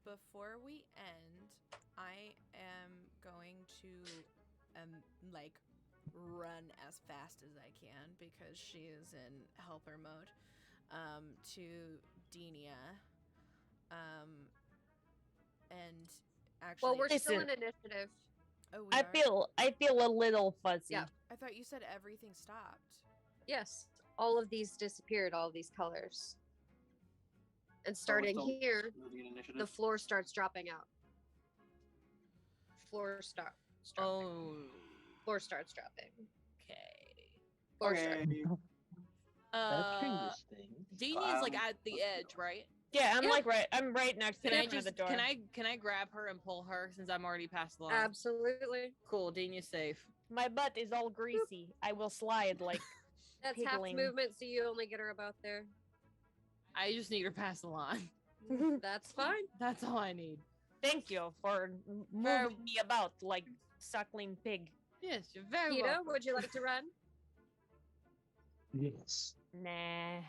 Before we end, I am going to like run as fast as I can because she is in helper mode to Denia. And actually Well, we're still in Listen. initiative. Oh, we I are? feel a little fuzzy. Yeah. I thought you said everything stopped. Yes, all of these disappeared, all of these colors. And starting still here, Moving in initiative. the floor starts dropping out. Floor starts dropping. Oh, Floor starts dropping. okay. Floor starts. Okay. That changes things. Deanie is like at the edge, right? Yeah, I'm Yeah. like I'm right next to Can I the front of just the door. can I grab her and pull her since I'm already past the line? Absolutely. Cool, Deania's safe. My butt is all greasy. I will slide like That's Piggling. half movement, so you only get her about there. I just need her past the line. That's fine. That's all I need. Thank you for moving me about like suckling pig. Yes, you're very Kita, welcome. would you like to run? Yes. Nah.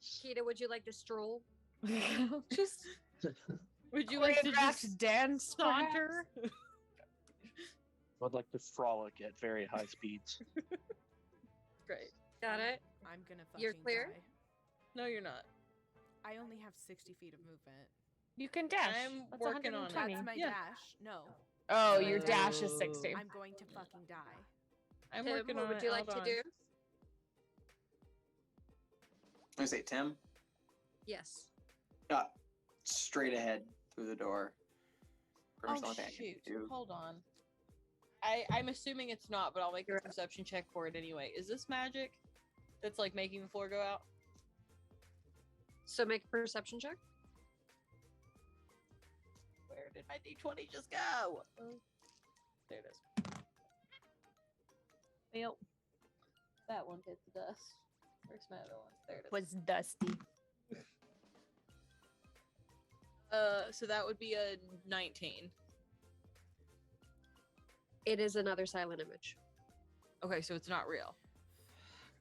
Kita, would you like to stroll? Just would you like to Choreographed just dance, saunter? I'd like to frolic at very high speeds. Great. Got it. I'm gonna fucking You're clear? die. No, you're not. I only have 60 feet of movement. You can dash. I'm That's working on it. 120. That's my Yeah. dash. No, Oh, your Oh. dash is 60. I'm going to fucking die. I'm Tim, working what on would it. you like Hold to on. do? I say Tim. Yes. Straight ahead through the door. Pretty much the Oh only thing I can shoot! do. Hold on. I'm assuming it's not, but I'll make a You're- perception check for it anyway. Is this magic? That's like making the floor go out. So make a perception check. Where did my d20 just go? There it is. Well, that one hit the dust. Where's my other one? There it is. Was dusty. So that would be a 19. It is another silent image. Okay, so it's not real.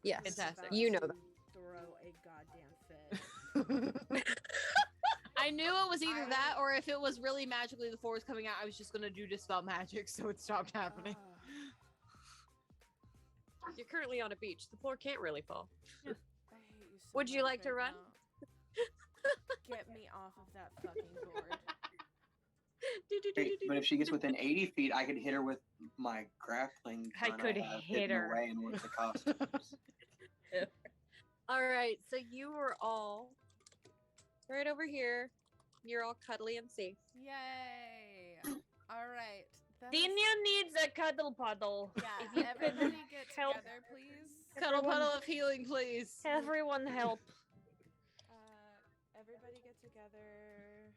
Yes. Fantastic. You know that. Throw a goddamn fit. I knew it was either that or if it was really magically the floor was coming out, I was just gonna do dispel magic, so it stopped happening. You're currently on a beach. The floor can't really fall. I hate you so Would you much like to right run? now. Get me off of that fucking board. Wait, but if she gets within 80 feet, I could hit her with my grappling I gun could have hit hidden her. away in one of the costumes. All right. So you are all right over here. You're all cuddly and safe. Yay! All right. That Dina is- needs a cuddle puddle. Yeah, If you could everybody get help. together, please. Cuddle Everyone- puddle of healing, please. Everyone help. Everybody get together.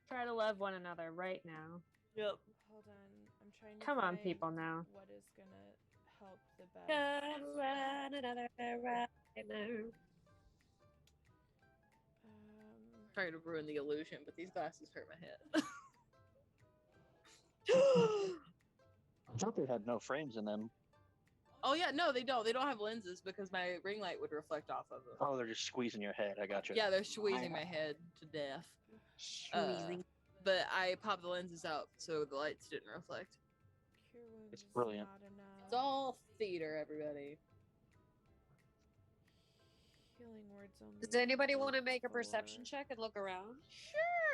Try to love one another right now. Yep. Hold on. I'm trying to Come on, find people, now. what is gonna help the best. Run another right now. Trying to ruin the illusion, but these glasses hurt my head. I thought they had no frames in them. Oh yeah, no, they don't. They don't have lenses because my ring light would reflect off of them. Oh, they're just squeezing your head. I got you. Yeah, they're squeezing my head to death. Squeezing. But I popped the lenses out so the lights didn't reflect. Cure wounds It's is brilliant. not enough. It's all theater, everybody. Healing words only. Does anybody want to make a 4. perception check and look around?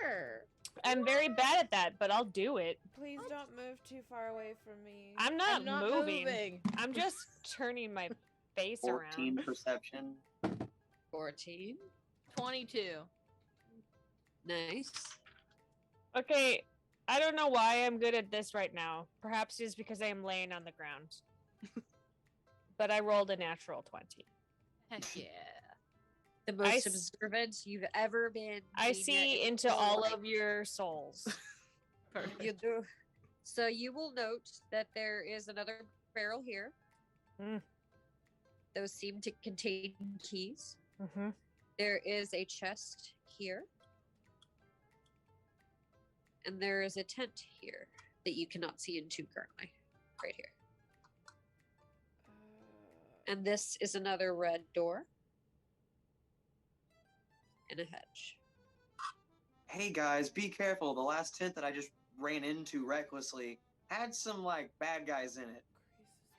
Sure. I'm very bad at that, but I'll do it. Please don't move too far away from me. I'm not, I'm not moving. I'm just turning my face 14 around. perception. 14. 22. Nice. Okay, I don't know why I'm good at this right now. Perhaps it's because I am laying on the ground. But I rolled a natural 20. Heck yeah. The most s- observant you've ever been. I Nina, see in into your all life. of your souls. Perfect. You do. So you will note that there is another barrel here. Mm. Those seem to contain keys. Mm-hmm. There is a chest here. And there is a tent here that you cannot see into currently. Right here. And this is another red door. And a hedge. Hey guys, be careful. The last tent that I just ran into recklessly had some like bad guys in it.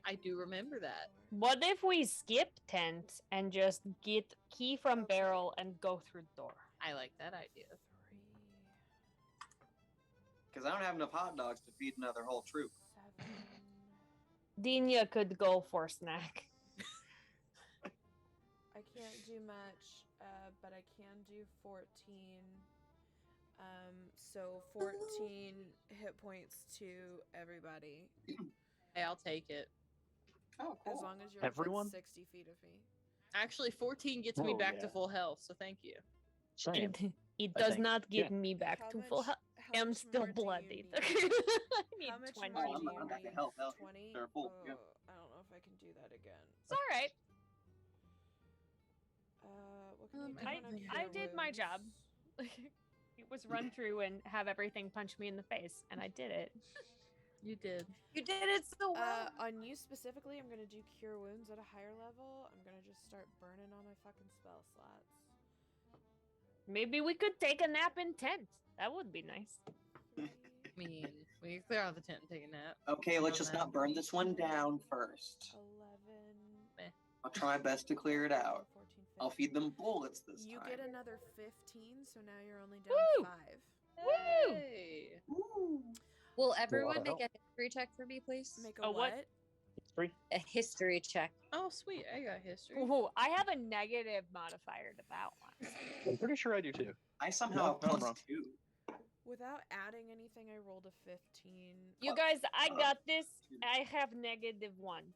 I do remember that. What if we skip tent and just get key from barrel and go through the door? I like that idea. 3, Because I don't have enough hot dogs to feed another whole troop. 7. Dina could go for snack. I can't do much, but I can do 14. So 14 hit points to everybody, Hey, I'll take it. Oh, as long as you're Everyone? within 60 feet of me. Actually, 14 gets me Oh, back yeah. to full health, so thank you. Same. It I does think. not get Yeah. me back How to much- full health. how I'm much still more do you bloodied. need? I need How much 20. more Oh, do I'm you back to need? health. 20? They're full, yeah. I don't know if I can do that again. It's all right. What can we do I- on I cure did my job. wounds? It was run through and have everything punch me in the face, and I did it. You did. You did it so well. On you specifically, I'm gonna do cure wounds at a higher level. I'm gonna just start burning all my fucking spell slots. Maybe we could take a nap in tent. That would be nice. 3, I mean, we can clear out the tent and take a nap. Okay, let's just not burn this one down first. 11. I'll try my best to clear it out. 14, 15. I'll feed them bullets this You time. get another 15, so now you're only down Woo! 5. Woo! Hey. Will everyone of make help. a history check for me, please? Make A a what? what? Three. A history check. Oh, sweet. I got history. Ooh, I have a negative modifier to that one. I'm pretty sure I do too. I somehow No, have no, I'm plus wrong. 2. Without adding anything, I rolled a 15. You guys, I got this. I have -1.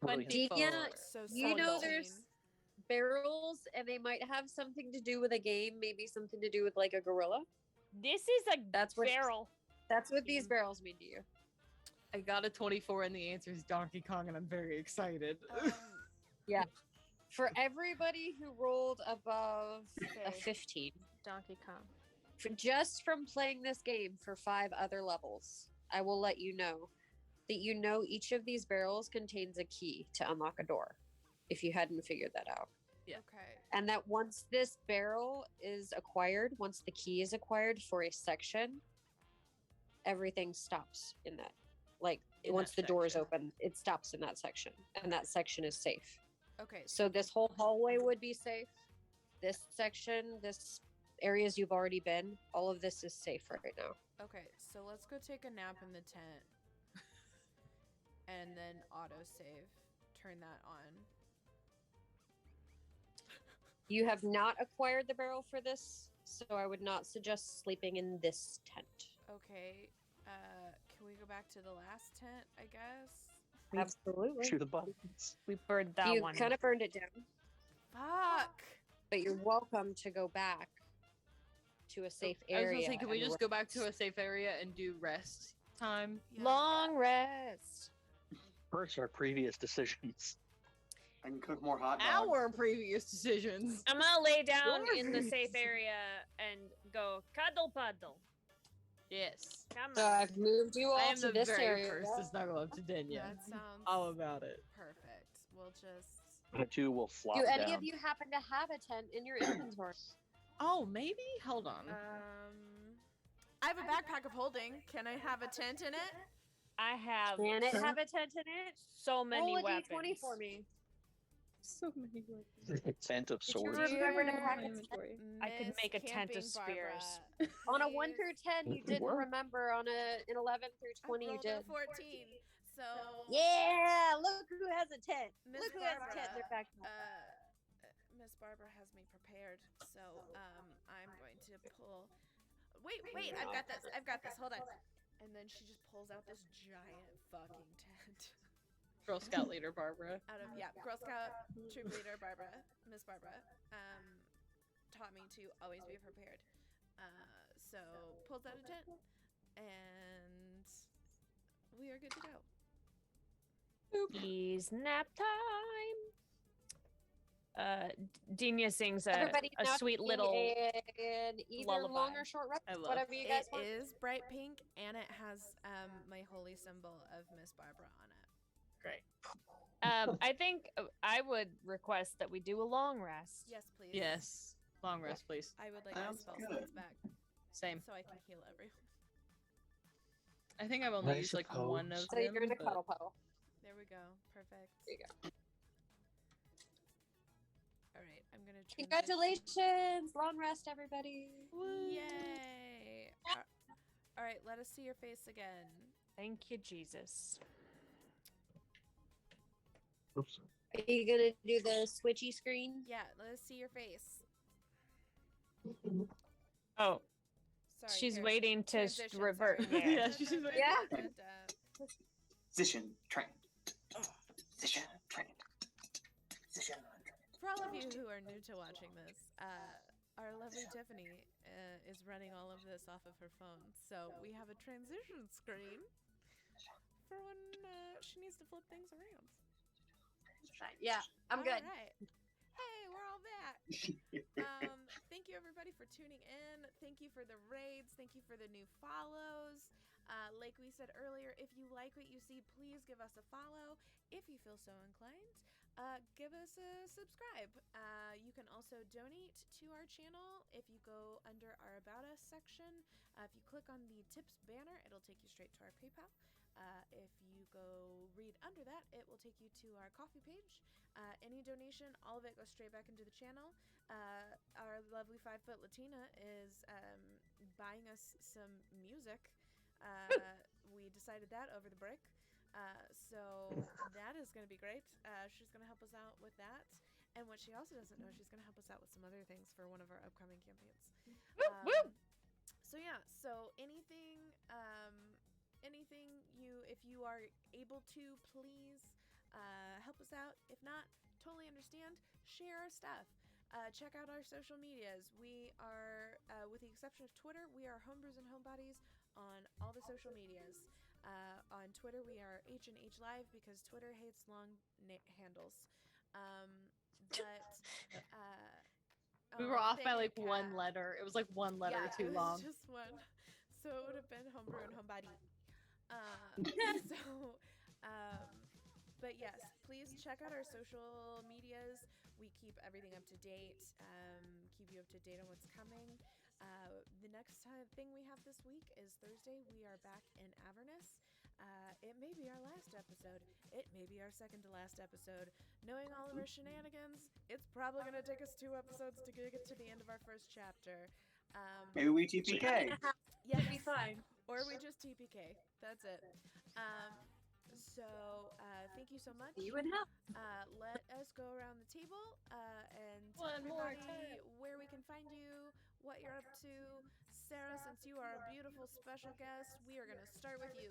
Brilliant. Dina, So you know 17. there's barrels and they might have something to do with a game, maybe something to do with like a gorilla. This is a That's what- barrel. That's what these barrels mean to you. I got a 24 and the answer is Donkey Kong, and I'm very excited. For everybody who rolled above a Okay. 15, Donkey Kong. just from playing this game for 5 other levels, I will let you know that each of these barrels contains a key to unlock a door, if you hadn't figured that out. Okay. And that once this barrel is acquired, once the key is acquired for a section, everything stops in that. Like In once that the door is section. open, it stops in that section, and that section is safe. Okay. So this whole hallway would be safe. This section, this areas you've already been, all of this is safe right now. Okay. So let's go take a nap in the tent, and then autosave. Turn that on. You have not acquired the barrel for this so I would not suggest sleeping in this tent. Okay. Can we go back to the last tent, I guess? Absolutely. Shoot the buttons. We burned that You one. kind of burned it down, Fuck! but you're welcome to go back to a safe I was area. gonna say, can we and just go back to a safe area and do rest time? Yeah. Long rest. First, our previous decisions. I can cook more hot dogs. Our previous decisions. I'm gonna lay down in the Yours. safe area and go cuddle puddle. Yes. Come So on. I've moved you I all am to the this very area. first to snuggle up to Denya. That sounds All about it. perfect. We'll just. The two will flop Do any down. of you happen to have a tent in your inventory? Oh, maybe? Hold on. I have a backpack of holding. Can I have a tent in it? I have Can it have a tent in it? so many Roll a weapons. d20 for me. So many weapons. Tent of Did you swords. remember to pack My a inventory. I could Miss make a tent of Camping Barbara, spears. On a please. 1 through 10, you didn't What? remember. On an 11 through 20, you I rolled did. a 14. So Yeah, look who has a tent. Miss Look who has a tent in their Barbara, backpack. Miss Barbara has me prepared. So I'm going to pull. Wait! I've got this. Hold on. And then she just pulls out this giant fucking tent. Girl Scout leader Barbara. Out of Girl Scout troop leader Barbara, Miss Barbara, taught me to always be prepared. So pulls out a tent, and we are good to go. It's nap time. Dina sings a Everybody now sweet taking little an either lullaby. long or short rest, I love whatever you guys It want. is bright pink, and it has my holy symbol of Miss Barbara on it. Great. I think I would request that we do a long rest. Yes, please. Yes. Long rest, please. I would like my Sounds spell good. slots back Same. so I can heal everyone. I think I've only I used like one of suppose. So them. you're in a but- cuddle puddle. There we go. Perfect. There you go. All right, I'm gonna. transition. Congratulations! Long rest, everybody. Yay! All right, let us see your face again. Thank you, Jesus. Oops. Are you gonna do the switchy screen? Yeah, let us see your face. Oh, Sorry, she's here. waiting to Transition, revert. sorry. Yeah. Yeah, she's like- Yeah. Position trained. Position trained. Position trained. For all of you who are new to watching this, our lovely Tiffany is running all of this off of her phone. So we have a transition screen for when she needs to flip things around. Yeah, I'm good. All right. Hey, we're all back. Thank you everybody for tuning in. Thank you for the raids. Thank you for the new follows. Like we said earlier, if you like what you see, please give us a follow. If you feel so inclined, give us a subscribe. You can also donate to our channel if you go under our About Us section. If you click on the tips banner, it'll take you straight to our PayPal. If you go read under that, it will take you to our coffee page. Any donation, all of it goes straight back into the channel. Our lovely 5-foot Latina is buying us some music. We decided that over the break. So that is going to be great. She's going to help us out with that. And what she also doesn't know, she's going to help us out with some other things for one of our upcoming campaigns. So yeah, so anything if you are able to, please help us out. If not, totally understand. Share our stuff. Check out our social medias. We are, with the exception of Twitter, we are Homebrews and Homebodies on all the social medias. On Twitter, we are H&H Live because Twitter hates long handles. We were off by thank like you, one Kat. letter. It was like one letter Yeah, too it was long. just one. So it would have been Homebrew and Homebody. But yes, please check out our social medias. We keep everything up to date, keep you up to date on what's coming. The next thing we have this week is Thursday. We are back in Avernus. It may be our last episode. It may be our second to last episode. Knowing all of our shenanigans, it's probably going to take us 2 episodes to get to the end of our first chapter. Maybe we TPK. Yes. Be fine. Or we just TPK. That's it. Thank you so much. You and help. Let us go around the table and tell One more everybody time. where we can find you, what you're up to. Sarah, since you are a beautiful special guest, we are going to start with you.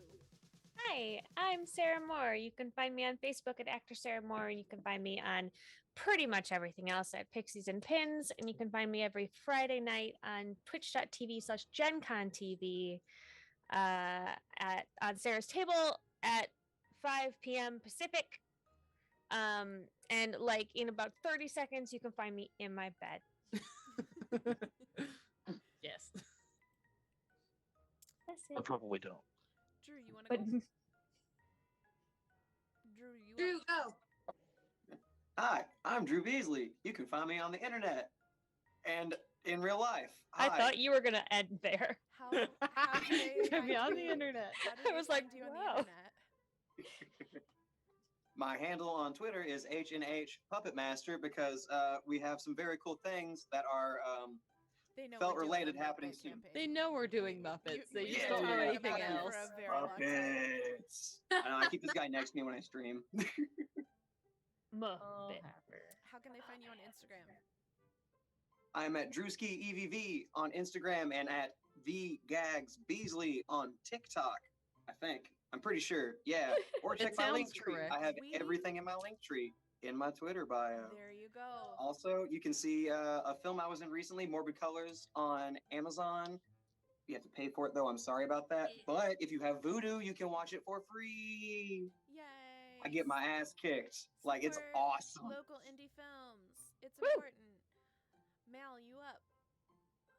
Hi, I'm Sarah Moore. You can find me on Facebook at Actor Sarah Moore, and you can find me on pretty much everything else at Pixies and Pins. And you can find me every Friday night on twitch.tv/GenCon TV on Sarah's Table at 5 p.m. Pacific. And like in about 30 seconds, you can find me in my bed. Yes. That's I it. probably don't. Drew, you want to But go? Drew, you Drew, want... go. Hi, I'm Drew Beasley. You can find me on the internet and in real life. Hi. I thought you were gonna end there. How do they Find me find on you? the internet. How do I they was find like, you on wow. the internet? My handle on Twitter is HNH Puppet Master because we have some very cool things that are They know felt we're doing related a Muppet happening soon. campaign. They know we're doing You- Muppets. you- They we've just been don't know talking anything about it else. for a very long time. Puppets. I know, I keep this guy next to me when I stream. Muppet. How can they find you on Instagram? I'm at Drewski EVV on Instagram and at VGagsBeasley on TikTok. I think. I'm pretty sure. Yeah. Or check my sounds link tree. correct. I have We- everything in my link tree in my Twitter bio. There you go. Also, you can see a film I was in recently, Morbid Colors, on Amazon. You have to pay for it, though. I'm sorry about that. But if you have Vudu, you can watch it for free. Yay! I get my ass kicked. Like, it's Support awesome. Local indie films. It's Woo! important. Mal, you up?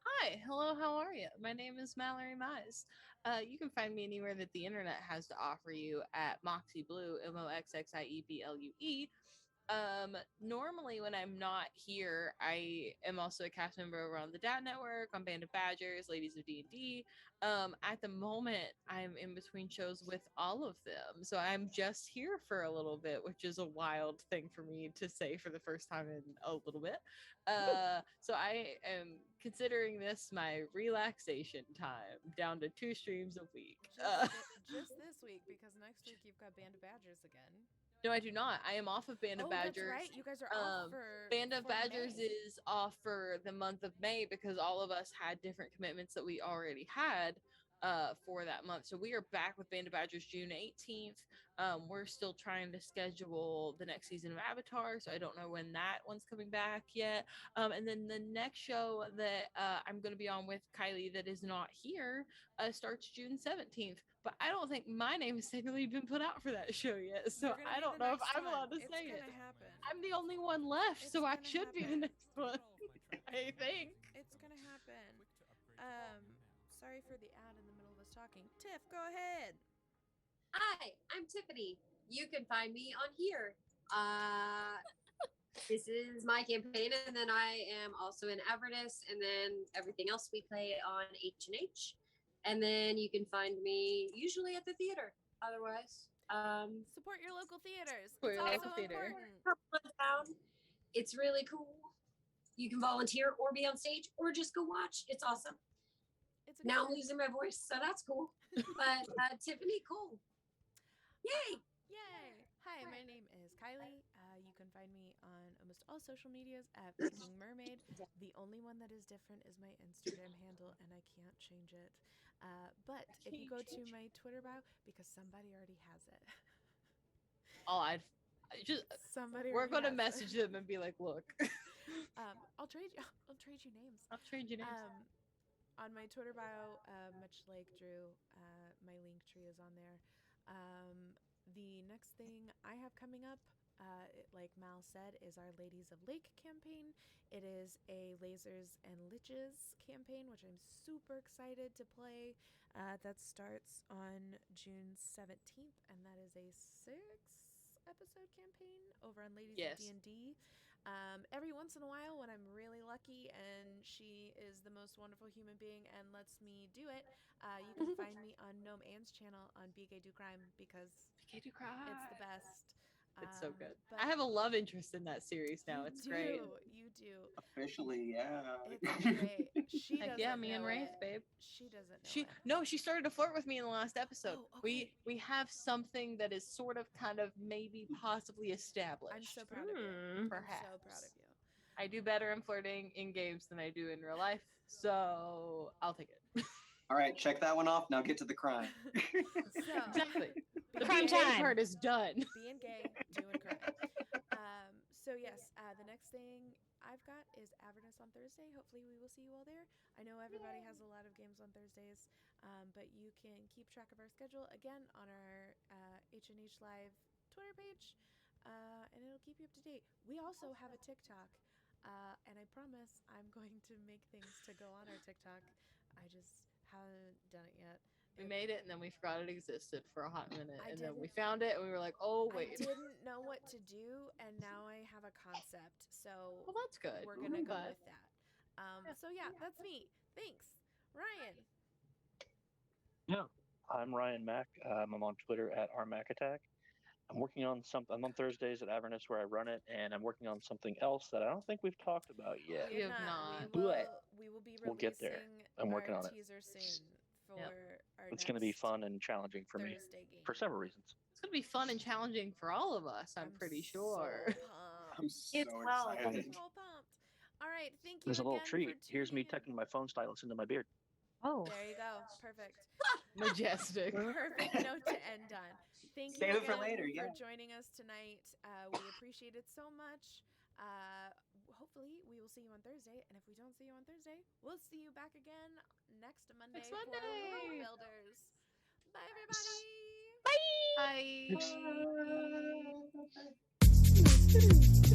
Hi, hello, how are you? My name is Mallory Mize. You can find me anywhere that the internet has to offer you at Moxie Blue, MOXXIEBLUE. Normally when I'm not here, I am also a cast member over on the Dad Network, on Band of Badgers, Ladies of D&D. At the moment, I'm in between shows with all of them, so I'm just here for a little bit, which is a wild thing for me to say for the first time in a little bit. So I am considering this my relaxation time, down to 2 streams a week. Just this week, because next week you've got Band of Badgers again. No, I do not. I am off of Band of Badgers. That's right. You guys are off for Band of for Badgers May. is off for the month of May because all of us had different commitments that we already had for that month. So we are back with Band of Badgers June 18th. We're still trying to schedule the next season of Avatar, so I don't know when that one's coming back yet. And then the next show that I'm going to be on with Kylie that is not here starts June 17th. But I don't think my name has technically been put out for that show yet, so You're gonna I be don't the know if next I'm one. allowed to It's say it. gonna happen. I'm the only one left, It's so I gonna should be the happen. next one. Get all of my tracks I think. It's gonna happen. quick to upgrade to premium now. Sorry for the ad in the middle of us talking. Tiff, go ahead. Hi, I'm Tiffany. You can find me on here. This is my campaign, and then I am also in Avernus, and then everything else we play on H&H. And then you can find me usually at the theater. Otherwise, Support your local theaters. Support It's your also local theater. important. town. It's really cool. You can volunteer or be on stage or just go watch. It's awesome. It's a good Now I'm time. losing my voice, so that's cool. But Tiffany, cool. Yay! Yay! Hi, my name is Kylie. You can find me on almost all social medias at Freaking Mermaid. The only one that is different is my Instagram handle, and I can't change it. But if you go to my Twitter bio, because somebody already has it. Oh, I just Somebody. we're already gonna has message it. them and be like, look, I'll trade you. I'll trade you names. I'll trade you names. On my Twitter bio, much like Drew, my link tree is on there. The next thing I have coming up, like Mal said, is our Ladies of Lake campaign. It is a Lasers and Liches campaign, which I'm super excited to play. That starts on June 17th, and that is a 6-episode campaign over on Ladies Yes. of D&D. Every once in a while, when I'm really lucky and she is the most wonderful human being and lets me do it, you can find me on Gnome Anne's channel on Be Gay Do Crime because PK do cry. it's the best. It's so good. but I have a love interest in that series now. you It's great. You do. Officially, yeah. It's great. She Heck doesn't yeah, me and know Wraith, it. babe. She doesn't know She it. she started to flirt with me in the last episode. Oh, okay. We have something that is sort of kind of maybe possibly established. I'm so proud of you. Hmm. I'm so Perhaps. proud of you. I do better in flirting in games than I do in real life, so I'll take it. All right, check that one off. Now get to the crime. So Exactly. The Crime being gay time. part is done. being gay, doing crime. So yes, the next thing I've got is Avernus on Thursday. Hopefully we will see you all there. I know everybody has a lot of games on Thursdays, but you can keep track of our schedule again on our H&H Live Twitter page, and it'll keep you up to date. We also have a TikTok, and I promise I'm going to make things to go on our TikTok. I just haven't done it yet. We made it and then we forgot it existed for a hot minute, I and then we didn't- found it and we were like, oh I wait. didn't know what to do, and now I have a concept. So Well, that's good. we're gonna go But with that. So yeah, that's me. Thanks, Ryan. Yeah, I'm Ryan Mack. I'm on Twitter at rmacattack. I'm working on something. I'm on Thursdays at Avernus where I run it, and I'm working on something else that I don't think we've talked about yet. We have not. We will be We'll get there. releasing I'm working our on it. teaser soon for our It's going to be next fun and challenging for me Thursday game. for several reasons. it's gonna be fun and challenging for all of us, I'm pretty sure. So pumped. I'm so It's well excited. So pumped. All right, thank you. There's a little again treat. for Here's me tuning in. tucking my phone stylus into my beard. Oh. There you go. Perfect. Majestic. Perfect note to end on. Thank Save you it for again later, for yeah. joining us tonight. We appreciate it so much. Hopefully, we will see you on Thursday. And if we don't see you on Thursday, we'll see you back again next Monday, Next for Monday. World Builders. Bye, everybody. Bye.